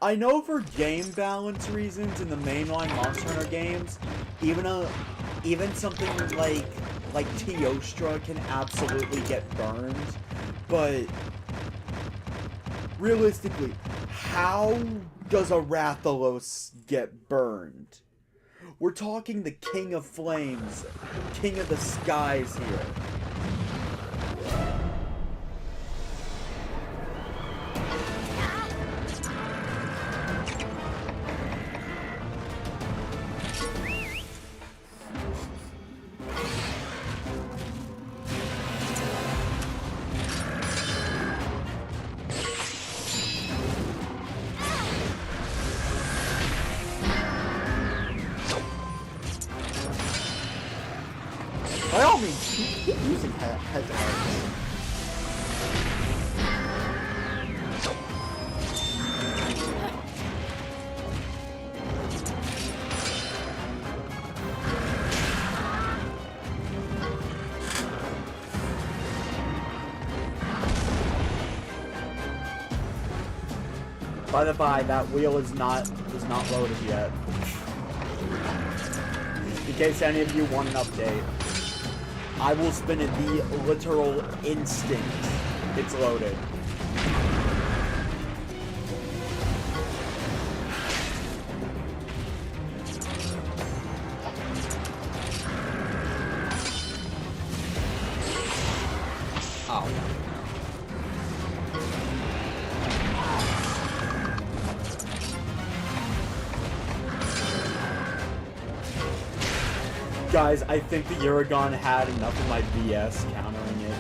Speaker 3: I know for game balance reasons in the mainline Monster Hunter games, even something like Teostra can absolutely get burned, but realistically, how does a Rathalos get burned? We're talking the King of Flames, King of the Skies here. By all means, keep using head to head. By the by, that wheel is not loaded yet. In case any of you want an update. I will spin it the literal instant it's loaded. Oh. Guys, I think the Uragon had enough of my BS countering it.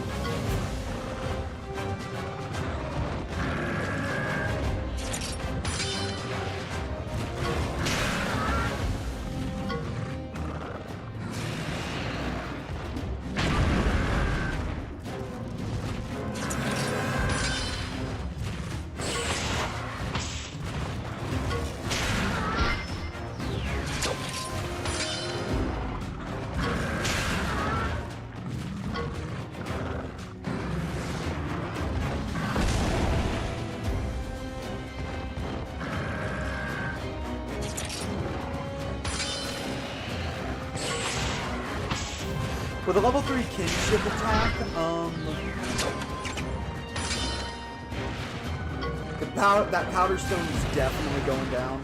Speaker 3: With a level 3 kinship attack, that powder stone is definitely going down.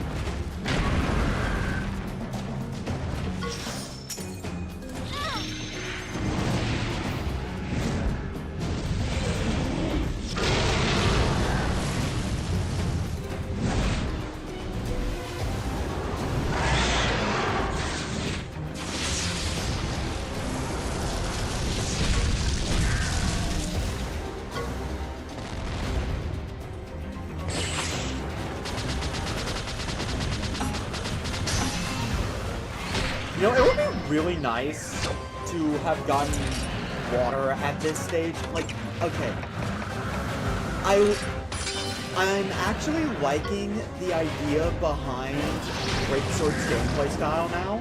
Speaker 3: You know, it would be really nice to have gotten water at this stage. Like, okay. I'm actually liking the idea behind Greatsword's gameplay style now,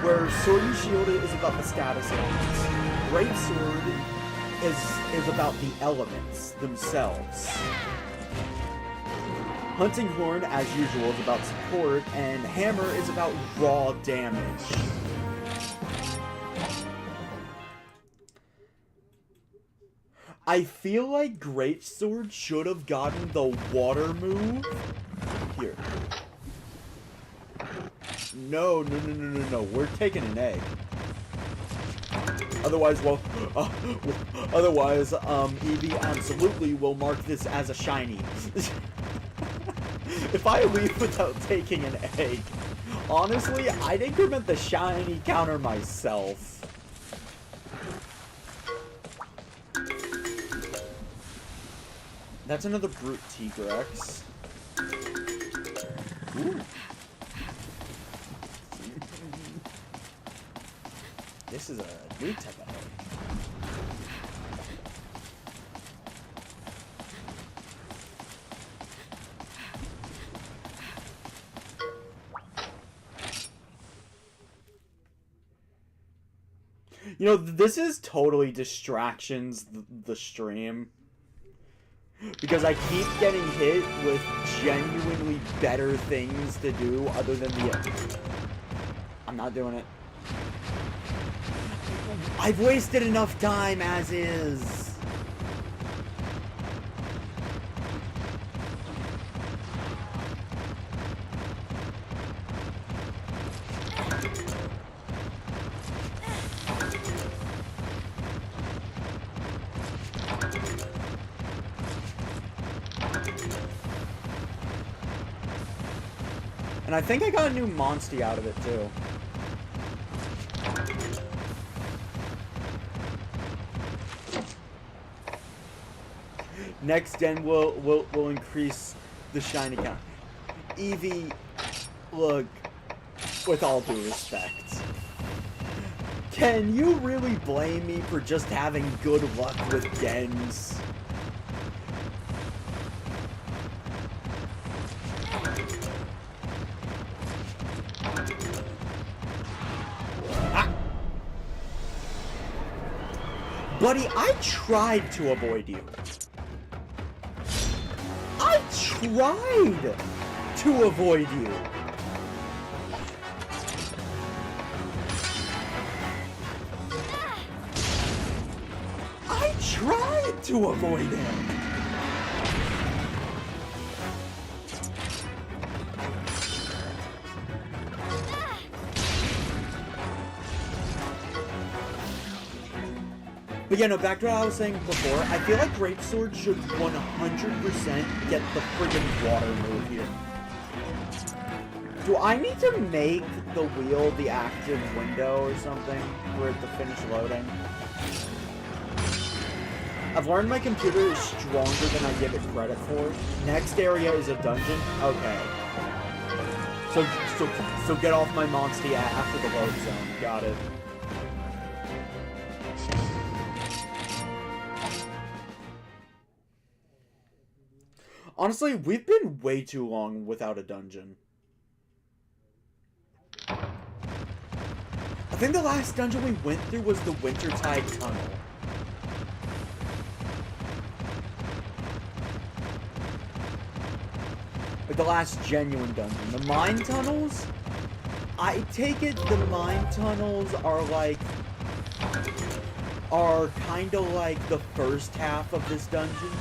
Speaker 3: where Sword and Shield is about the status elements. Greatsword is about the elements themselves. Hunting Horn, as usual, is about support, and Hammer is about raw damage. I feel like Greatsword should have gotten the water move. Here. No. We're taking an egg. Otherwise, well, Eevee absolutely will mark this as a shiny. If I leave without taking an egg, honestly, I'd increment the shiny counter myself. That's another Brute Tigrex. Ooh. This is a new type of egg. You know, this is totally distractions, the stream. Because I keep getting hit with genuinely better things to do other than the... I'm not doing it. I've wasted enough time as is. And I think I got a new Monstie out of it, too. Next gen will increase the shiny count. Eevee, look, with all due respect, can you really blame me for just having good luck with gens? Buddy, I tried to avoid you. I tried to avoid you. I tried to avoid him. But yeah, no, back to what I was saying before, I feel like Greatsword should 100% get the friggin' water move here. Do I need to make the wheel the active window or something for it to finish loading? I've learned my computer is stronger than I give it credit for. Next area is a dungeon? Okay. So get off my Monstie after the load zone. Got it. Honestly, we've been way too long without a dungeon. I think the last dungeon we went through was the Wintertide Tunnel. Like the last genuine dungeon. The mine tunnels? I take it the mine tunnels are like... are kinda like the first half of this dungeon.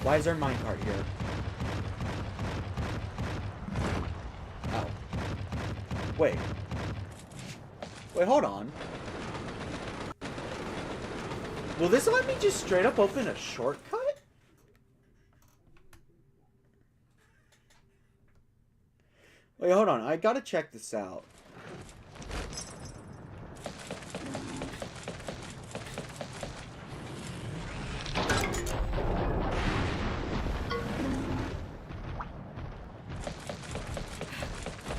Speaker 3: Why is there a minecart here? Oh. Wait. Wait, hold on. Will this let me just straight up open a shortcut? Wait, hold on. I gotta check this out.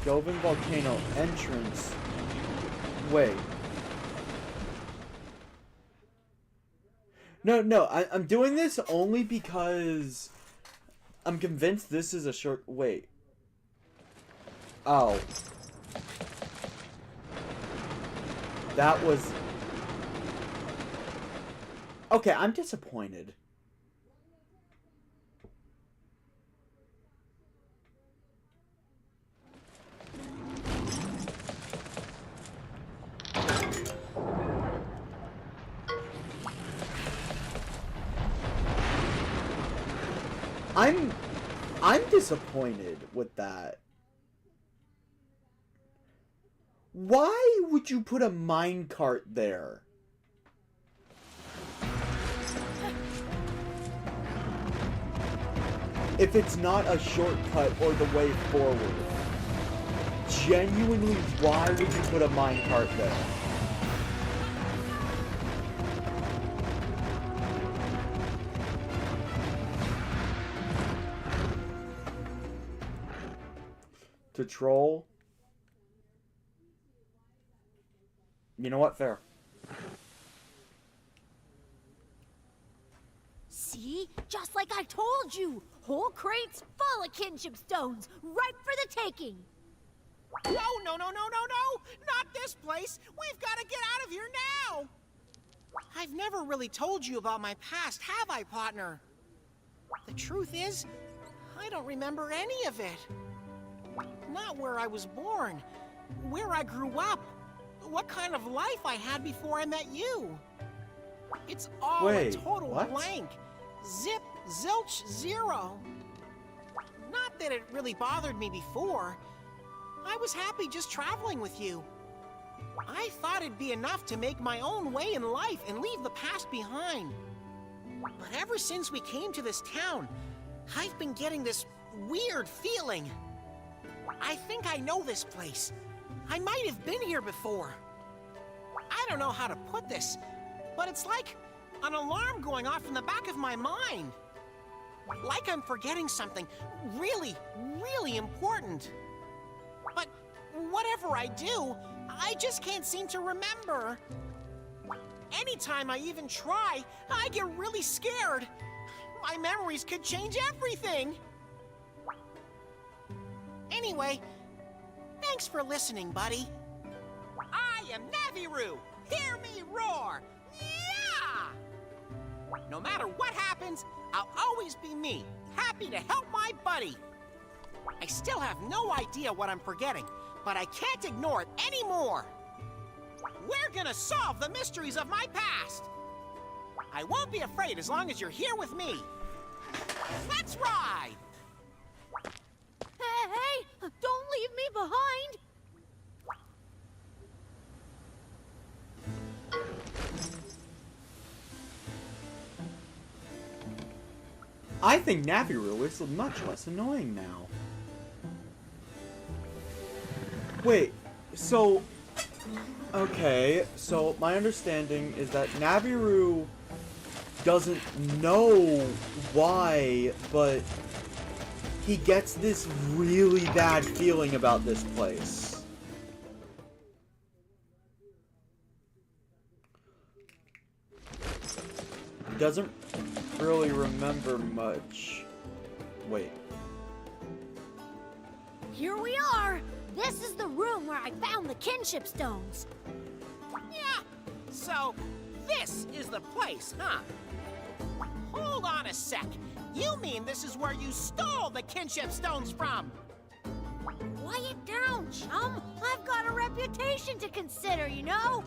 Speaker 3: Dovin Volcano entrance. Wait. No, I'm doing this only because I'm convinced this is a short... Wait. Oh. That was... Okay, I'm disappointed. I'm disappointed with that. Why would you put a minecart there? If it's not a shortcut or the way forward. Genuinely, why would you put a minecart there? To troll? You know what? Fair.
Speaker 5: See? Just like I told you! Whole crates full of kinship stones, ripe for the taking!
Speaker 2: No! Not this place! We've got to get out of here now! I've never really told you about my past, have I, partner? The truth is, I don't remember any of it. Not where I was born, where I grew up, what kind of life I had before I met you. It's all a total blank. Zip, zilch, zero. Not that it really bothered me before. I was happy just traveling with you. I thought it'd be enough to make my own way in life and leave the past behind. But ever since we came to this town, I've been getting this weird feeling. I think I know this place. I might have been here before. I don't know how to put this, but it's like an alarm going off in the back of my mind. Like I'm forgetting something really, really important. But whatever I do, I just can't seem to remember. Anytime I even try, I get really scared. My memories could change everything. Anyway, thanks for listening, buddy. I am Naviru. Hear me roar. Yeah! No matter what happens, I'll always be me, happy to help my buddy. I still have no idea what I'm forgetting, but I can't ignore it anymore. We're gonna solve the mysteries of my past. I won't be afraid as long as you're here with me. Let's ride!
Speaker 5: Hey, don't leave me behind!
Speaker 3: I think Naviru is much less annoying now. Wait, so... Okay, so my understanding is that Naviru doesn't know why, but he gets this really bad feeling about this place. He doesn't really remember much. Wait.
Speaker 5: Here we are! This is the room where I found the kinship stones.
Speaker 2: Yeah, so this is the place, huh? Hold on a sec. You mean this is where you stole the kinship stones from?
Speaker 5: Quiet down, chum. I've got a reputation to consider, you know?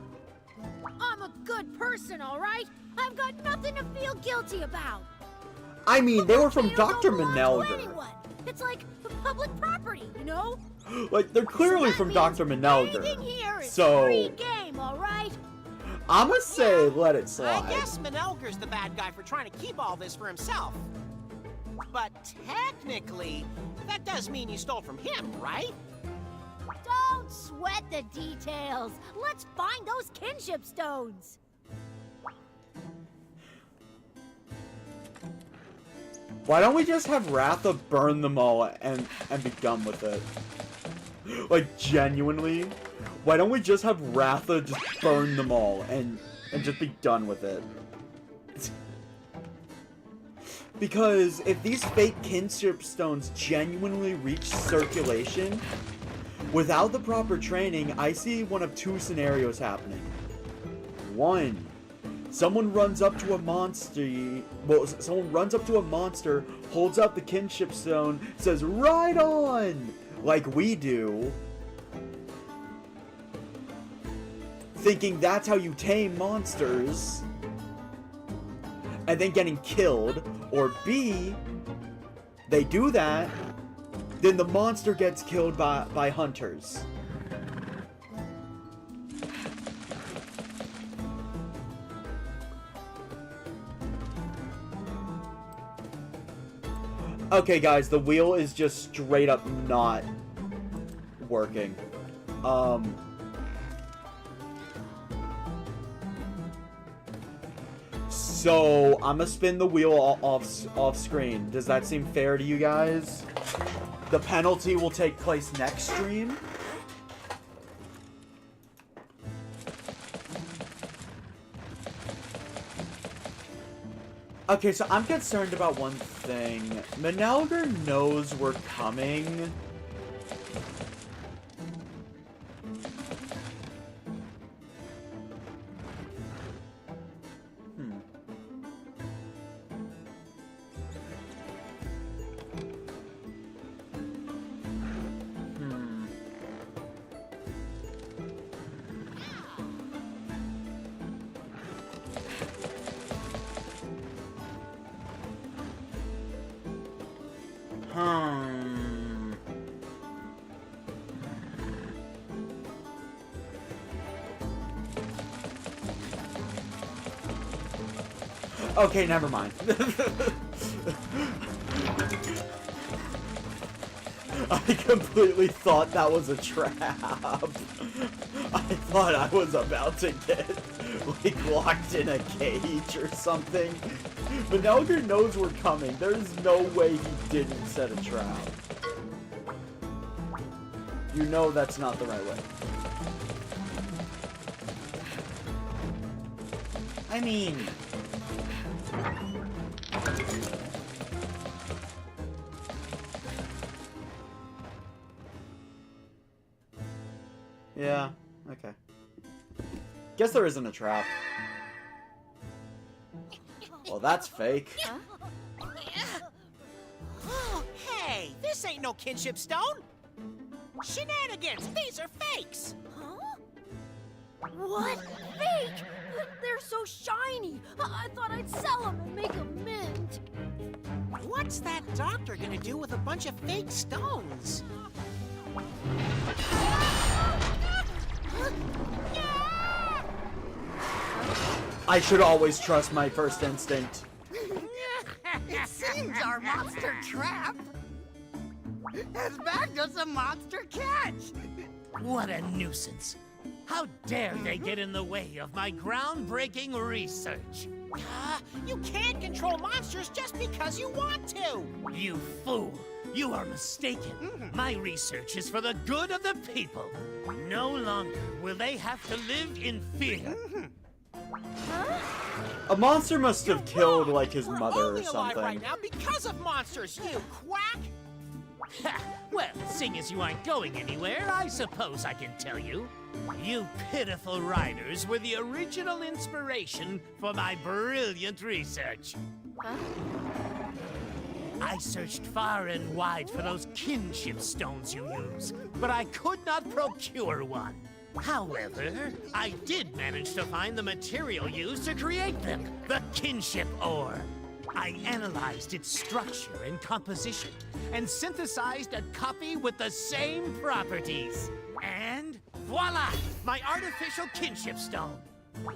Speaker 5: I'm a good person, all right? I've got nothing to feel guilty about.
Speaker 3: I mean, they were from
Speaker 5: Volcanoes
Speaker 3: Dr.
Speaker 5: don't belong to
Speaker 3: Manelger.
Speaker 5: anyone. It's like public property, you know?
Speaker 3: Like, they're clearly from Dr.
Speaker 5: Anything
Speaker 3: Manelger.
Speaker 5: here is
Speaker 3: So,
Speaker 5: free game, all right?
Speaker 3: I'ma say let it slide.
Speaker 2: I guess Manelger's the bad guy for trying to keep all this for himself. But technically, that does mean you stole from him, right?
Speaker 5: Don't sweat the details. Let's find those kinship stones.
Speaker 3: Why don't we just have Ratha burn them all and be done with it? Like, genuinely. Why don't we just have Ratha just burn them all and just be done with it? Because if these fake kinship stones genuinely reach circulation, without the proper training, I see one of two scenarios happening. One, someone runs up to a monster, holds out the kinship stone, says, "Right on!" like we do, thinking that's how you tame monsters, and then getting killed. Or B, they do that, then the monster gets killed by hunters. Okay, guys, the wheel is just straight up not working. So, I'm gonna spin the wheel off screen. Does that seem fair to you guys? The penalty will take place next stream. Okay, so I'm concerned about one thing. Manelger knows we're coming. Okay, never mind. I completely thought that was a trap. I thought I was about to get, like, locked in a cage or something. But Manelger knows we're coming. There's no way he didn't set a trap. You know that's not the right way. I mean... Yeah, okay. Guess there isn't a trap. Well, that's fake.
Speaker 2: Oh, hey, this ain't no kinship stone. Shenanigans, these are fakes.
Speaker 5: Huh? What? Fake? They're so shiny. I thought I'd sell them and make a mint.
Speaker 2: What's that doctor gonna do with a bunch of fake stones?
Speaker 3: I should always trust my first instinct.
Speaker 6: It seems our monster trap has bagged us a monster catch.
Speaker 7: What a nuisance. How dare they get in the way of my groundbreaking research?
Speaker 2: You can't control monsters just because you want to.
Speaker 7: You fool. You are mistaken. My research is for the good of the people. No longer will they have to live in fear.
Speaker 3: A monster must have killed, like, his
Speaker 2: We're
Speaker 3: mother or
Speaker 2: only alive
Speaker 3: something.
Speaker 2: right now because of monsters, you quack!
Speaker 7: Ha! Well, seeing as you aren't going anywhere, I suppose I can tell you. You pitiful riders were the original inspiration for my brilliant research. I searched far and wide for those kinship stones you use, but I could not procure one. However, I did manage to find the material used to create them, the kinship ore. I analyzed its structure and composition, and synthesized a copy with the same properties. And voila! My artificial kinship stone.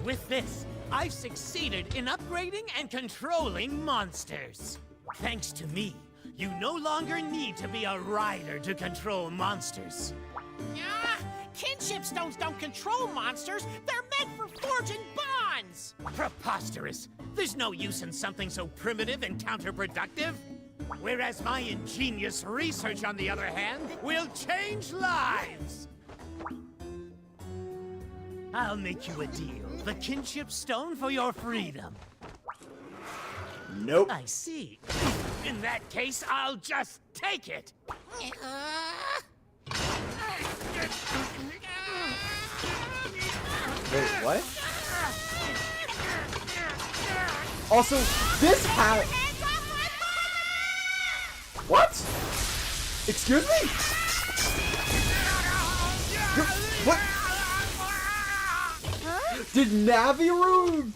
Speaker 7: With this, I've succeeded in upgrading and controlling monsters. Thanks to me, you no longer need to be a rider to control monsters.
Speaker 2: Kinship stones don't control monsters. They're meant for forging bonds.
Speaker 7: Preposterous! There's no use in something so primitive and counterproductive. Whereas my ingenious research, on the other hand, will change lives. I'll make you a deal. The kinship stone for your freedom.
Speaker 3: Nope.
Speaker 7: I see. In that case, I'll just take it.
Speaker 3: Wait, what? Also, this hat. What? Excuse me? What? Did Naviru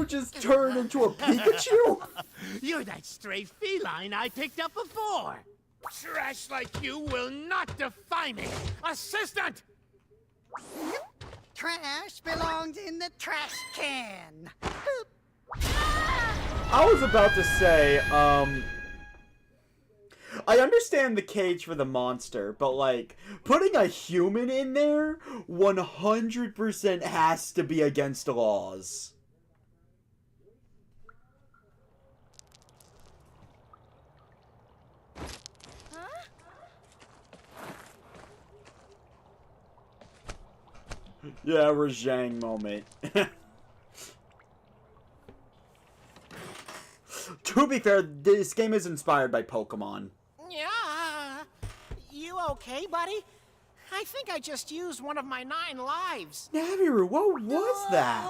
Speaker 3: just turn into a Pikachu?
Speaker 7: You're that stray feline I picked up before. Trash like you will not defy me. Assistant!
Speaker 6: Trash belongs in the trash can.
Speaker 3: I was about to say, I understand the cage for the monster, but, like, putting a human in there 100% has to be against the laws. Yeah, Rajang moment. To be fair, this game is inspired by Pokemon.
Speaker 2: Yeah. You okay, buddy? I think I just used one of my 9 lives.
Speaker 3: Naviru, what was that?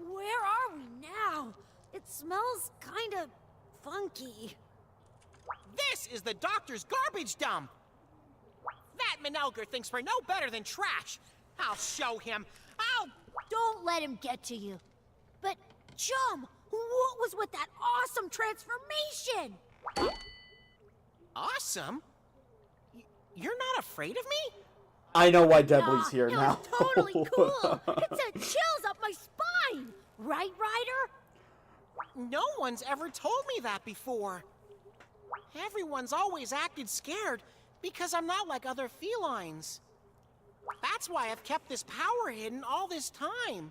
Speaker 5: Where are we now? It smells kind of funky.
Speaker 2: This is the doctor's garbage dump. That Manelger thinks we're no better than trash. I'll show him.
Speaker 5: Don't let him get to you. But, Chum, what was with that awesome transformation?
Speaker 2: Awesome? You're not afraid of me?
Speaker 3: I know why Debly's here
Speaker 5: It
Speaker 3: now.
Speaker 5: was totally cool. It sent chills up my spine. Right, Ryder?
Speaker 2: No one's ever told me that before. Everyone's always acted scared because I'm not like other felines. That's why I've kept this power hidden all this time.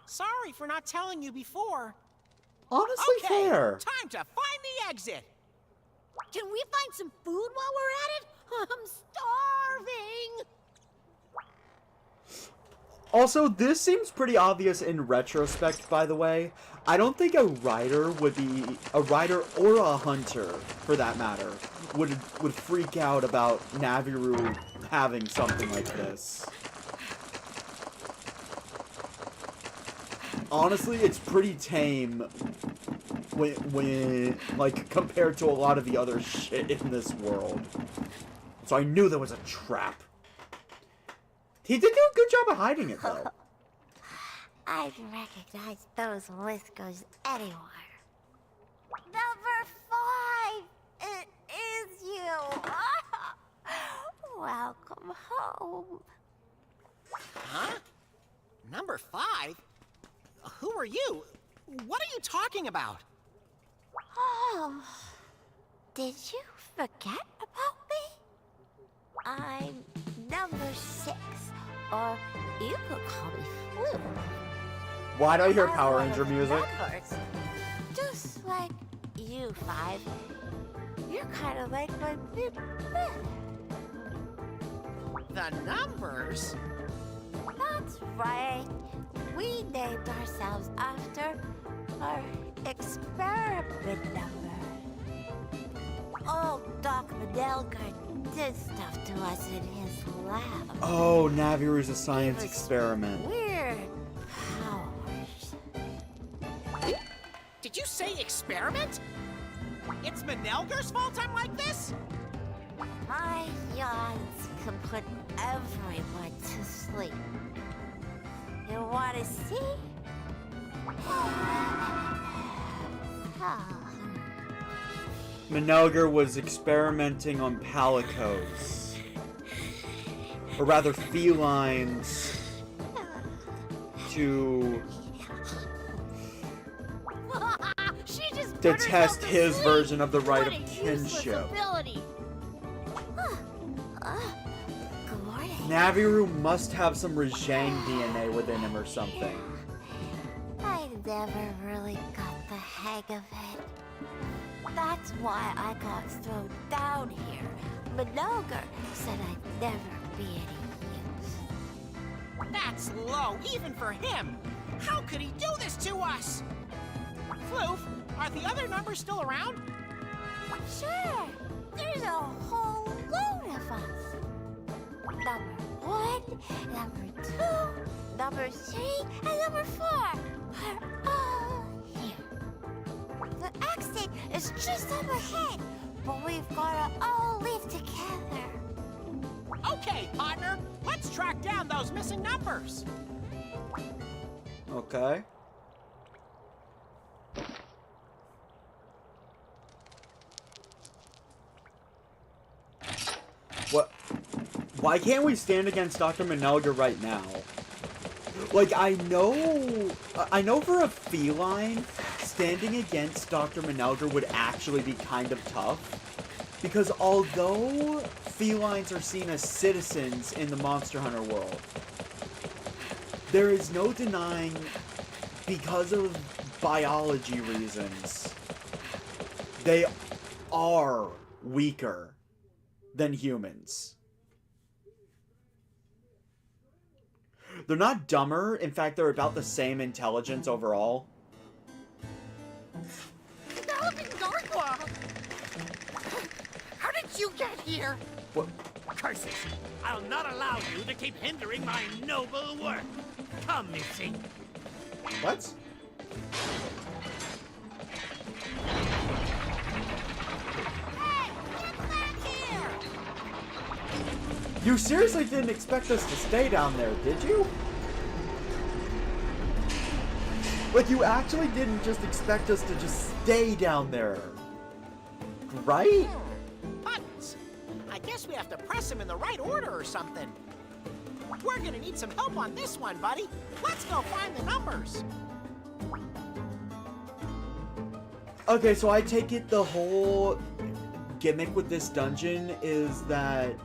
Speaker 2: Sorry for not telling you before.
Speaker 3: Honestly,
Speaker 2: Okay,
Speaker 3: fair.
Speaker 2: time to find the exit.
Speaker 5: Can we find some food while we're at it? I'm starving.
Speaker 3: Also, this seems pretty obvious in retrospect, by the way. I don't think a rider or a hunter, for that matter, would freak out about Naviru having something like this. Honestly, it's pretty tame when like compared to a lot of the other shit in this world. So I knew there was a trap. He did do a good job of hiding it, though.
Speaker 8: I'd recognize those whiskers anywhere. Number 5! It is you! Welcome home.
Speaker 2: Huh? Number 5? Who are you? What are you talking about?
Speaker 8: Oh, did you forget about me? I'm number 6, or you could call me Flu.
Speaker 3: Why do I hear
Speaker 8: I'm
Speaker 3: Power
Speaker 8: one of
Speaker 3: Ranger
Speaker 8: the
Speaker 3: music?
Speaker 8: numbers. Just like you 5. You're kind of like my big brother.
Speaker 2: The numbers?
Speaker 8: That's right. We named ourselves after our experiment number. Old Doc Manelgers did stuff to us in his lab.
Speaker 3: Oh, Naviru's a science
Speaker 8: Gave us
Speaker 3: experiment.
Speaker 8: Weird powers.
Speaker 2: Did you say experiment? It's Manelger's fault I'm like this?
Speaker 8: My yawns can put everyone to sleep. You want to see?
Speaker 3: Manelger was experimenting on palicos. Or rather, felines. To
Speaker 5: She just put herself
Speaker 3: test
Speaker 5: to
Speaker 3: his
Speaker 5: sleep.
Speaker 3: version of the right
Speaker 5: What
Speaker 3: of
Speaker 5: a useless
Speaker 3: kinship.
Speaker 5: ability.
Speaker 8: Good morning.
Speaker 3: Naviru must have some Rajang DNA within him or something.
Speaker 8: I'd never really got the hang of it. That's why I got thrown down here. Manelger said I'd never be any use.
Speaker 2: That's low, even for him. How could he do this to us? Floof, are the other numbers still around?
Speaker 8: Sure, there's a whole load of us. Number 1, number 2, number 3, and number 4 are all here. The exit is just up ahead, but we've gotta all live together.
Speaker 2: Okay, partner, let's track down those missing numbers.
Speaker 3: Okay. What? Why can't we stand against Dr. Manelger right now? Like, I know for a feline, standing against Dr. Manelger would actually be kind of tough. Because although felines are seen as citizens in the Monster Hunter world, there is no denying, because of biology reasons, they are weaker than humans. They're not dumber. In fact, they're about the same intelligence overall.
Speaker 6: Developing Darkwa! How did you get here?
Speaker 3: What?
Speaker 7: Curses! I'll not allow you to keep hindering my noble work. Come, Missy.
Speaker 3: What?
Speaker 2: Hey, get back here!
Speaker 3: You seriously didn't expect us to stay down there, did you? Like, you actually didn't just expect us to just stay down there, right?
Speaker 2: Buttons. I guess we have to press them in the right order or something. We're gonna need some help on this one, buddy. Let's go find the numbers.
Speaker 3: Okay, so I take it the whole gimmick with this dungeon is that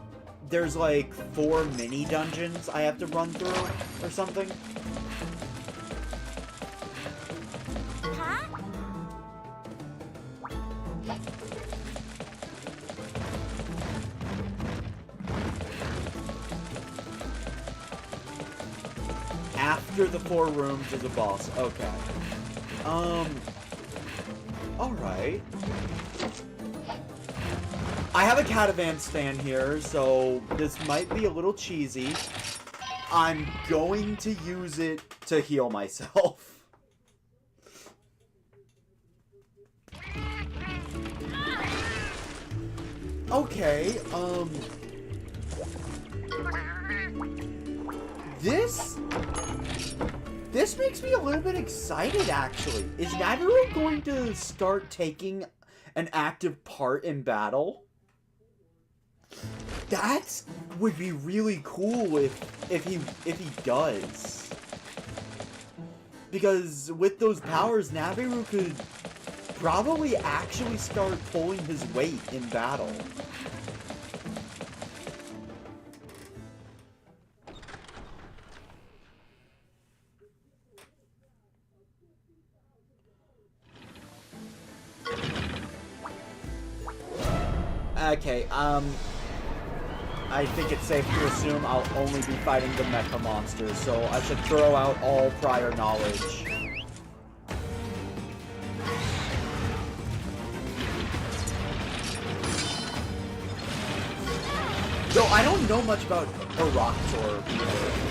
Speaker 3: there's like 4 mini dungeons I have to run through or something.
Speaker 8: Huh?
Speaker 3: After the 4 rooms is a boss. Okay. Alright. I have a catavan stand here, so this might be a little cheesy. I'm going to use it to heal myself. Okay, This makes me a little bit excited, actually. Is Naviru going to start taking an active part in battle? That would be really cool if he does. Because with those powers, Naviru could probably actually start pulling his weight in battle. Okay, I think it's safe to assume I'll only be fighting the mecha monsters, so I should throw out all prior knowledge. Though I don't know much about Heroptor either.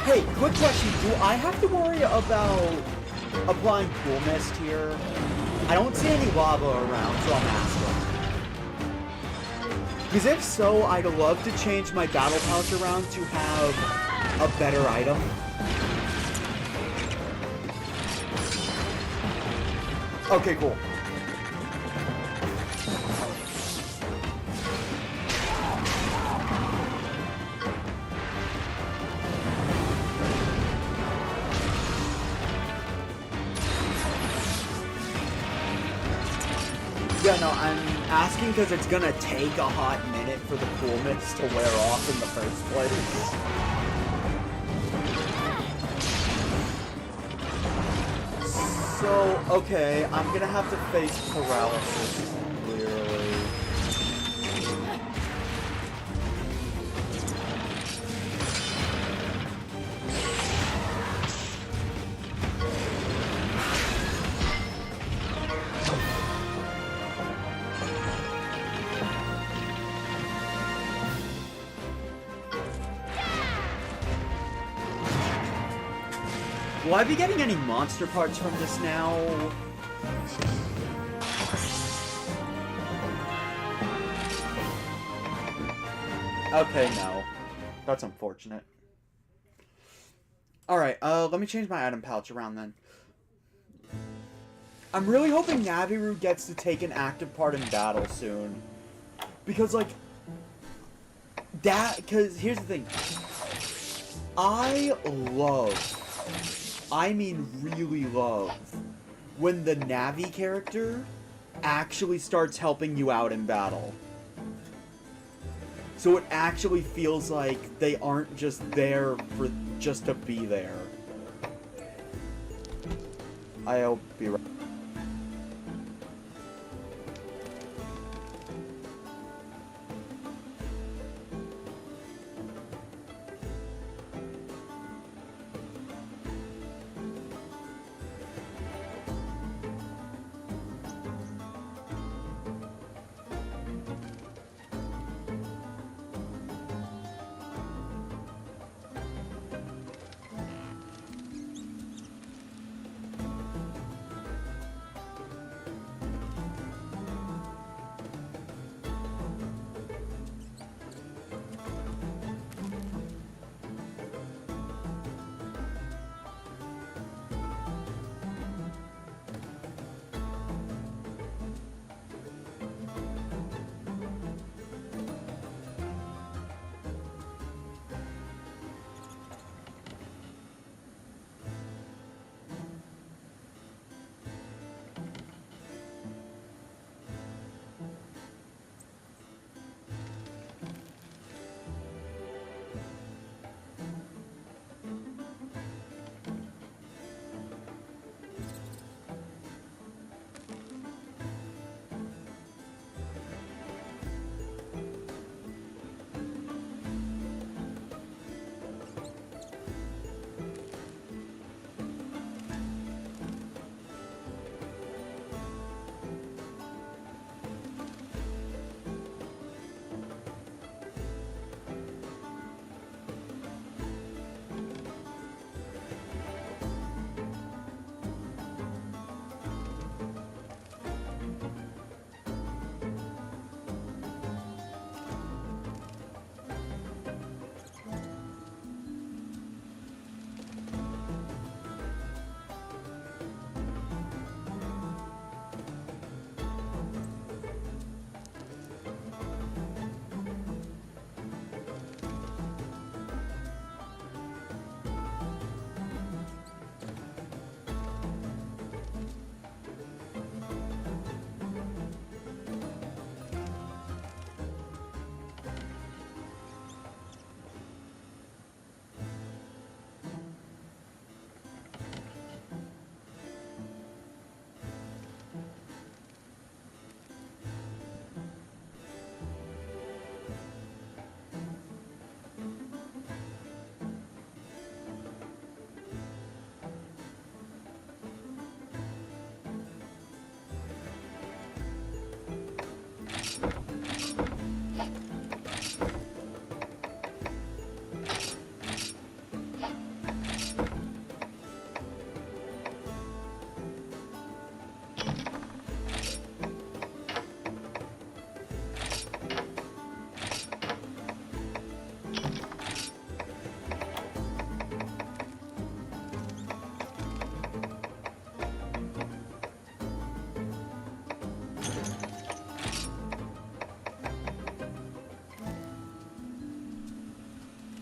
Speaker 3: Hey, quick question. Do I have to worry about applying Cool Mist here? I don't see any lava around, so I'm asking. Because if so, I'd love to change my battle pouch around to have a better item. Okay, cool. Yeah, no, I'm asking because it's gonna take a hot minute for the coolness to wear off in the first place. So, okay, I'm gonna have to face paralysis, clearly. Will I be getting any monster parts from this now? Okay, no. That's unfortunate. Alright, let me change my item pouch around then. I'm really hoping Naviru gets to take an active part in battle soon. Because, like, because here's the thing. I mean really love, when the Navi character actually starts helping you out in battle. So it actually feels like they aren't just there for just to be there. I'll be right.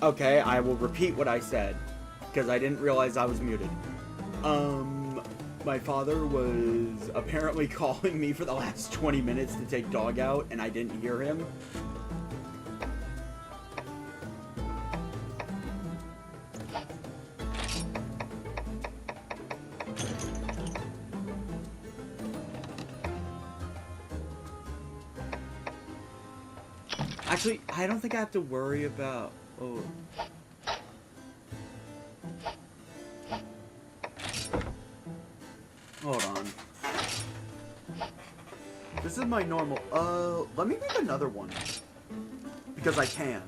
Speaker 3: Okay, I will repeat what I said, because I didn't realize I was muted. my father was apparently calling me for the last 20 minutes to take dog out, and I didn't hear him. Actually, I don't think I have to worry about... Oh. Hold on. This is my normal... let me make another one. Because I can.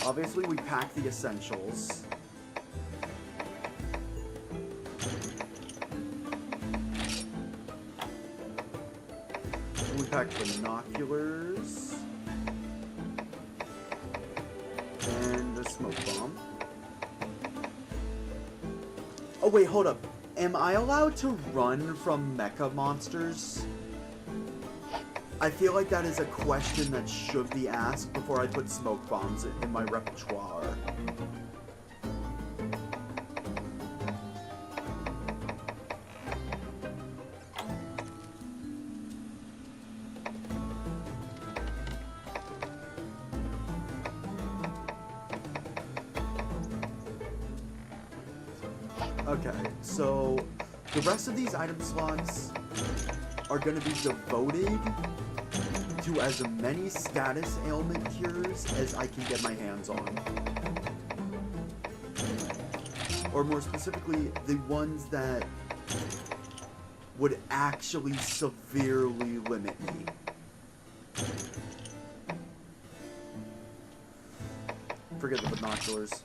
Speaker 3: Obviously, we pack the essentials. We pack binoculars. And the smoke bomb. Oh wait, hold up. Am I allowed to run from mecha monsters? I feel like that is a question that should be asked before I put smoke bombs in my repertoire. Okay, so the rest of these item slots are going to be devoted to as many status ailment cures as I can get my hands on. Or more specifically, the ones that would actually severely limit me. Forget the binoculars.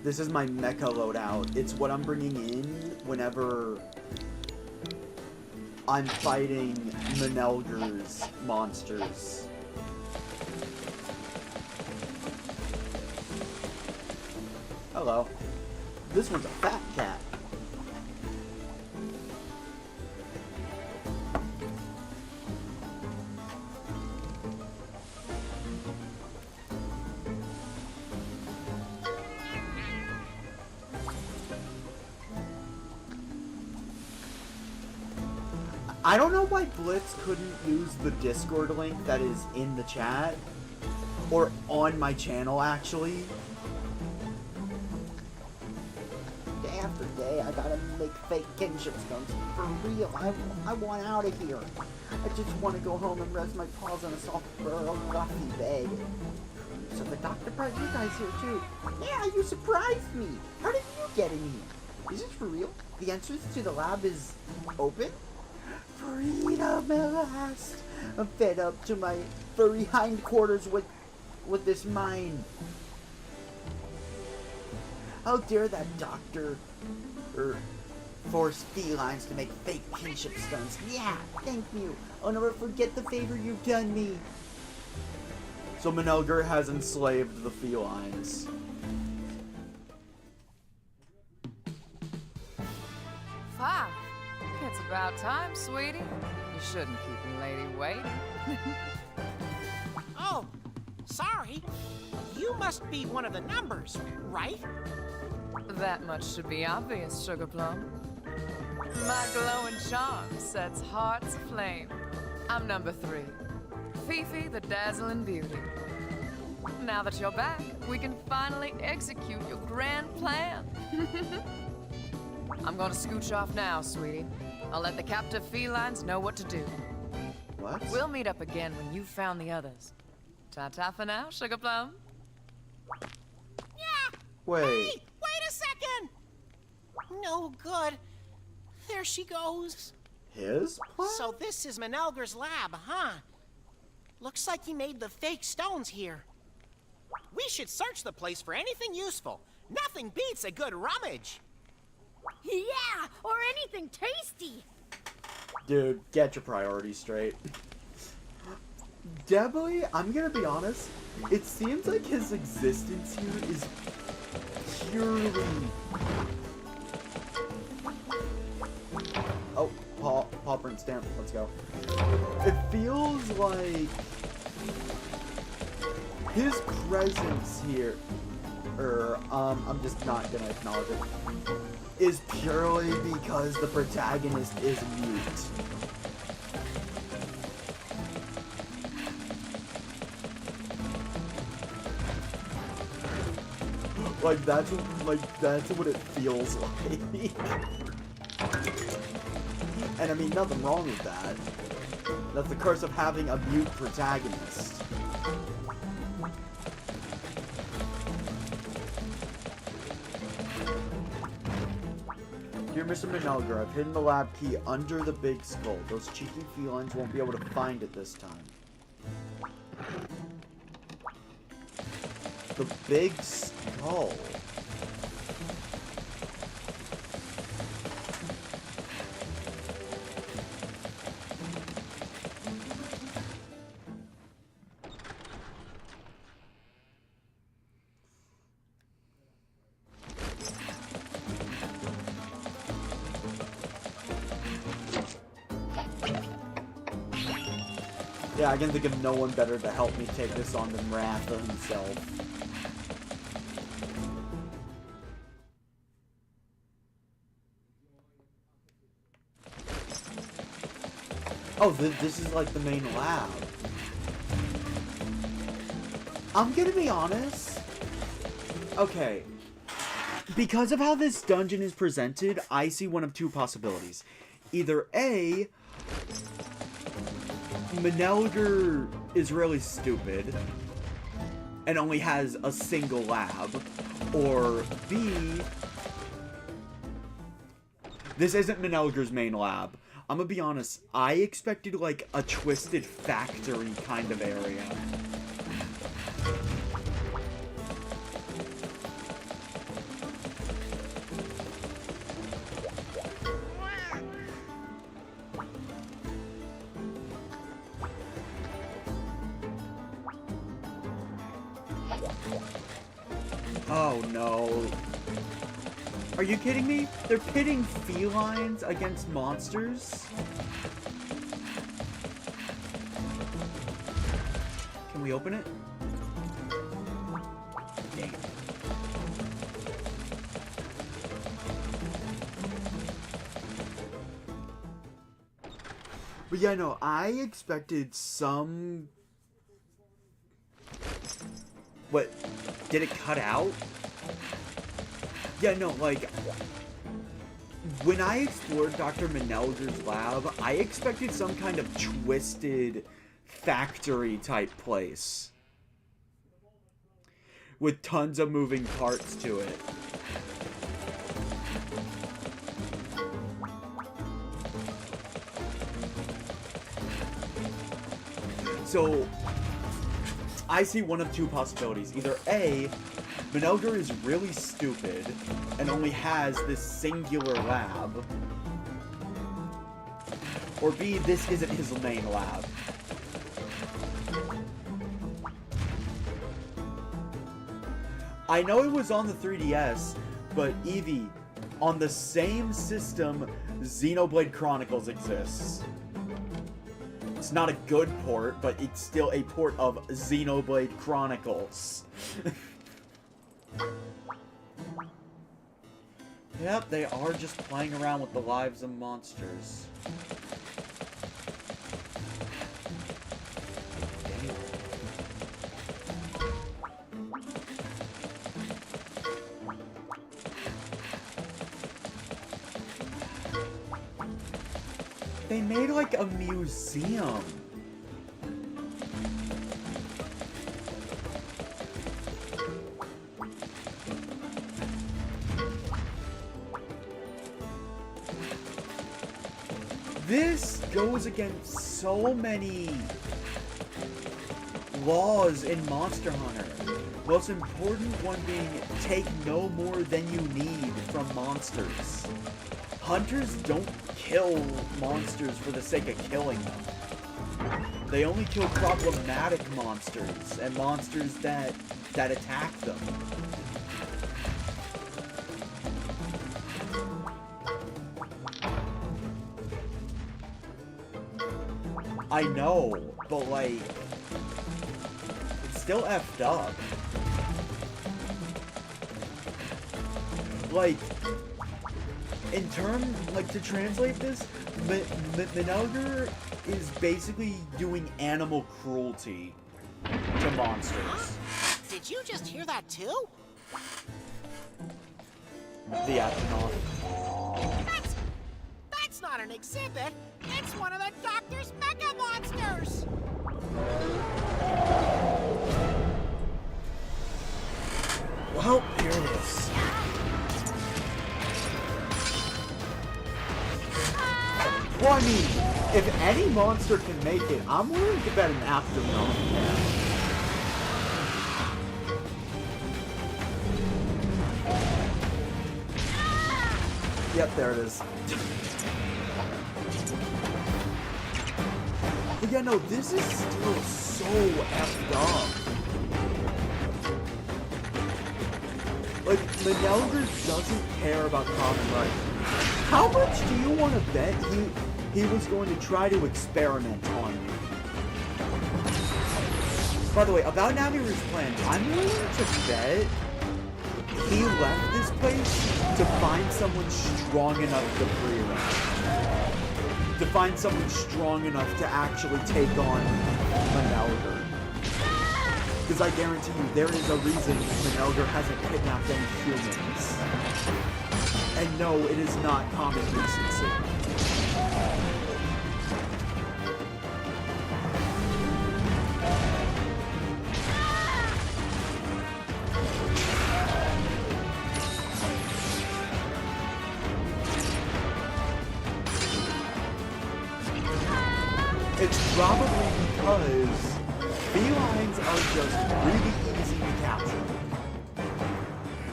Speaker 3: This is my mecha loadout. It's what I'm bringing in whenever I'm fighting Manelgers monsters. Hello. This one's a fat cat. I don't know why Blitz couldn't use the Discord link that is in the chat, or on my channel, actually. Day after day, I gotta make fake kinship stones. For real, I want out of here. I just want to go home and rest my paws on a soft, fluffy bed. So the doctor brought you guys here too. Yeah, you surprised me. How did you get in here? Is this for real? The entrance to the lab is open? Freedom at last! I'm fed up to my furry hindquarters with this mine. How dare that doctor force felines to make fake kinship stones? Yeah, thank you. I'll never forget the favor you've done me. So Manelger has enslaved the felines.
Speaker 9: Five. It's about time, sweetie. You shouldn't keep a lady waiting.
Speaker 2: Oh, sorry. You must be one of the numbers, right?
Speaker 9: That much should be obvious, Sugar Plum. My glowing charm sets hearts aflame. I'm number 3. Fifi, the dazzling beauty. Now that you're back, we can finally execute your grand plan. I'm gonna scooch off now, sweetie. I'll let the captive felines know what to do.
Speaker 3: What?
Speaker 9: We'll meet up again when you've found the others. Ta-ta for now, Sugar Plum.
Speaker 2: Yeah!
Speaker 3: Wait.
Speaker 2: Hey, wait a second! No good. There she goes.
Speaker 3: His plan?
Speaker 2: So this is Manelger's lab, huh? Looks like he made the fake stones here. We should search the place for anything useful. Nothing beats a good rummage.
Speaker 5: Yeah, or anything tasty.
Speaker 3: Dude, get your priorities straight. Debbie, I'm gonna be honest, it seems like his existence here is purely... Oh, paw print stamp. Let's go. It feels like his presence here, I'm just not gonna acknowledge it, is purely because the protagonist is mute. That's what it feels like. And I mean, nothing wrong with that. That's the curse of having a mute protagonist. Dear Mr. Manelger, I've hidden the lab key under the big skull. Those cheeky felines won't be able to find it this time. The big skull. Yeah, I can think of no one better to help me take this on than Ratha himself. Oh, this is like the main lab. I'm gonna be honest. Okay. Because of how this dungeon is presented, I see one of two possibilities. Either A, Manelger is really stupid and only has a single lab, or B, this isn't Manelger's main lab. I'm gonna be honest, I expected like a twisted factory kind of area. Oh no. Are you kidding me? They're pitting felines against monsters? Can we open it? Dang it. But yeah, no, I expected some... What? Did it cut out? Yeah, no, like, when I explored Dr. Manelger's lab, I expected some kind of twisted factory-type place. With tons of moving parts to it. So, I see one of two possibilities. Either A, Manelger is really stupid and only has this singular lab. Or B, this isn't his main lab. I know it was on the 3DS, but Eevee, on the same system, Xenoblade Chronicles exists. It's not a good port, but it's still a port of Xenoblade Chronicles. Yep, they are just playing around with the lives of monsters. They made like a museum. This goes against so many laws in Monster Hunter. Most important one being, take no more than you need from monsters. Hunters don't kill monsters for the sake of killing them. They only kill problematic monsters and monsters that attack them. I know, but like, it's still effed up. Like, in terms, like, to translate this, Manelger is basically doing animal cruelty to monsters.
Speaker 2: Did you just hear that too?
Speaker 3: The astronaut.
Speaker 2: That's not an exhibit. It's one of the Doctor's Mega Monsters.
Speaker 3: Well, here it is. Well, I mean, if any monster can make it, I'm willing to bet an astronaut can. Yep, there it is. But yeah, no, this is still so effed up. Like, Manelgers doesn't care about common rights. How much do you want to bet he was going to try to experiment on me? By the way, about Naviru's plan, I'm willing to bet he left this place to find someone strong enough to free him. To find someone strong enough to actually take on Manelger. Because I guarantee you, there is a reason Manelger hasn't kidnapped any humans. And no, it is not common decency. It's probably because felines are just really easy to capture.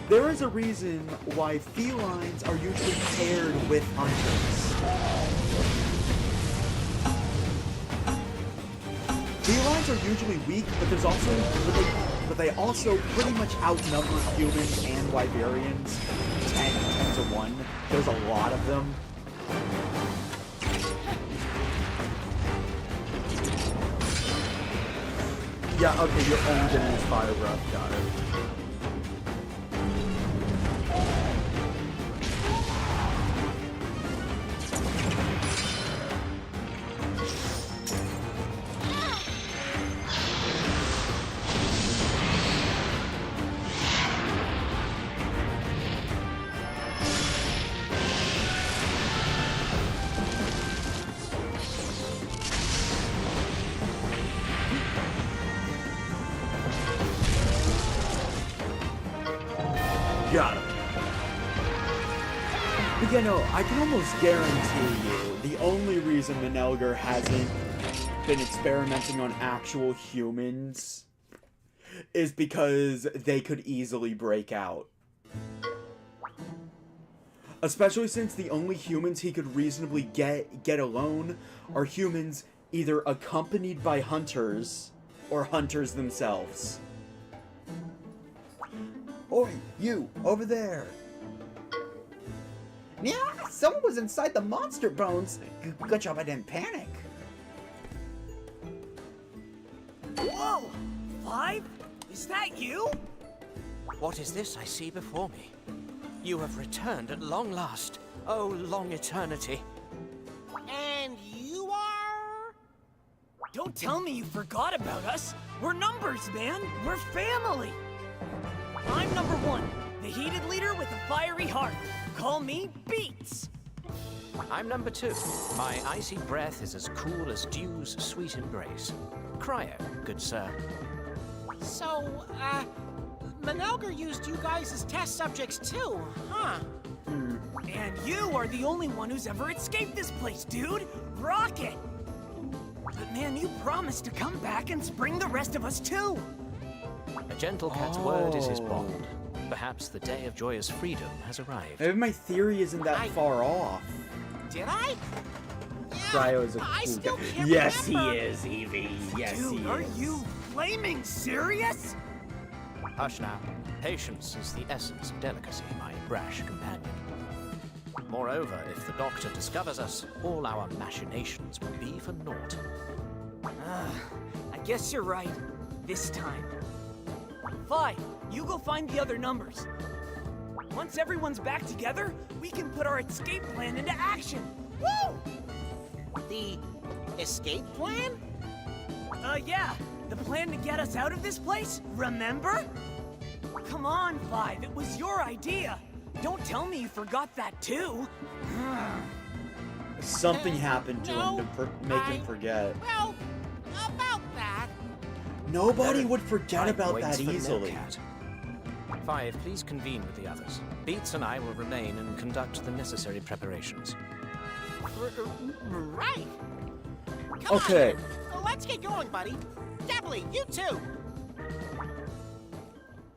Speaker 3: There is a reason why felines are usually paired with hunters. Felines are usually weak, but they also pretty much outnumber humans and Wyverians 10 to 1. There's a lot of them. Yeah, okay, you're only gonna use fire breath, got it. Got him. But you know, I can almost guarantee you the only reason Manelger hasn't been experimenting on actual humans is because they could easily break out. Especially since the only humans he could reasonably get alone are humans either accompanied by hunters or hunters themselves. Oi, you, over there! Yeah, someone was inside the monster bones. Good job I didn't panic.
Speaker 10: Whoa! 5? Is that you?
Speaker 2: What is this I see before me? You have returned at long last. Oh, long eternity. And you are?
Speaker 10: Don't tell me you forgot about us. We're numbers, man. We're family. I'm number 1, the heated leader with a fiery heart. Call me Beats.
Speaker 2: I'm number 2. My icy breath is as cool as dew's sweet embrace. Cryo, good sir. So, Manelger used you guys as test subjects too, huh?
Speaker 10: And you are the only one who's ever escaped this place, dude. Rocket! But man, you promised to come back and spring the rest of us too.
Speaker 2: A gentle cat's word is his bond. Perhaps the day of joyous freedom has arrived.
Speaker 3: Maybe my theory isn't that far off.
Speaker 2: Did I?
Speaker 3: Cryo is a
Speaker 2: I
Speaker 3: cool
Speaker 2: still
Speaker 3: guy.
Speaker 2: can't
Speaker 3: Yes,
Speaker 2: remember.
Speaker 3: he is, Evie. Yes,
Speaker 10: Dude,
Speaker 3: he is.
Speaker 10: are you flaming serious?
Speaker 2: Hush now. Patience is the essence of delicacy, my brash companion. Moreover, if the Doctor discovers us, all our machinations will be for naught.
Speaker 10: I guess you're right. This time. Fi, you go find the other numbers. Once everyone's back together, we can put our escape plan into action.
Speaker 2: Woo! The escape plan?
Speaker 10: Yeah. The plan to get us out of this place, remember? Come on, Five, it was your idea. Don't tell me you forgot that too.
Speaker 3: Something happened to him to make him forget.
Speaker 2: Well, about that.
Speaker 3: Nobody would forget
Speaker 11: Time
Speaker 3: about
Speaker 11: waits
Speaker 3: that
Speaker 11: for
Speaker 3: easily.
Speaker 11: Milkat. Five, please convene with the others. Beats and I will remain and conduct the necessary preparations.
Speaker 2: Right. Come
Speaker 3: Okay.
Speaker 2: on. Let's get going, buddy. Debbly, you too.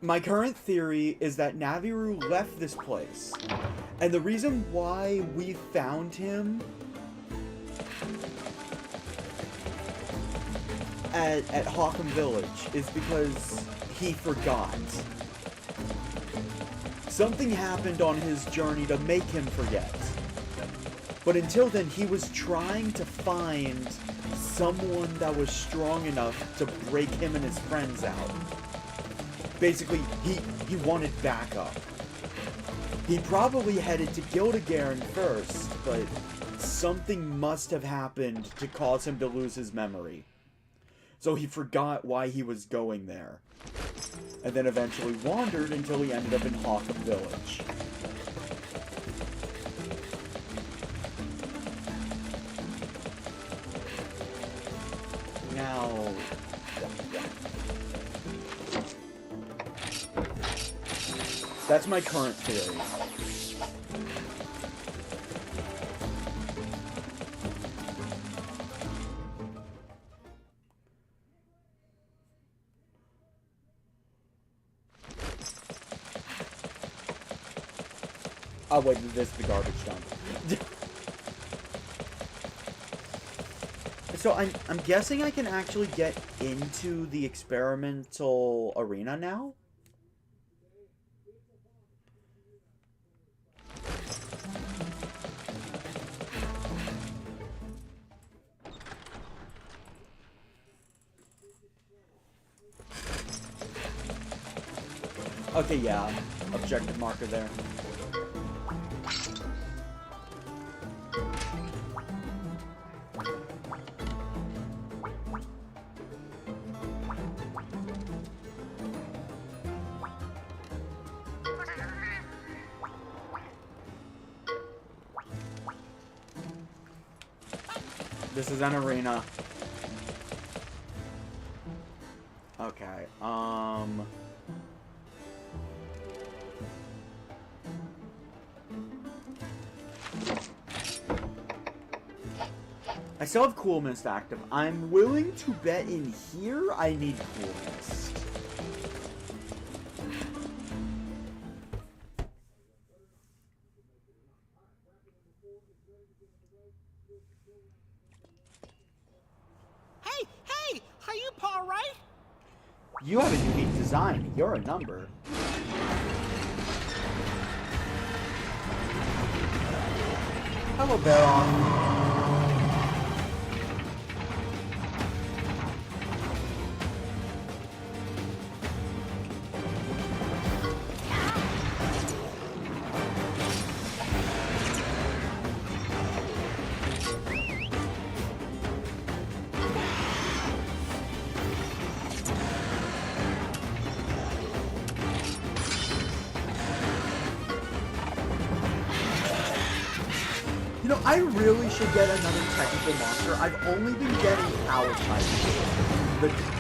Speaker 3: My current theory is that Naviru left this place. And the reason why we found him at Hawkham Village is because he forgot. Something happened on his journey to make him forget. But until then, he was trying to find someone that was strong enough to break him and his friends out. Basically, he wanted backup. He probably headed to Gildigarin first, but something must have happened to cause him to lose his memory. So he forgot why he was going there. And then eventually wandered until he ended up in Hawkham Village. Now... that's my current theory. Oh wait, this is the garbage dump. So I'm guessing I can actually get into the experimental arena now? Okay, yeah. Objective marker there. This is an arena. Okay, I still have Cool Mist active. I'm willing to bet in here I need Cool Mist.
Speaker 2: Hey, are you Paul, right?
Speaker 3: You have a unique design. You're a number. Hello, Baron. I really should get another technical monster. I've only been getting power types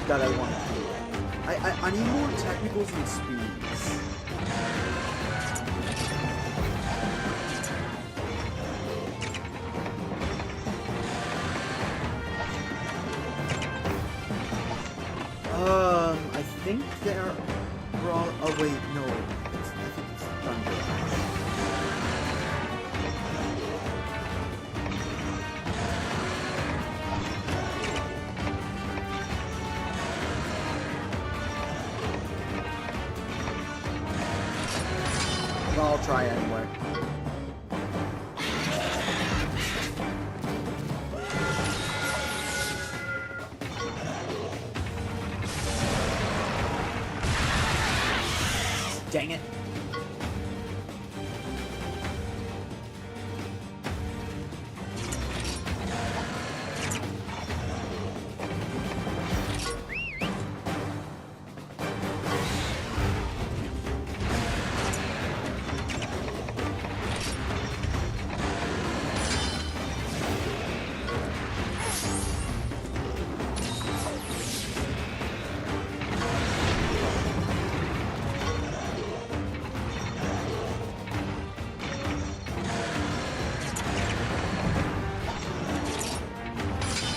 Speaker 3: that I want to do. I need more technicals and speeds. I think they're wrong. Oh wait, no. I think it's Thunder. I'll try anyway. Dang it.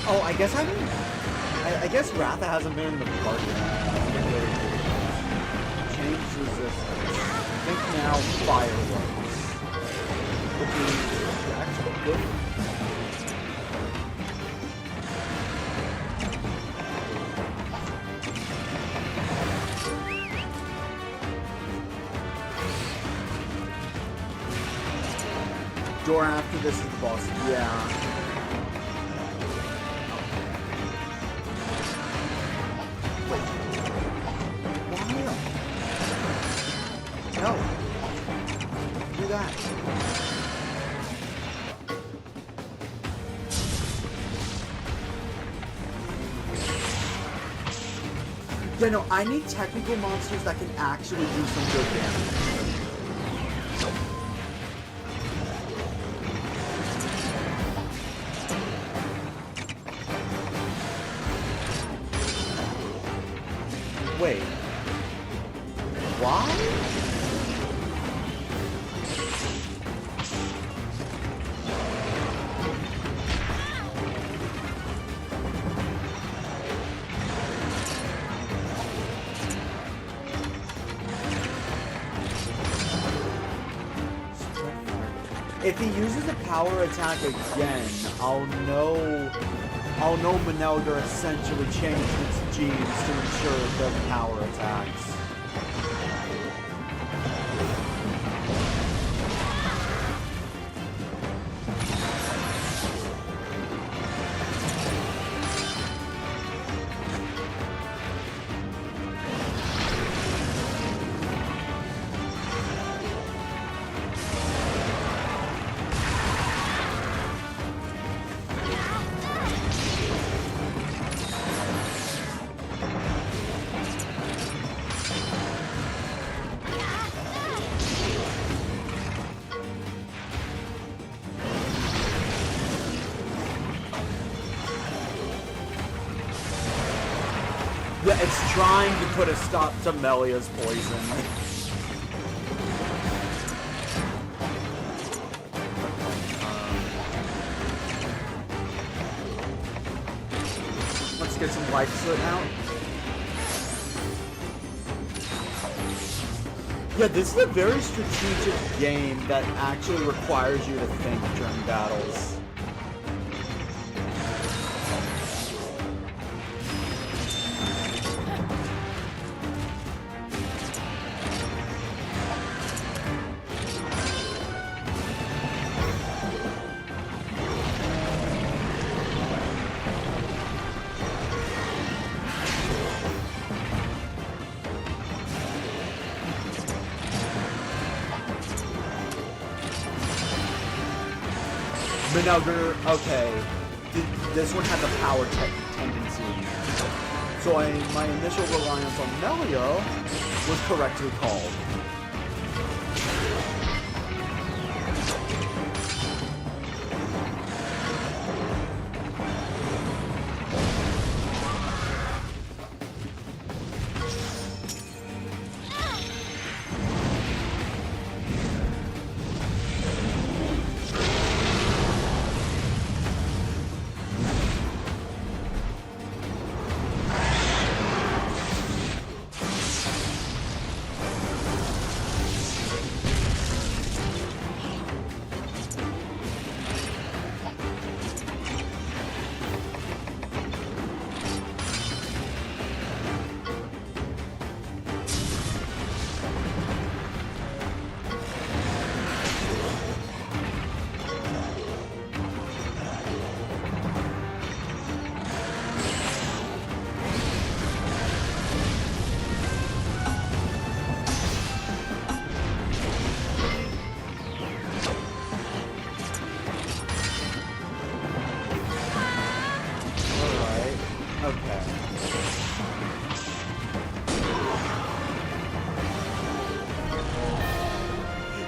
Speaker 3: Oh, I guess I guess Ratha hasn't been in the party. Change resistance. I think now fireworks. Would be actually good. Door after this is the boss. Yeah. No. Do that. Yeah, no, I need technical monsters that can actually do some good damage. Wait. Why? If he uses a power attack again, I'll know Manelger essentially changed its genes to ensure it does power attacks. Yeah, it's trying to put a stop to Melia's poison. Let's get some life slit out. Yeah, this is a very strategic game that actually requires you to think during battles. Manelger, okay, this one had the power tendency, so my initial reliance on Melia was correctly called.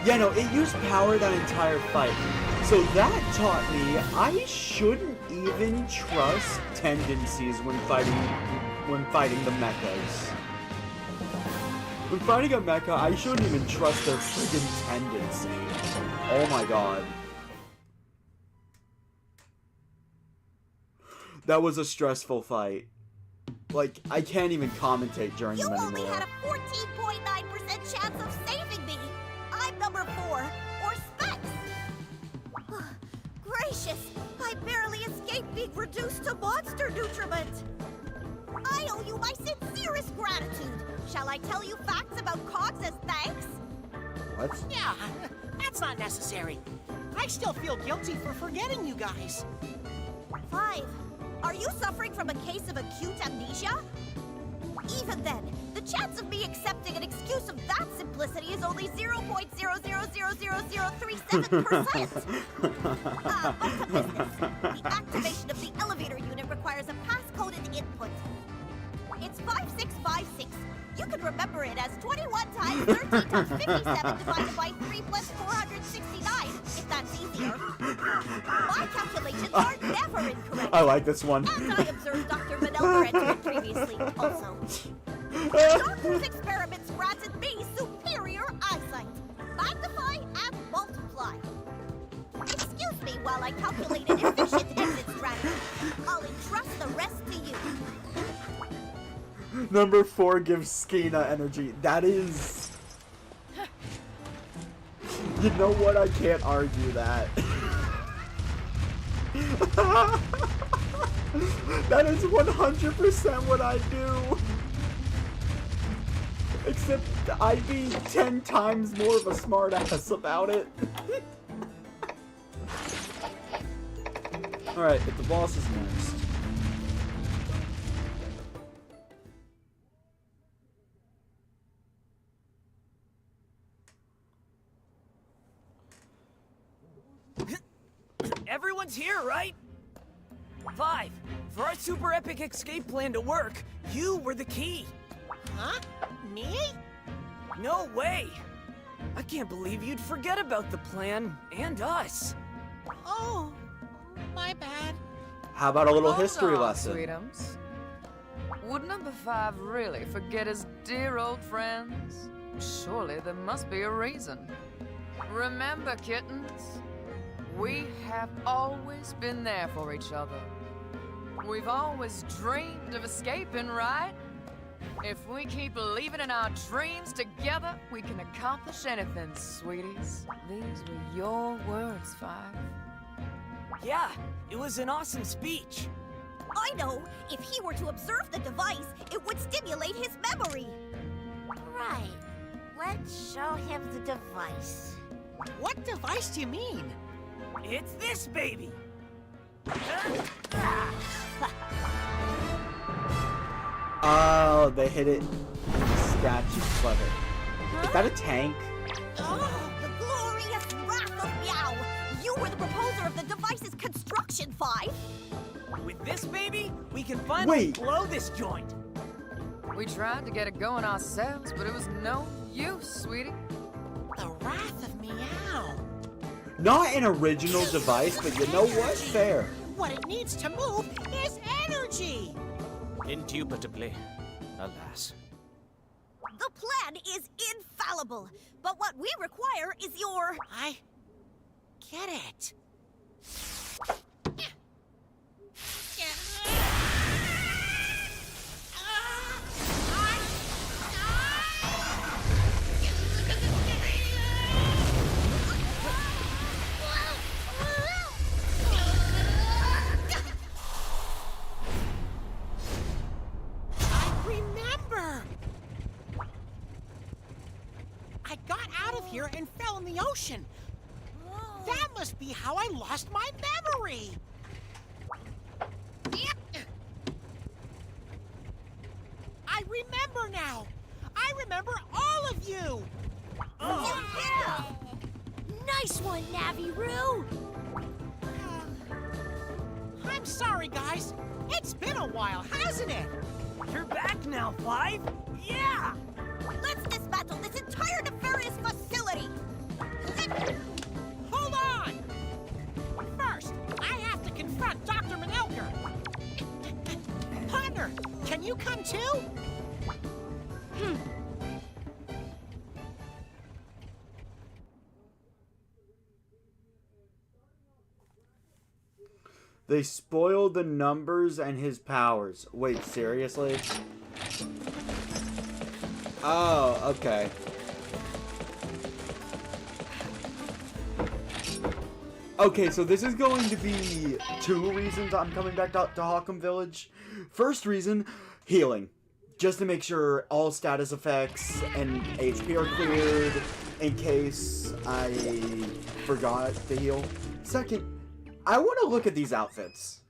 Speaker 3: Yeah, no, it used power that entire fight. So that taught me I shouldn't even trust tendencies when fighting the mechas. When fighting a mecha, I shouldn't even trust their friggin' tendency. Oh my god. That was a stressful fight. Like, I can't even commentate during them anymore.
Speaker 5: You only had a 14.9% chance of saving me. I'm number 4, or Specs. Gracious, I barely escaped being reduced to monster nutriment. I owe you my sincerest gratitude. Shall I tell you facts about Cogs as thanks?
Speaker 3: What?
Speaker 2: Yeah, that's not necessary. I still feel guilty for forgetting you guys.
Speaker 5: 5. Are you suffering from a case of acute amnesia? Even then, the chance of me accepting an excuse of that simplicity is only 0.0000037%. On to business. The activation of the elevator unit requires a pass-coded input. It's 5656. You can remember it as 21 times 13 times 57 divided by 3 plus 469, if that's easier. My calculations are never incorrect.
Speaker 3: I like this one.
Speaker 5: As I observed Dr. Manelgers doing previously, also. The doctor's experiments granted me superior eyesight. Magnify and multiply. Excuse me while I calculate an efficient exit strategy. I'll entrust the rest to you.
Speaker 3: Number 4 gives Skena energy. That is... You know what? I can't argue that. That is 100% what I do. Except I'd be 10 times more of a smartass about it. Alright, if the boss is next.
Speaker 10: Everyone's here, right? 5. For our super epic escape plan to work, you were the key.
Speaker 2: Huh? Me?
Speaker 10: No way! I can't believe you'd forget about the plan and us.
Speaker 2: Oh, my bad.
Speaker 3: How about a little
Speaker 9: Hold
Speaker 3: history
Speaker 9: on,
Speaker 3: lesson?
Speaker 9: Sweetums. Would number 5 really forget his dear old friends? Surely there must be a reason. Remember, kittens, we have always been there for each other. We've always dreamed of escaping, right? If we keep believing in our dreams together, we can accomplish anything, sweeties. These were your words, 5.
Speaker 10: Yeah, it was an awesome speech.
Speaker 5: I know. If he were to observe the device, it would stimulate his memory.
Speaker 8: Right. Let's show him the device.
Speaker 2: What device do you mean?
Speaker 10: It's this baby.
Speaker 3: Oh, they hit it. Statue clever. Is that a tank?
Speaker 5: Oh, the glorious wrath of Meow! You were the proposer of the device's construction, 5.
Speaker 10: With this baby, we can finally
Speaker 3: Wait.
Speaker 10: blow this joint.
Speaker 9: We tried to get it going ourselves, but it was no use, sweetie.
Speaker 2: The wrath of Meow.
Speaker 3: Not an original device, but you know what? Fair.
Speaker 2: What it needs to move is energy.
Speaker 11: Indubitably, alas.
Speaker 5: The plan is infallible, but what we require is your...
Speaker 2: I get it. I got out of here and fell in the ocean. That must be how I lost my memory. I remember now. I remember all of you.
Speaker 5: Oh, yeah! Nice one, Navi-Roo!
Speaker 2: I'm sorry, guys. It's been a while, hasn't it?
Speaker 10: You're back now, 5? Yeah!
Speaker 5: Let's dismantle this entire nefarious facility!
Speaker 3: They spoiled the numbers and his powers. Wait, seriously? Oh, okay. Okay, so this is going to be 2 reasons I'm coming back to Hawkham Village. First reason, healing. Just to make sure all status effects and HP are cleared in case I forgot to heal. Second, I want to look at these outfits.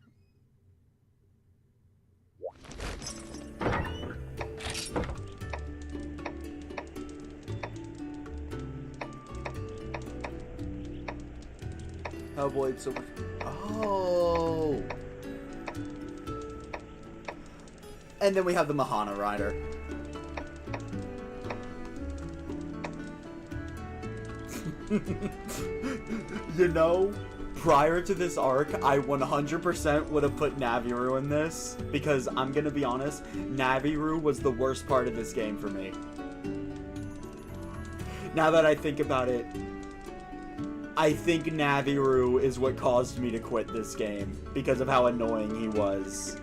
Speaker 3: Hellblade Silver. Oh. And then we have the Mahana Rider. You know, prior to this arc, I 100% would have put Naviru in this. Because I'm gonna be honest, Naviru was the worst part of this game for me. Now that I think about it, I think Naviru is what caused me to quit this game, because of how annoying he was.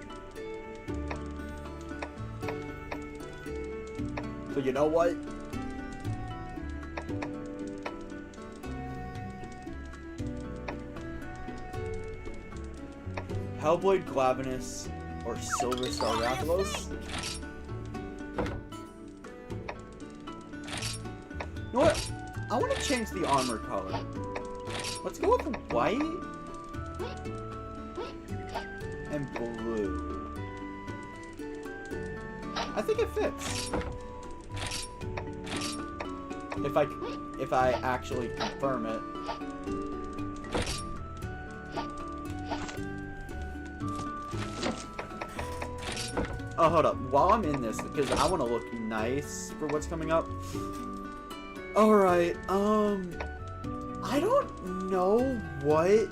Speaker 3: So you know what? Hellblade Glavenus or Silver Star Rathalos? You know what? I want to change the armor color. Let's go with white and blue. I think it fits. If I actually confirm it. Oh, hold up. While I'm in this, because I want to look nice for what's coming up. Alright, I don't know what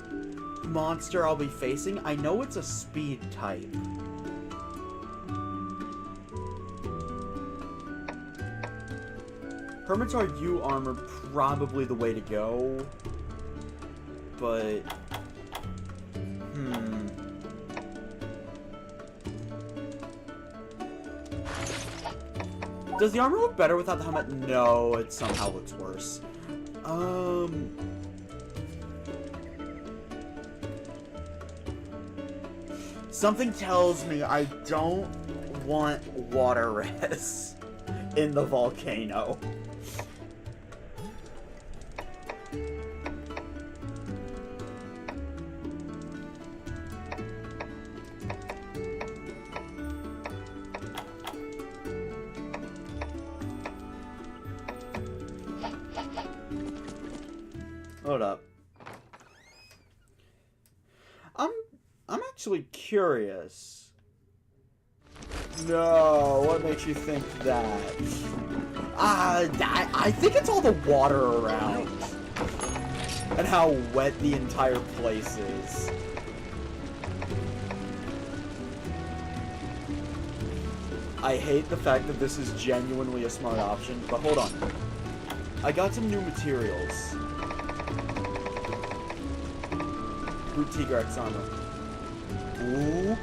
Speaker 3: monster I'll be facing. I know it's a speed type. Hermitar U armor probably the way to go. But does the armor look better without the helmet? No, it somehow looks worse. Something tells me I don't want water res in the volcano. Hold up. I'm actually curious. No, what makes you think that? I think it's all the water around. And how wet the entire place is. I hate the fact that this is genuinely a smart option, but hold on. I got some new materials. Brute Tigrex armor. Ooh.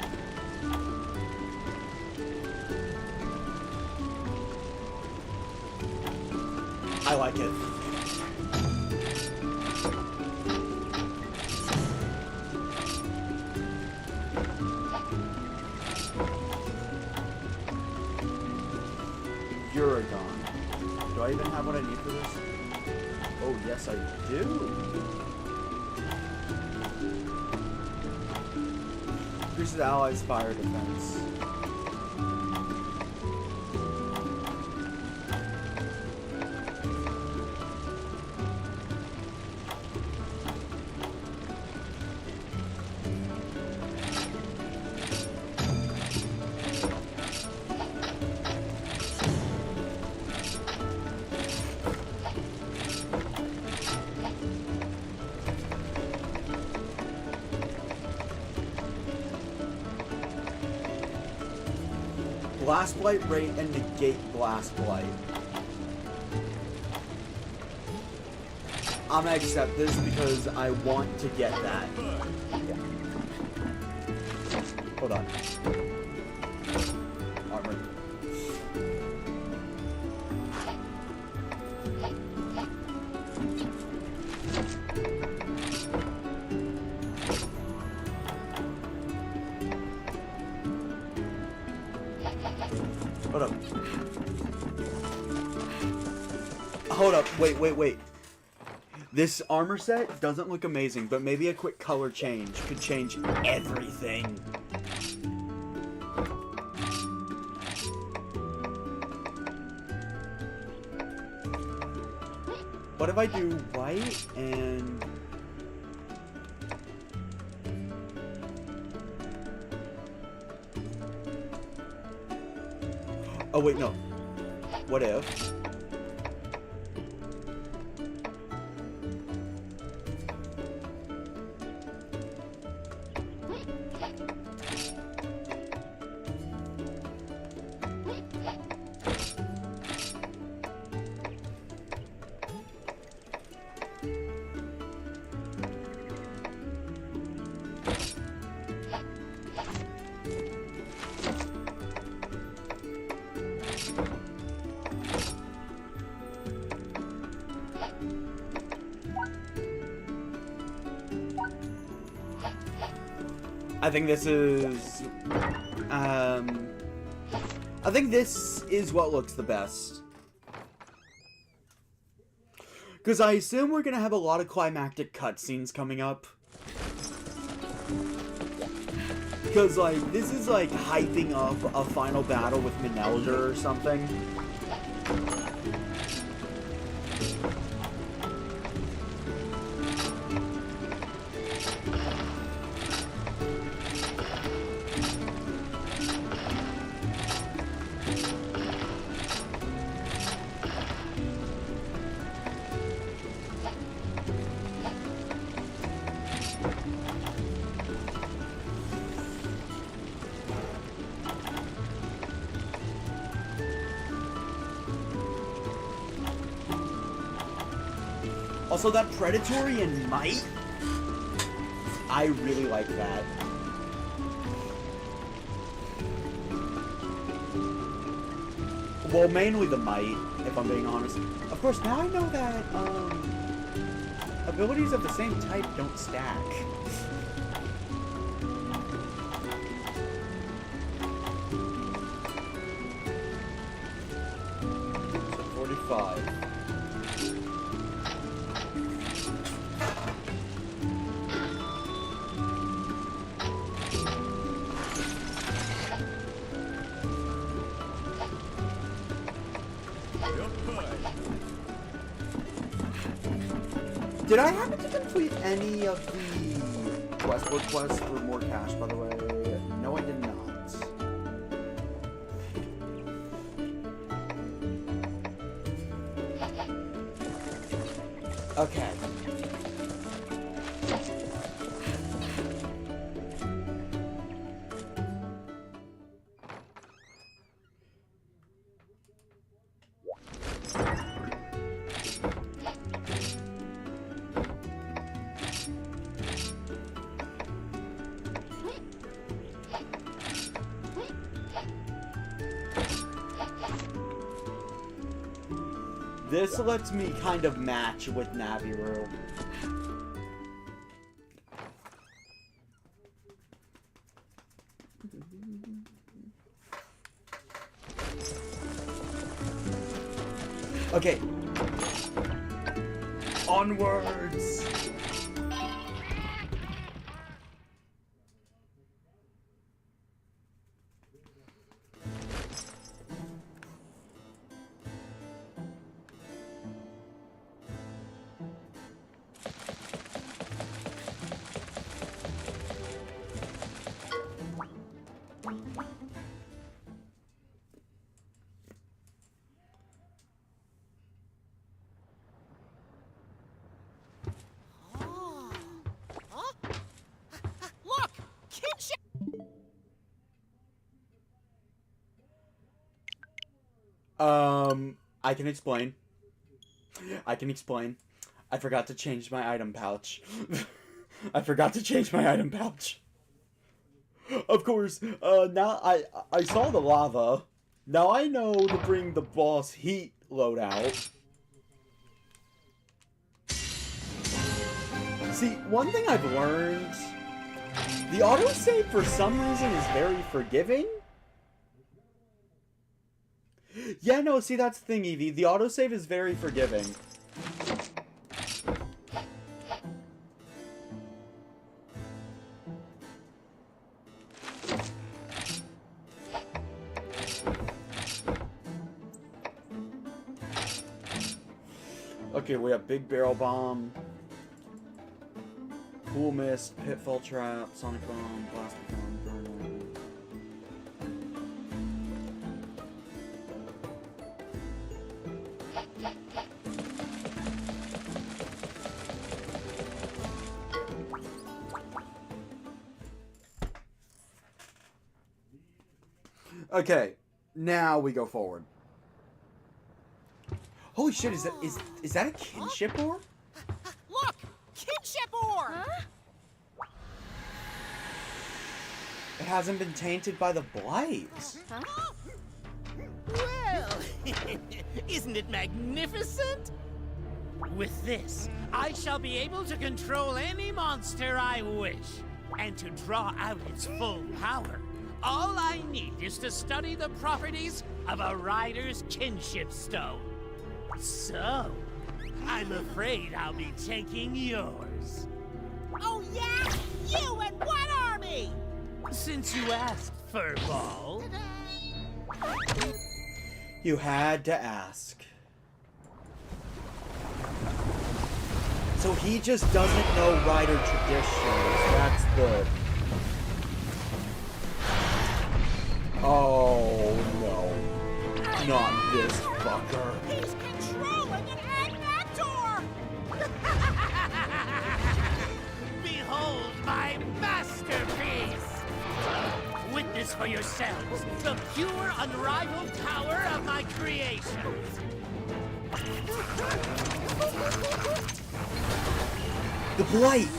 Speaker 3: I like it. Uragon. Do I even have what I need for this? Oh, yes, I do. Increases the allies' fire defense. Blast Blight rate and negate Blast Blight. I'm gonna accept this because I want to get that. Hold on. Armor. Hold up. Hold up. Wait. This armor set doesn't look amazing, but maybe a quick color change could change everything. What if I do white and... Oh wait, no. What if... I think this is, I think this is what looks the best. Because I assume we're going to have a lot of climactic cutscenes coming up. Because, like, this is, like, hyping up a final battle with Manelgers or something. Also, that predatory and might, I really like that. Well, mainly the might, if I'm being honest. Of course, now I know that, abilities of the same type don't stack. So 45. Did I happen to complete any of the Westwood quests for more cash, by the way? No, I did not. Okay. This lets me kind of match with Naviru. Okay. Onwards! I can explain. I forgot to change my item pouch. I forgot to change my item pouch. Of course, now I saw the lava. Now I know to bring the boss heat loadout. See, one thing I've learned, the autosave for some reason is very forgiving. Yeah, no, see, that's the thing, Evie. The autosave is very forgiving. Okay, we have Big Barrel Bomb, Cool Mist, Pitfall Trap, Sonic Bomb, Blast Bomb, Thermal. Okay, now we go forward. Holy shit, is that a kinship ore?
Speaker 2: Look! Kinship ore! Huh?
Speaker 3: It hasn't been tainted by the blight.
Speaker 2: Huh? Well, isn't it magnificent?
Speaker 7: With this, I shall be able to control any monster I wish. And to draw out its full power, all I need is to study the properties of a rider's kinship stone. So, I'm afraid I'll be taking yours.
Speaker 2: Oh yeah? You and what army?
Speaker 7: Since you asked, Furball.
Speaker 3: You had to ask. So he just doesn't know rider traditions. That's the... Oh no. Not this fucker.
Speaker 2: He's controlling an Agnactor!
Speaker 7: Behold my masterpiece! Witness for yourselves the pure, unrivaled power of my creations.
Speaker 3: The blight!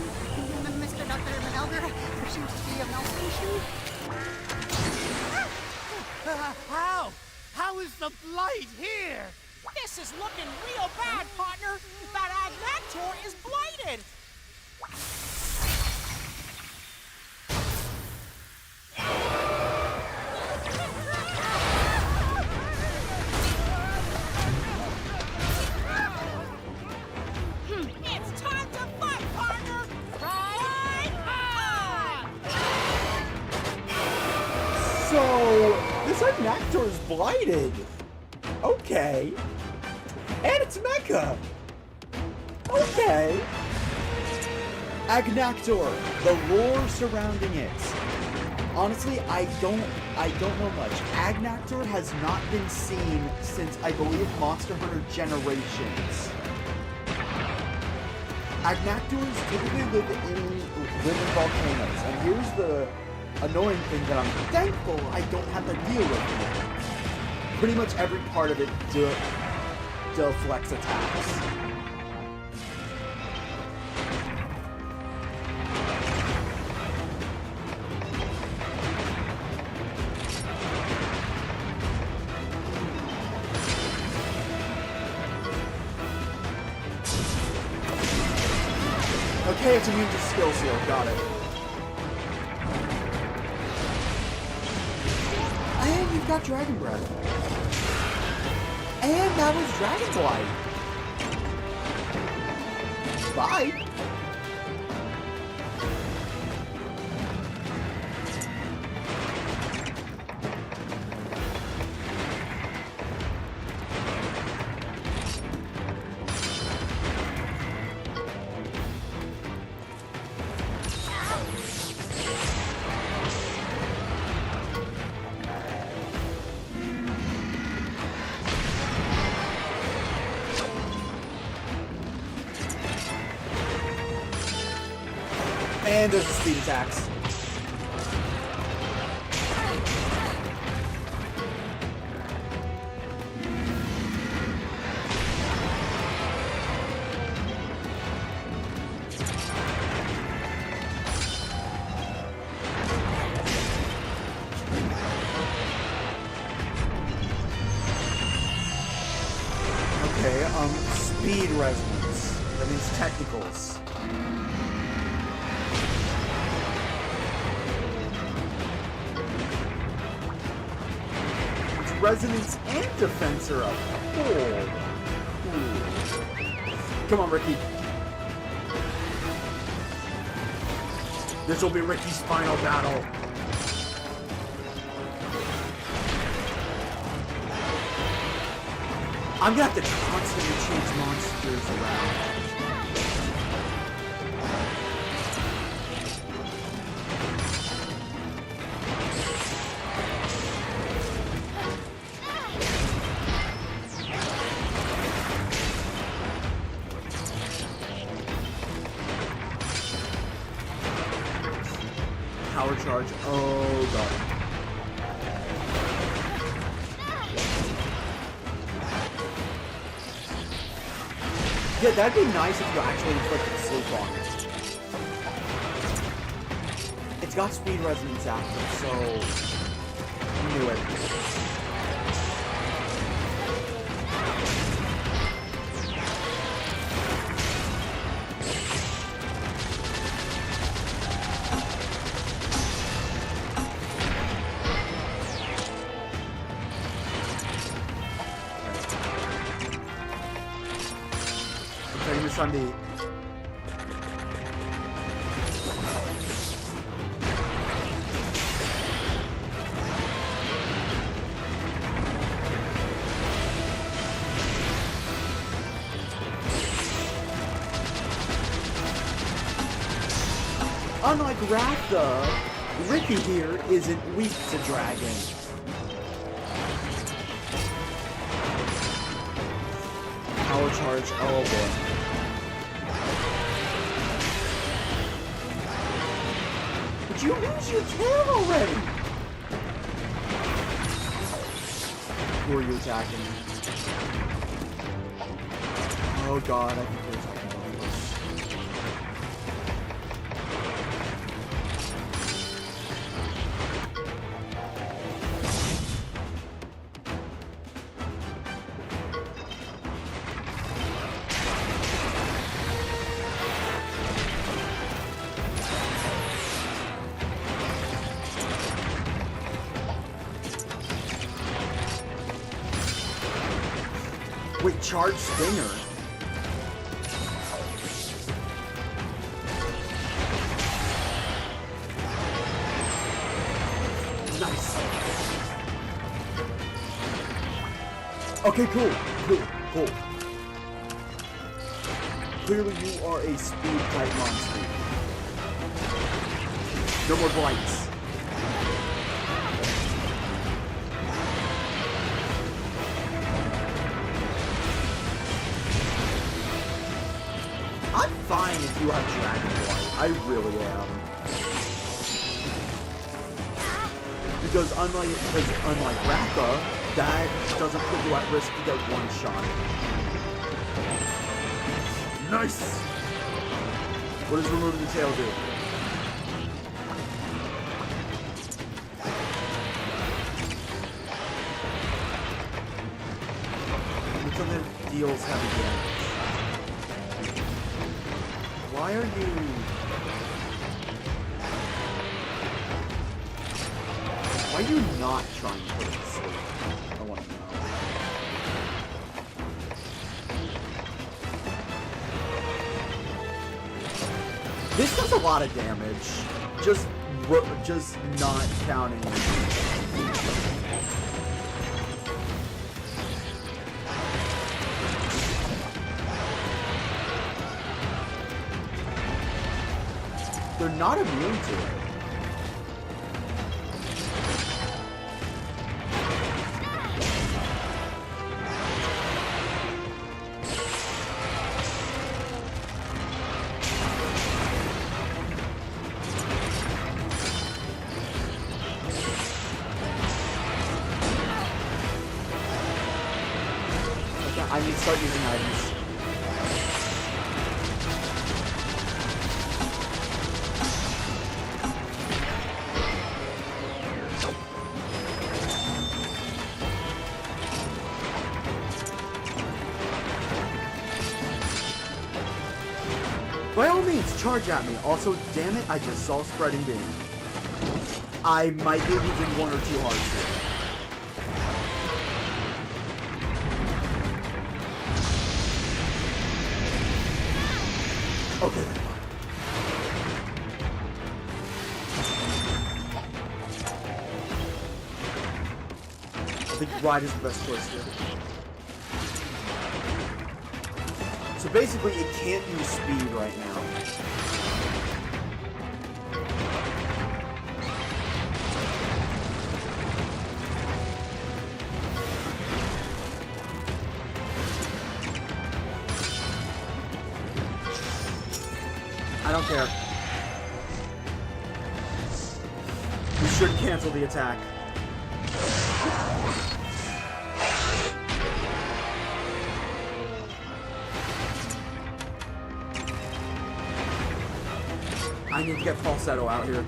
Speaker 6: Mr. Dr. Manelger, there seems to be a malfunction.
Speaker 7: How is the blight here?
Speaker 2: This is looking real bad, partner! That Agnactor is blighted! It's time to fight, partner! Right on!
Speaker 3: So, this Agnactor is blighted. Okay. And it's mecha. Okay. Agnactor, the lore surrounding it. Honestly, I don't know much. Agnactor has not been seen since, I believe, Monster Hunter Generations. Agnactors typically live in volcanoes, and here's the annoying thing that I'm thankful I don't have to deal with. Pretty much every part of it deflects attacks. Okay, it's immune to skill seal, got it. And you've got Dragon Breath. And that was Dragon Blight. Bye. And there's the speed attacks. Speed resonance. That means technicals. It's resonance and defense are up. Cool. Come on, Ricky. This will be Ricky's final battle. I'm gonna have to constantly change monsters around. Power charge. Oh god. Yeah, that'd be nice if you actually inflicted sleep on it. It's got speed resonance after, so I knew it. Sunday. Unlike Ratha, Ricky here isn't weak to dragon. Power charge, oh boy. You lose your tail already! Who are you attacking? Oh god, I think you're attacking Manelgers. Wait, charge Stinger? Nice. Okay, cool. Clearly you are a speed type monster. No more blights. I'm fine if you have Dragon Blight. I really am. Because unlike Ratha, that doesn't put you at risk to get one shot. Nice! What does removing the tail do? Until it deals heavy damage. Why are you... Why are you not trying to put it to sleep? I want to know. This does a lot of damage. Just not counting. They're not immune to it. I need to start using items. By all means, charge at me. Also, damn it, I just saw Spreading Beam. I might be using 1 or 2 hearts here. Okay. I think ride is the best choice here. So basically, it can't use speed right now. I don't care. We should cancel the attack. I need to get falsetto out here.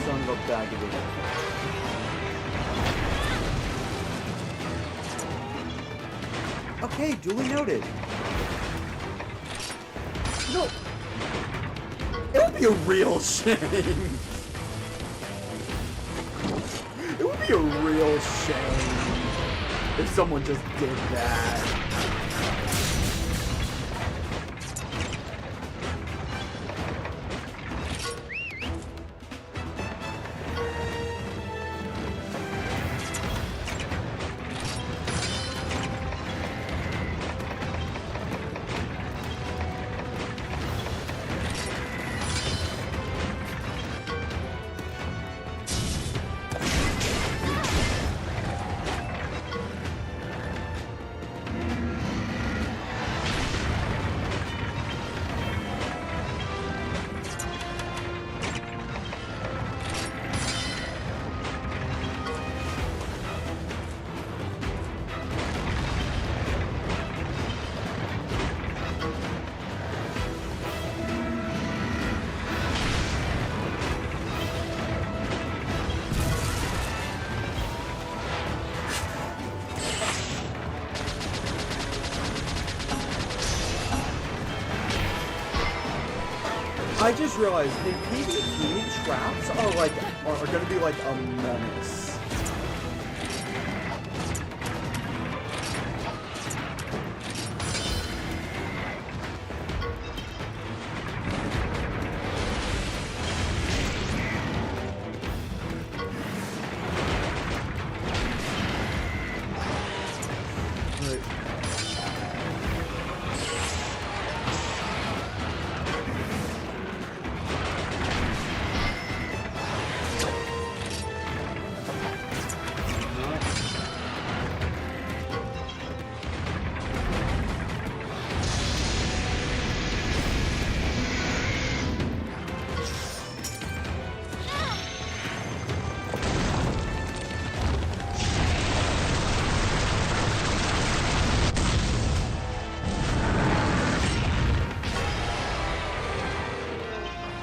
Speaker 3: Son of a bag of it. Okay, duly noted. No. It would be a real shame. It would be a real shame if someone just did that. I just realized in PvP, traps are gonna be like a menace.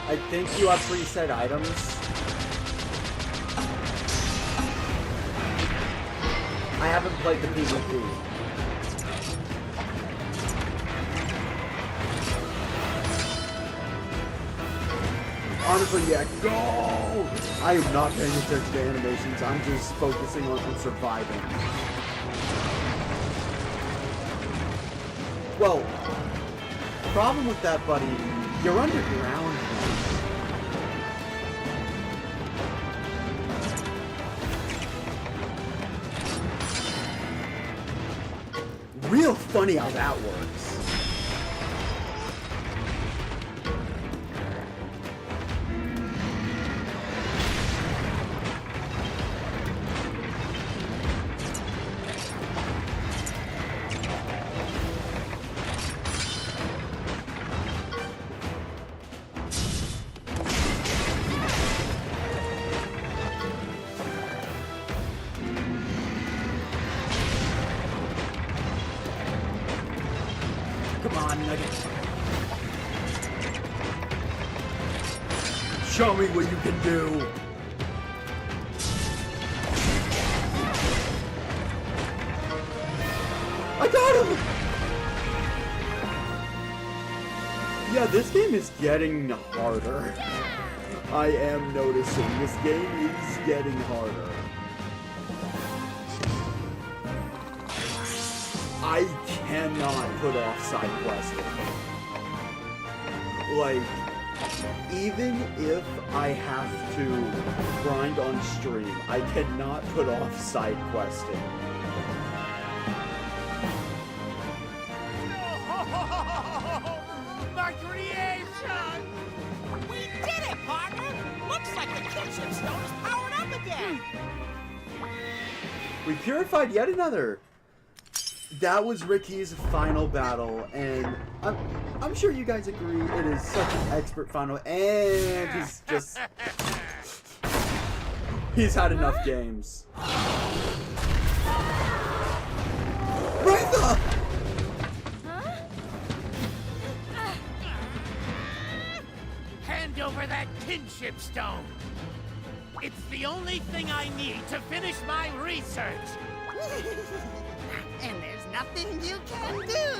Speaker 3: I think you have preset items. I haven't played the PvP. Honestly, yeah, go! I am not paying attention to animations. I'm just focusing on surviving. Well, problem with that, buddy, you're underground. Real funny how that works. Come on, Nugget. Show me what you can do. I got him! Yeah, this game is getting harder. I am noticing this game is getting harder. I cannot put off side questing. Like, even if I have to grind on stream, I cannot put off side questing.
Speaker 7: My creation!
Speaker 2: We did it, partner! Looks like the kinship stone is powered up again!
Speaker 3: We purified yet another. That was Ricky's final battle, and I'm sure you guys agree it is such an expert final, and he's had enough games. Ratha!
Speaker 7: Hand over that kinship stone. It's the only thing I need to finish my research.
Speaker 6: And there's nothing you can do.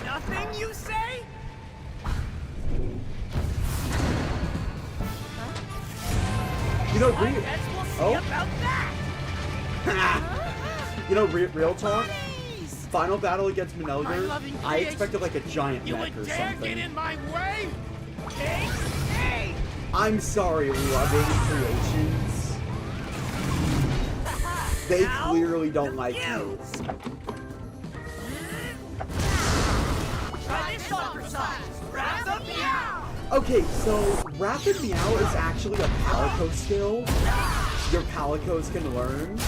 Speaker 10: Nothing, you say?
Speaker 3: You know,
Speaker 10: I guess we'll see about that.
Speaker 3: You know, real talk. Final battle against Manelgers, I
Speaker 7: creation.
Speaker 3: expected like a giant
Speaker 7: You
Speaker 3: neck
Speaker 7: would
Speaker 3: or
Speaker 7: dare
Speaker 3: something.
Speaker 7: get in my way?
Speaker 10: Hey, hey!
Speaker 3: I'm sorry, loving creations. They clearly don't like you.
Speaker 10: Try this on for size. Wrap up meow!
Speaker 3: Okay, so Rapid Meow is actually a Palico skill your Palicos can learn.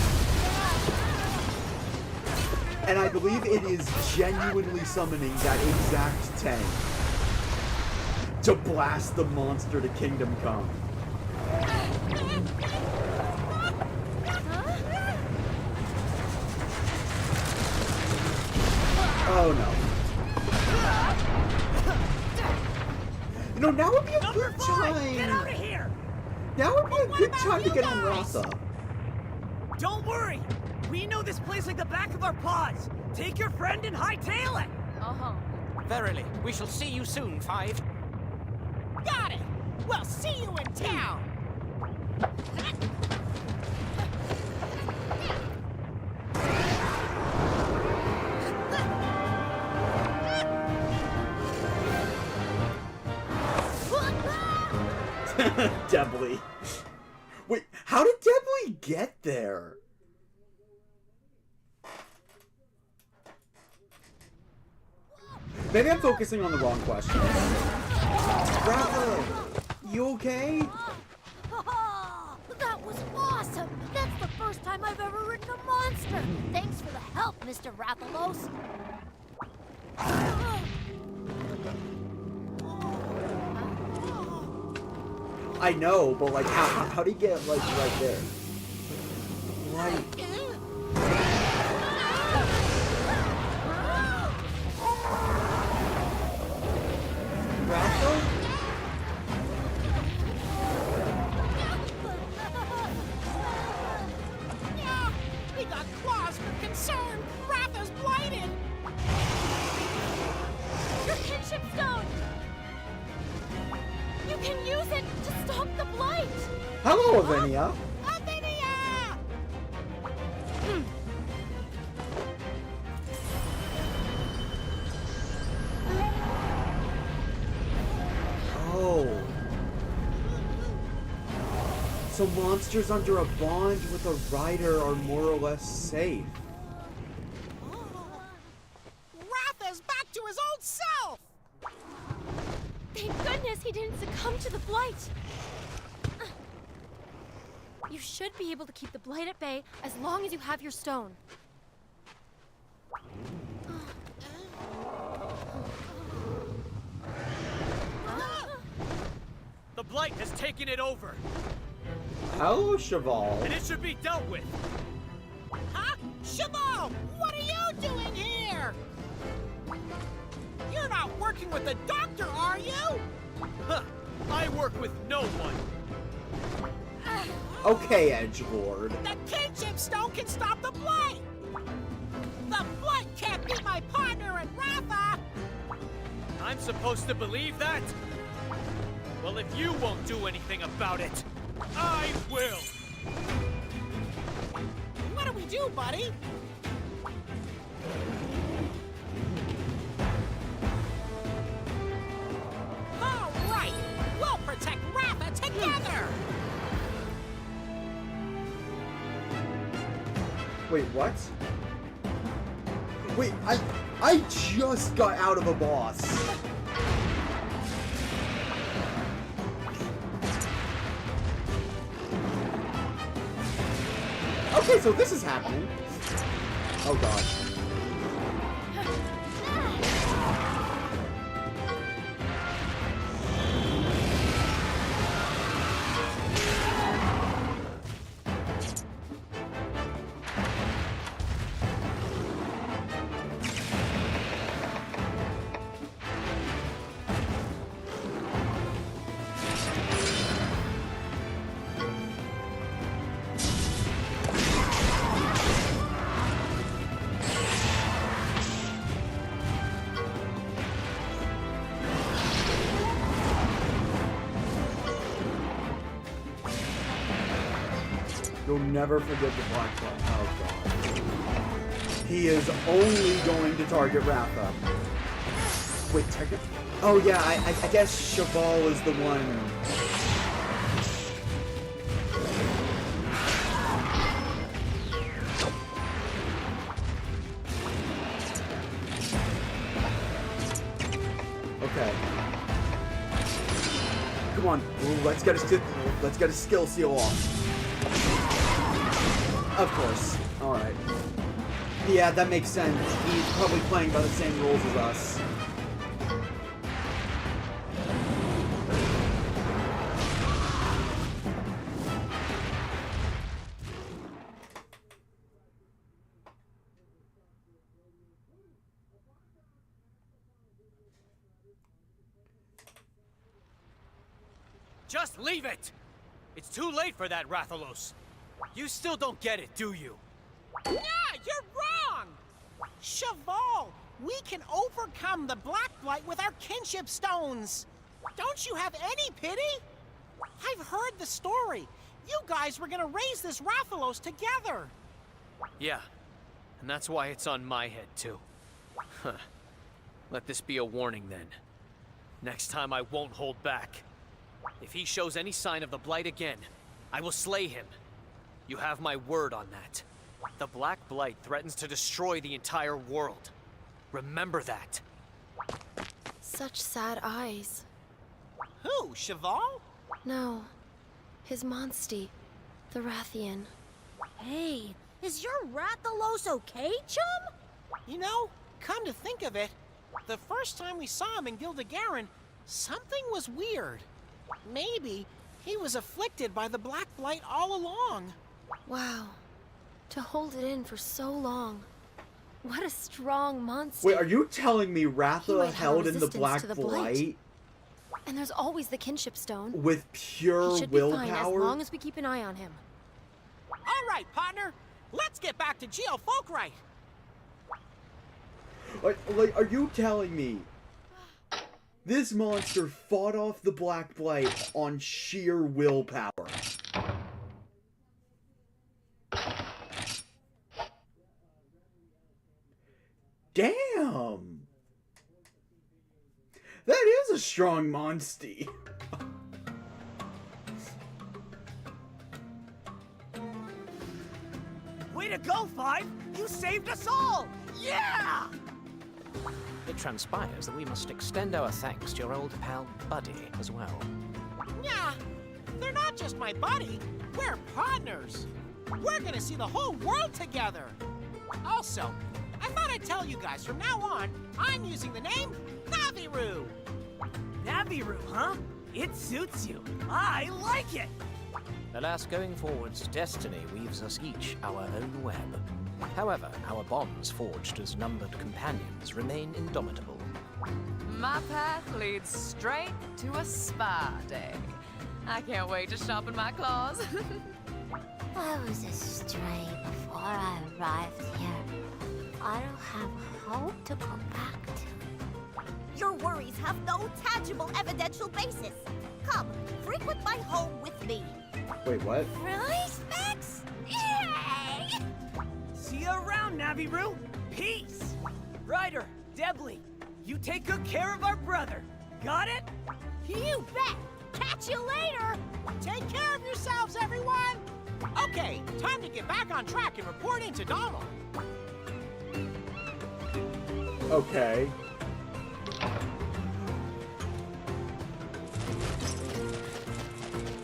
Speaker 3: And I believe it is genuinely summoning that exact tank to blast the monster to Kingdom Come. Oh no. You know, now would be a good time.
Speaker 10: Get out of here!
Speaker 3: Now would be a good time to get on Ratha.
Speaker 10: Don't worry! We know this place like the back of our paws! Take your friend and hightail it!
Speaker 8: Uh-huh.
Speaker 11: Verily, we shall see you soon, Five.
Speaker 2: Got it! We'll see you in town!
Speaker 3: Debly. Wait, how did Debly get there? Maybe I'm focusing on the wrong question. Ratha, you okay?
Speaker 5: That was awesome! That's the first time I've ever ridden a monster! Thanks for the help, Mr. Rathalos.
Speaker 3: I know, but like, how do you get like right there? Like, Ratha?
Speaker 2: Yeah, we got claws for concern! Ratha's blighted!
Speaker 5: Your kinship stone! You can use it to stop the blight!
Speaker 3: Hello, Avinia.
Speaker 2: Avinia!
Speaker 3: Oh. So monsters under a bond with a rider are more or less safe.
Speaker 2: Ratha's back to his old self!
Speaker 5: Thank goodness he didn't succumb to the blight! You should be able to keep the blight at bay as long as you have your stone.
Speaker 10: The blight has taken it over,
Speaker 3: Hello, Cheval.
Speaker 10: and it should be dealt with.
Speaker 2: Huh? Shabo! What are you doing here? here! You're not working with the doctor, are you?
Speaker 10: Huh. I work with no one.
Speaker 3: Okay, Edgelord.
Speaker 2: The kinship stone can stop the blight! The blight can't beat my partner and Rafa!
Speaker 10: I'm supposed to believe that? Well, if you won't do anything about it, I will!
Speaker 2: What do we do, buddy? All right! We'll protect Rafa together!
Speaker 3: Wait, what? Wait, I just got out of a boss. Okay, so this is happening. Oh gosh. You'll never forget the black one. Oh god. He is only going to target Rafa. Wait, target? Oh yeah, I guess Cheval is the one. Okay. Come on, let's get a skill seal off. Of course. Alright. Yeah, that makes sense. He's probably playing by the same rules as us.
Speaker 10: Just leave it! It's too late for that, Rathalos. You still don't get it, do you?
Speaker 2: Yeah, you're wrong! Cheval, we can overcome the Black Blight with our kinship stones. Don't you have any pity? I've heard the story. You guys were gonna raise this Rathalos together.
Speaker 10: Yeah, and that's why it's on my head, too. Huh. Let this be a warning, then. Next time I won't hold back. If he shows any sign of the Blight again, I will slay him. You have my word on that. The Black Blight threatens to destroy the entire world. Remember that.
Speaker 12: Such sad eyes.
Speaker 2: Who, Cheval?
Speaker 12: No. His Monstie. The Rathian.
Speaker 5: Hey, is your Rathalos okay, chum?
Speaker 2: You know, come to think of it, the first time we saw him in Gildegarin, something was weird. Maybe he was afflicted by the Black Blight all along.
Speaker 12: Wow. To hold it in for so long. What a strong monster.
Speaker 3: Wait, are you telling me
Speaker 12: He
Speaker 3: Ratha
Speaker 12: might have
Speaker 3: held in the
Speaker 12: resistance
Speaker 3: Black
Speaker 12: to the
Speaker 3: Blight?
Speaker 12: And there's always the kinship stone.
Speaker 3: With pure
Speaker 12: He should be
Speaker 3: willpower?
Speaker 12: fine as long as we keep an eye on him.
Speaker 2: All right, partner. Let's get back to Geofolkrite.
Speaker 3: Like, are you telling me this monster fought off the Black Blight on sheer willpower? Damn! That is a strong monstie.
Speaker 10: Way to go, Five! You saved us all! Yeah!
Speaker 11: It transpires that we must extend our thanks to your old pal Buddy as well.
Speaker 2: Yeah, they're not just my buddy. We're partners. We're gonna see the whole world together. Also, I thought I'd tell you guys from now on, I'm using the name Naviru.
Speaker 10: Naviru, huh? It suits you. I like it!
Speaker 11: Alas, going forwards, destiny weaves us each our own web. However, our bonds forged as numbered companions remain indomitable.
Speaker 9: My path leads straight to a spa day. I can't wait to sharpen my claws.
Speaker 8: I was a stray before I arrived here. I don't have a home to go back to.
Speaker 13: Your worries have no tangible evidential basis. Come, frequent my home with me.
Speaker 3: Wait, what?
Speaker 8: Really, Specs? Yay!
Speaker 10: See you around, Naviru. Peace. Ryder, Debly, you take good care of our brother. Got it?
Speaker 5: You bet! Catch you later!
Speaker 2: Take care of yourselves, everyone! Okay, time to get back on track and report into Donald.
Speaker 3: Okay.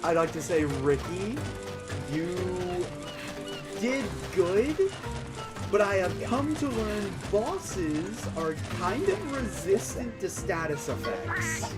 Speaker 3: I'd like to say, Ricky, you did good, but I have come to learn bosses are kind of resistant to status effects.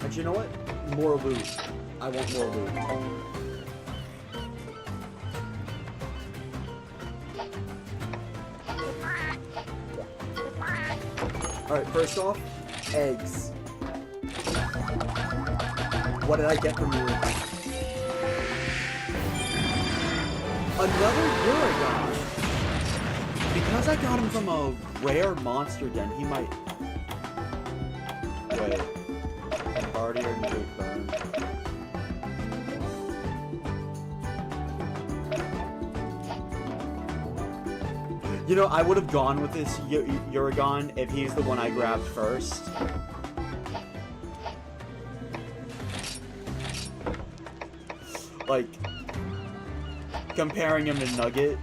Speaker 3: But you know what? More loot. I want more loot. Alright, first off, eggs. What did I get from you? Another Uragon. Because I got him from a rare monster den, he might... Wait. Party or Jake Burn? You know, I would have gone with this Uragon if he's the one I grabbed first. Like, comparing him to Nugget,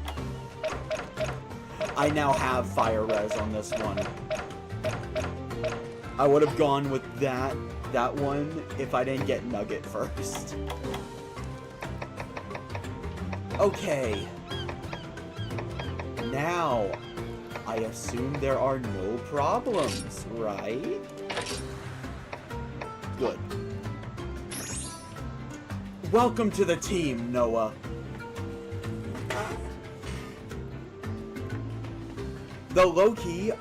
Speaker 3: I now have Fire Res on this one. I would have gone with that one if I didn't get Nugget first. Okay. Now, I assume there are no problems, right? Good. Welcome to the team, Noah. Though low-key,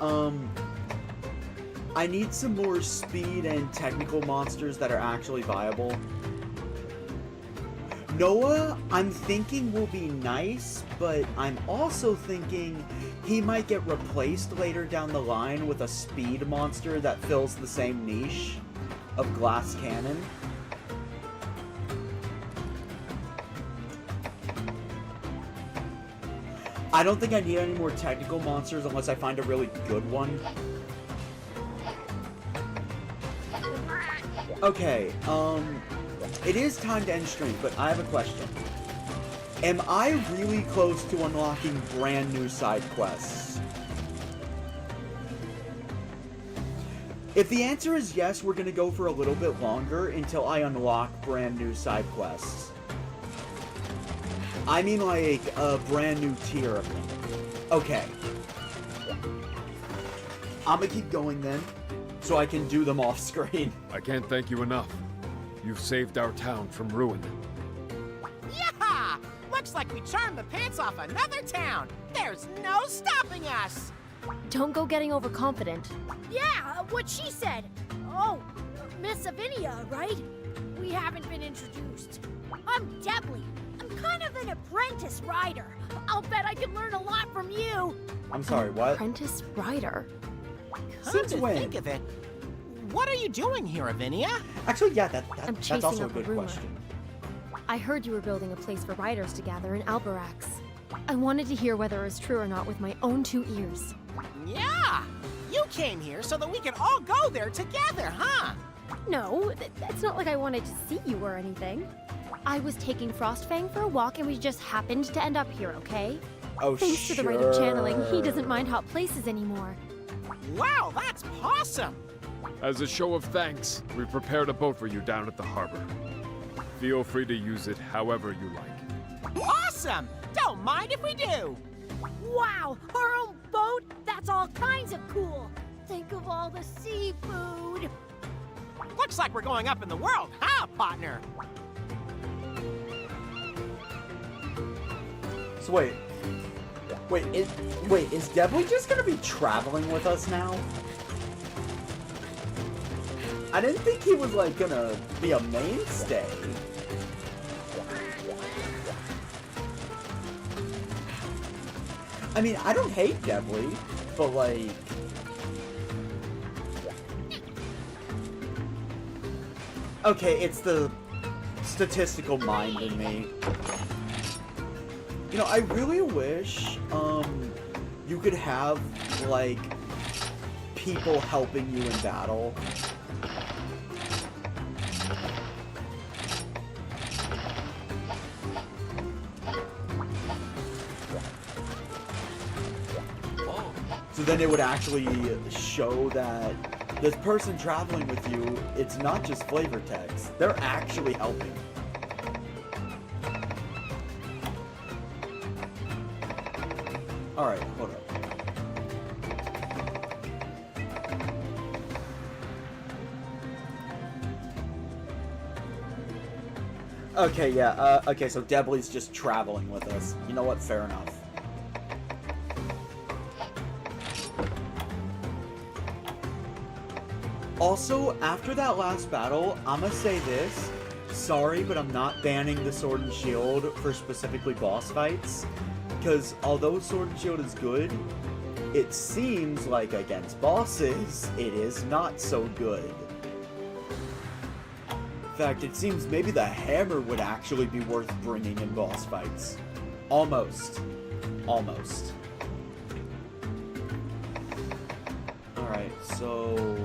Speaker 3: I need some more speed and technical monsters that are actually viable. Noah, I'm thinking will be nice, but I'm also thinking he might get replaced later down the line with a speed monster that fills the same niche of Glass Cannon. I don't think I need any more technical monsters unless I find a really good one. Okay, it is time to end stream, but I have a question. Am I really close to unlocking brand new side quests? If the answer is yes, we're gonna go for a little bit longer until I unlock brand new side quests. I mean like a brand new tier of them. Okay. I'm gonna keep going then, so I can do them off screen.
Speaker 14: I can't thank you enough. You've saved our town from ruin.
Speaker 2: Yeah! Looks like we charmed the pants off another town. There's no stopping us.
Speaker 12: Don't go getting overconfident.
Speaker 5: Yeah, what she said. Oh, Miss Avinia, right? We haven't been introduced. I'm Debly. I'm kind of an apprentice rider. I'll bet I can learn a lot from you.
Speaker 3: I'm sorry, what?
Speaker 12: Apprentice rider?
Speaker 3: Since when?
Speaker 2: Think of it. What are you doing here, Avinia?
Speaker 3: Actually, yeah,
Speaker 12: I'm
Speaker 3: that's
Speaker 12: chasing
Speaker 3: also a
Speaker 12: up a
Speaker 3: good
Speaker 12: rumor.
Speaker 3: question.
Speaker 12: I heard you were building a place for riders to gather in Alberax. I wanted to hear whether it was true or not with my own 2 ears.
Speaker 2: Yeah! You came here so that we can all go there together, huh?
Speaker 12: No, it's not like I wanted to see you or anything. I was taking Frostfang for a walk and we just happened to end up here, okay?
Speaker 3: Oh,
Speaker 12: Thanks to the rite of channeling, he doesn't mind hot places anymore.
Speaker 2: Wow, that's awesome!
Speaker 14: As a show of thanks, we prepared a boat for you down at the harbor. Feel free to use it however you like.
Speaker 2: Awesome! Don't mind if we do!
Speaker 5: Wow, our own boat? That's all kinds of cool. Think of all the seafood.
Speaker 2: Looks like we're going up in the world, huh, partner?
Speaker 3: So wait, is Debly just gonna be traveling with us now? I didn't think he was like gonna be a mainstay. I mean, I don't hate Debly, but like... Okay, it's the statistical mind in me. You know, I really wish, you could have, like, people helping you in battle. So then it would actually show that this person traveling with you, it's not just flavor text. They're actually helping. Alright, hold up. Okay, yeah, okay, so Debly's just traveling with us. You know what? Fair enough. Also, after that last battle, I'ma say this. Sorry, but I'm not banning the Sword and Shield for specifically boss fights. Because although Sword and Shield is good, it seems like against bosses, it is not so good. In fact, it seems maybe the hammer would actually be worth bringing in boss fights. Almost. Almost. Alright, so...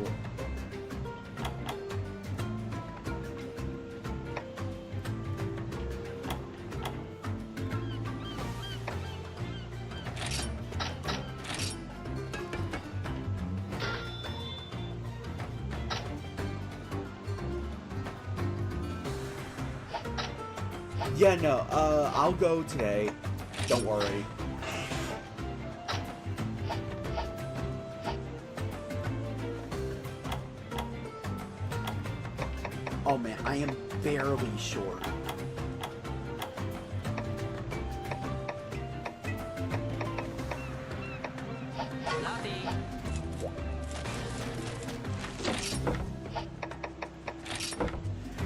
Speaker 3: Yeah, no, I'll go today. Don't worry. Oh man, I am barely short.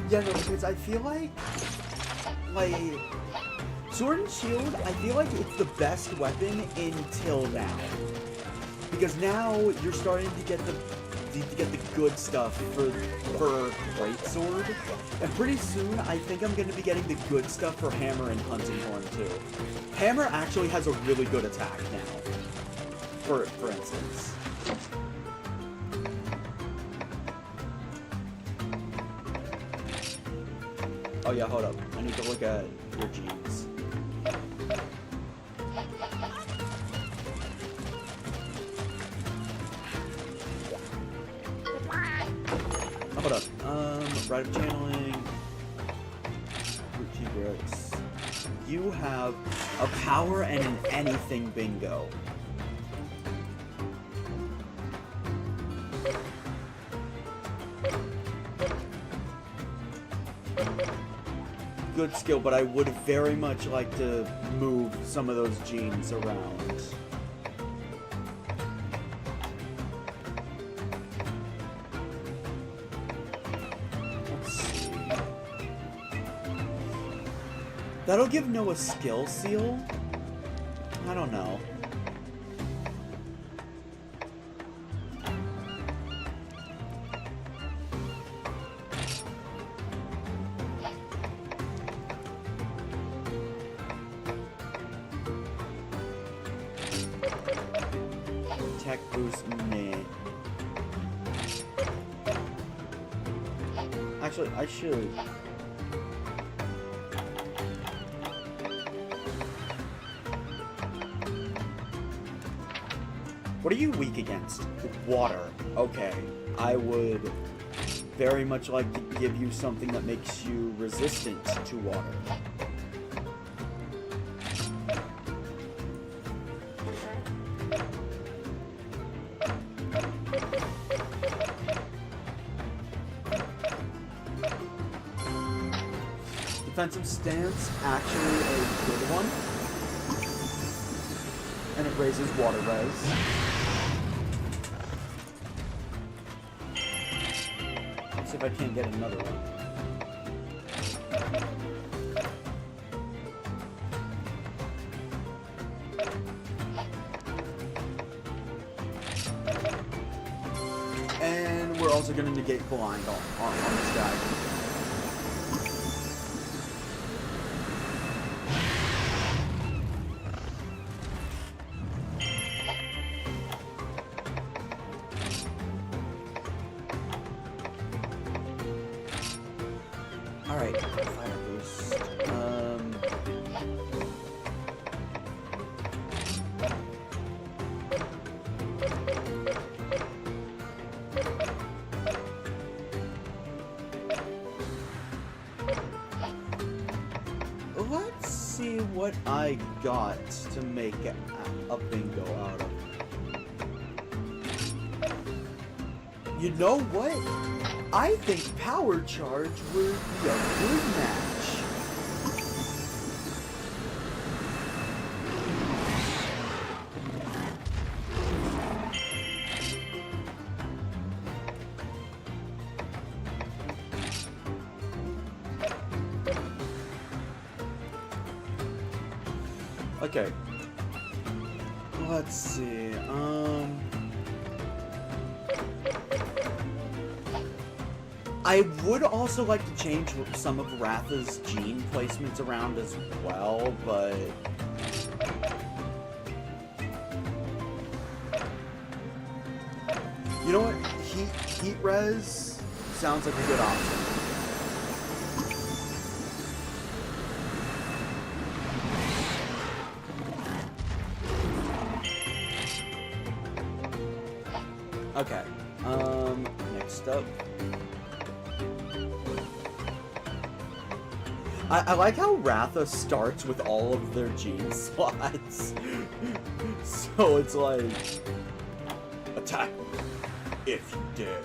Speaker 3: Yeah, no, because I feel like Sword and Shield, I feel like it's the best weapon until now. Because now you're starting to get the good stuff for Greatsword. And pretty soon, I think I'm going to be getting the good stuff for Hammer and Hunting Horn too. Hammer actually has a really good attack now. For instance. Oh yeah, hold up. I need to look at your genes. Hold up. Rite of Channeling. Root Bricks. You have a power and an anything bingo. Good skill, but I would very much like to move some of those genes around. Let's see. That'll give Noah skill seal? I don't know. Tech boost, meh. Actually, I should. What are you weak against? Water. Okay. I would very much like to give you something that makes you resistant to water. Defensive stance, actually a good one. And it raises water res. Let's see if I can't get another one. And we're also going to negate blind on this guy. Alright, fire boost. Let's see what I got to make a bingo out of. You know what? I think Power Charge would be a good match. Okay. Let's see. I would also like to change some of Ratha's gene placements around as well, but you know what? Heat res sounds like a good option. Okay. Next up. I like how Ratha starts with all of their gene slots. So it's like, attack me if you dare.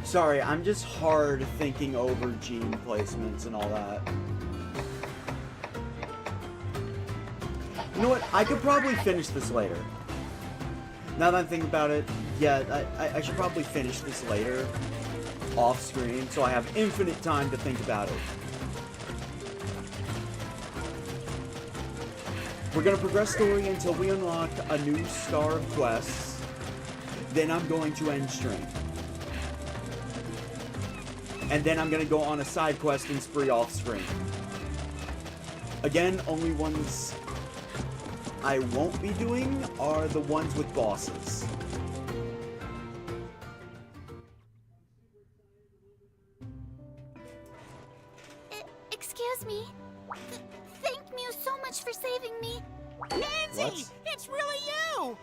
Speaker 3: Sorry, I'm just hard thinking over gene placements and all that. You know what? I could probably finish this later. Now that I'm thinking about it, yeah, I should probably finish this later, off screen, so I have infinite time to think about it. We're gonna progress story until we unlock a new star of quests. Then I'm going to end stream. And then I'm gonna go on a side questing spree off screen. Again, only ones I won't be doing are the ones with bosses.
Speaker 8: Excuse me. Thank you so much for saving me.
Speaker 2: Pansy!
Speaker 3: What?
Speaker 2: It's really you!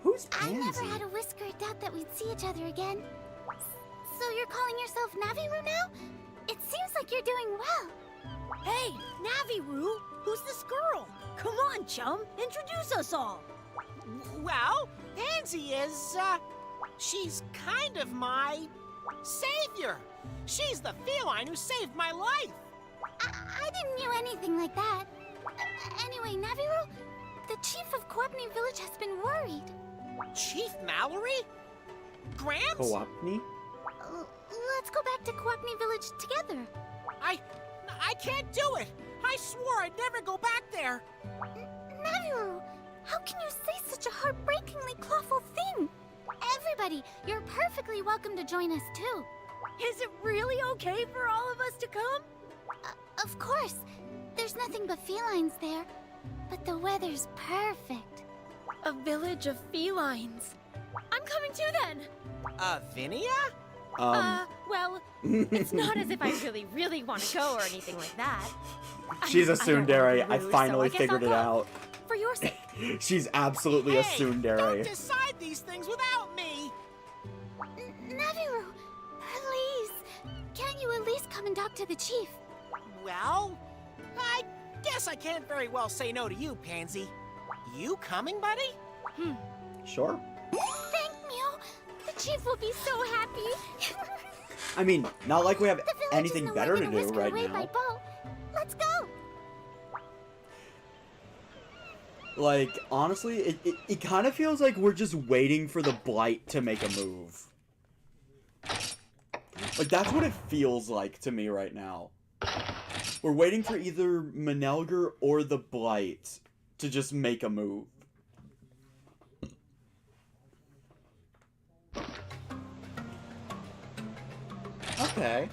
Speaker 3: Who's
Speaker 8: I
Speaker 3: Pansy?
Speaker 8: never had a whisker of doubt that we'd see each other again. So you're calling yourself Naviru now? It seems like you're doing well.
Speaker 5: Hey, Naviru, who's this girl? Come on, chum, introduce us all.
Speaker 2: Well, Pansy is, she's kind of my savior. She's the feline who saved my life.
Speaker 8: I didn't know anything like that. Anyway, Naviru, the chief of Coapney Village has been worried.
Speaker 2: Chief Mallory? Gramps?
Speaker 3: Coapney?
Speaker 8: Let's go back to Coapney Village together.
Speaker 2: I can't do it. I swore I'd never go back there.
Speaker 8: Naviru, how can you say such a heartbreakingly clawful thing? Everybody, you're perfectly welcome to join us too.
Speaker 5: Is it really okay for all of us to come?
Speaker 8: Of course. There's nothing but felines there. But the weather's perfect.
Speaker 12: A village of felines. I'm coming too then!
Speaker 2: Vinia?
Speaker 12: Well, it's not as if I really want to go or anything like that.
Speaker 3: She's a
Speaker 12: I don't wanna be
Speaker 3: tsundere. I
Speaker 12: rude,
Speaker 3: finally
Speaker 12: so I guess
Speaker 3: figured
Speaker 12: I'll
Speaker 3: it
Speaker 12: go.
Speaker 3: out.
Speaker 12: For your sake.
Speaker 3: She's absolutely a
Speaker 2: Hey,
Speaker 3: tsundere.
Speaker 2: don't decide these things without me.
Speaker 8: Naviru, please. Can't you at least come and talk to the chief?
Speaker 2: Well, I guess I can't very well say no to you, Pansy. You coming, buddy?
Speaker 3: Sure.
Speaker 8: Thank Mew. The chief will be so happy.
Speaker 3: I mean, not like we have
Speaker 8: The village
Speaker 3: anything
Speaker 8: isn't
Speaker 3: better to
Speaker 8: gonna
Speaker 3: do
Speaker 8: whisk her
Speaker 3: right
Speaker 8: away by
Speaker 3: now.
Speaker 8: boat. Let's go.
Speaker 3: Like, honestly, it kind of feels like we're just waiting for the Blight to make a move. Like, that's what it feels like to me right now. We're waiting for either Manelger or the Blight to just make a move. Okay.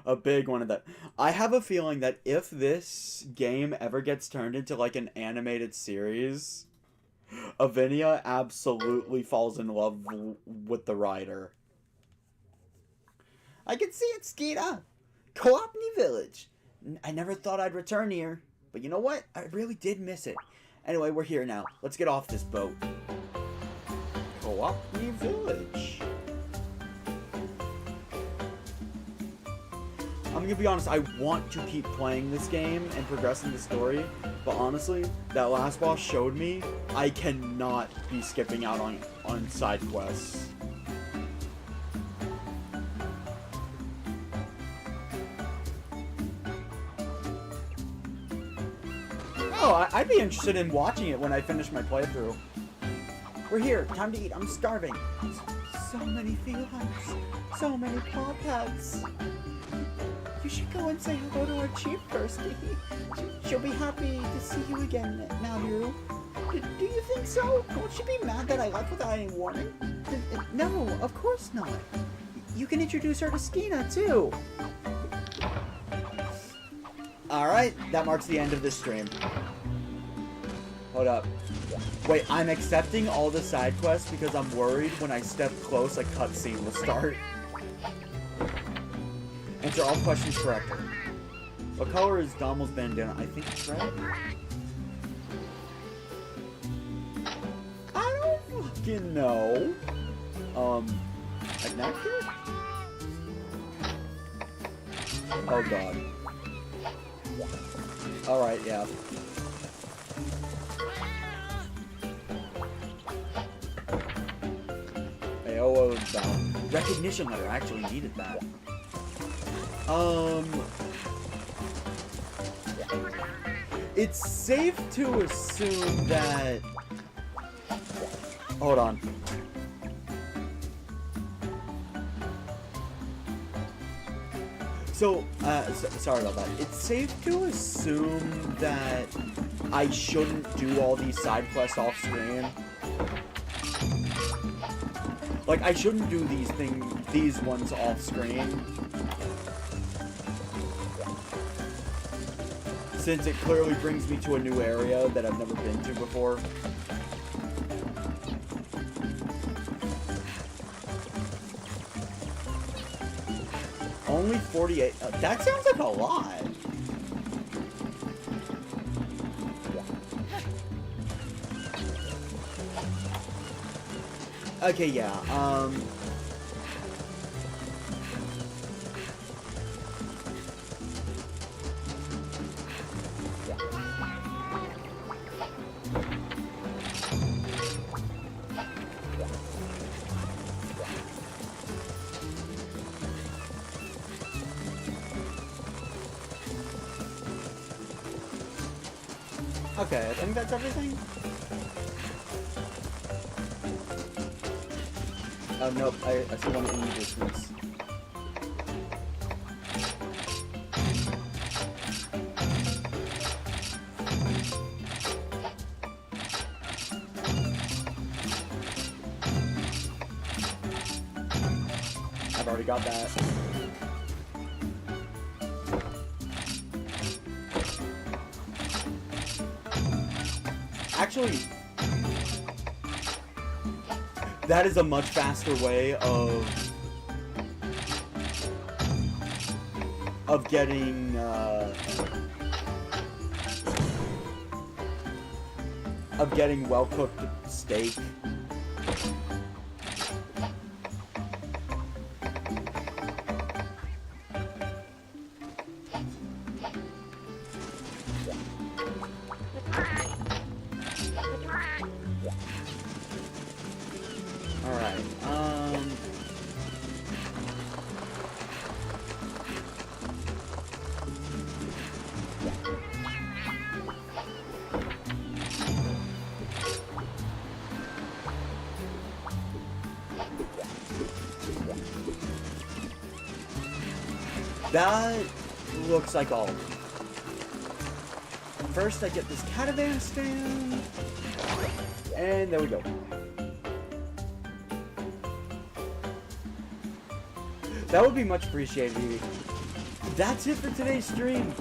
Speaker 3: A big one of that. I have a feeling that if this game ever gets turned into like an animated series, Avinia absolutely falls in love with the writer. I can see it, Skeena. Co-opny Village. I never thought I'd return here, but you know what? I really did miss it. Anyway, we're here now. Let's get off this boat. Co-opny Village. I'm gonna be honest, I want to keep playing this game and progressing the story, but honestly, that last boss showed me I cannot be skipping out on side quests. Oh, I'd be interested in watching it when I finish my playthrough. We're here, time to eat, I'm starving. So many felines, so many paw pads. You should go and say hello to our chief first. She'll be happy to see you again, Naviru. Do you think so? Won't she be mad that I left without any warning? No, of course not. You can introduce her to Skeena, too. Alright, that marks the end of this stream. Hold up. Wait, I'm accepting all the side quests because I'm worried when I step close a cutscene will start. Answer all questions correctly. What color is Domel's bandana? I think it's red. I don't fucking know. Like napkin? Oh god. Alright, yeah. AOO recognition letter. I actually needed that. It's safe to assume that... Hold on. So, sorry about that. It's safe to assume that I shouldn't do all these side quests off screen. Like, I shouldn't do these ones off screen. Since it clearly brings me to a new area that I've never been to before. Only 48. That sounds like a lot. Okay, yeah, okay, I think that's everything. Oh, nope, I still want to inducements. already got that. Actually, that is a much faster way of getting well-cooked steak. Alright, that looks like all of them. First, I get this catavan stand, and there we go. That would be much appreciated, Evie. That's it for today's stream.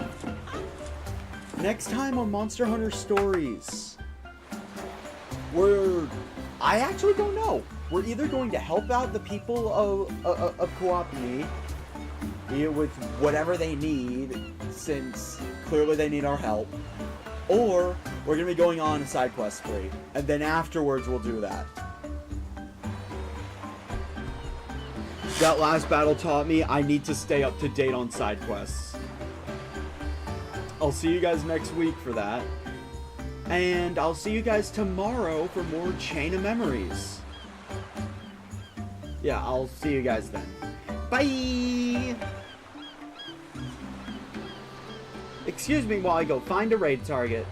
Speaker 3: Next time on Monster Hunter Stories, I actually don't know. We're either going to help out the people of Coopni, with whatever they need, since clearly they need our help, or we're going to be going on a side quest spree, and then afterwards we'll do that. That last battle taught me I need to stay up to date on side quests. I'll see you guys next week for that. And I'll see you guys tomorrow for more Chain of Memories. Yeah, I'll see you guys then. Bye! Excuse me while I go find a raid target.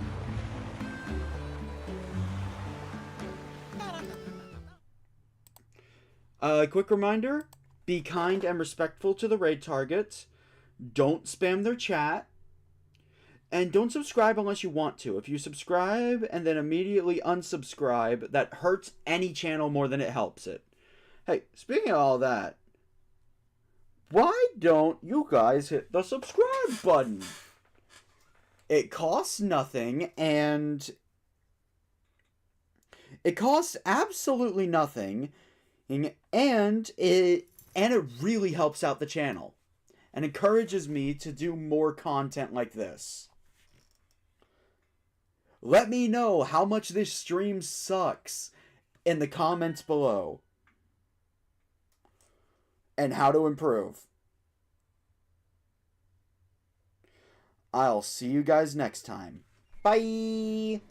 Speaker 3: Quick reminder. Be kind and respectful to the raid targets. Don't spam their chat. And don't subscribe unless you want to. If you subscribe and then immediately unsubscribe, that hurts any channel more than it helps it. Hey, speaking of all that, why don't you guys hit the subscribe button? It costs nothing, and it costs absolutely nothing, and it really helps out the channel and encourages me to do more content like this. Let me know how much this stream sucks in the comments below and how to improve. I'll see you guys next time. Bye!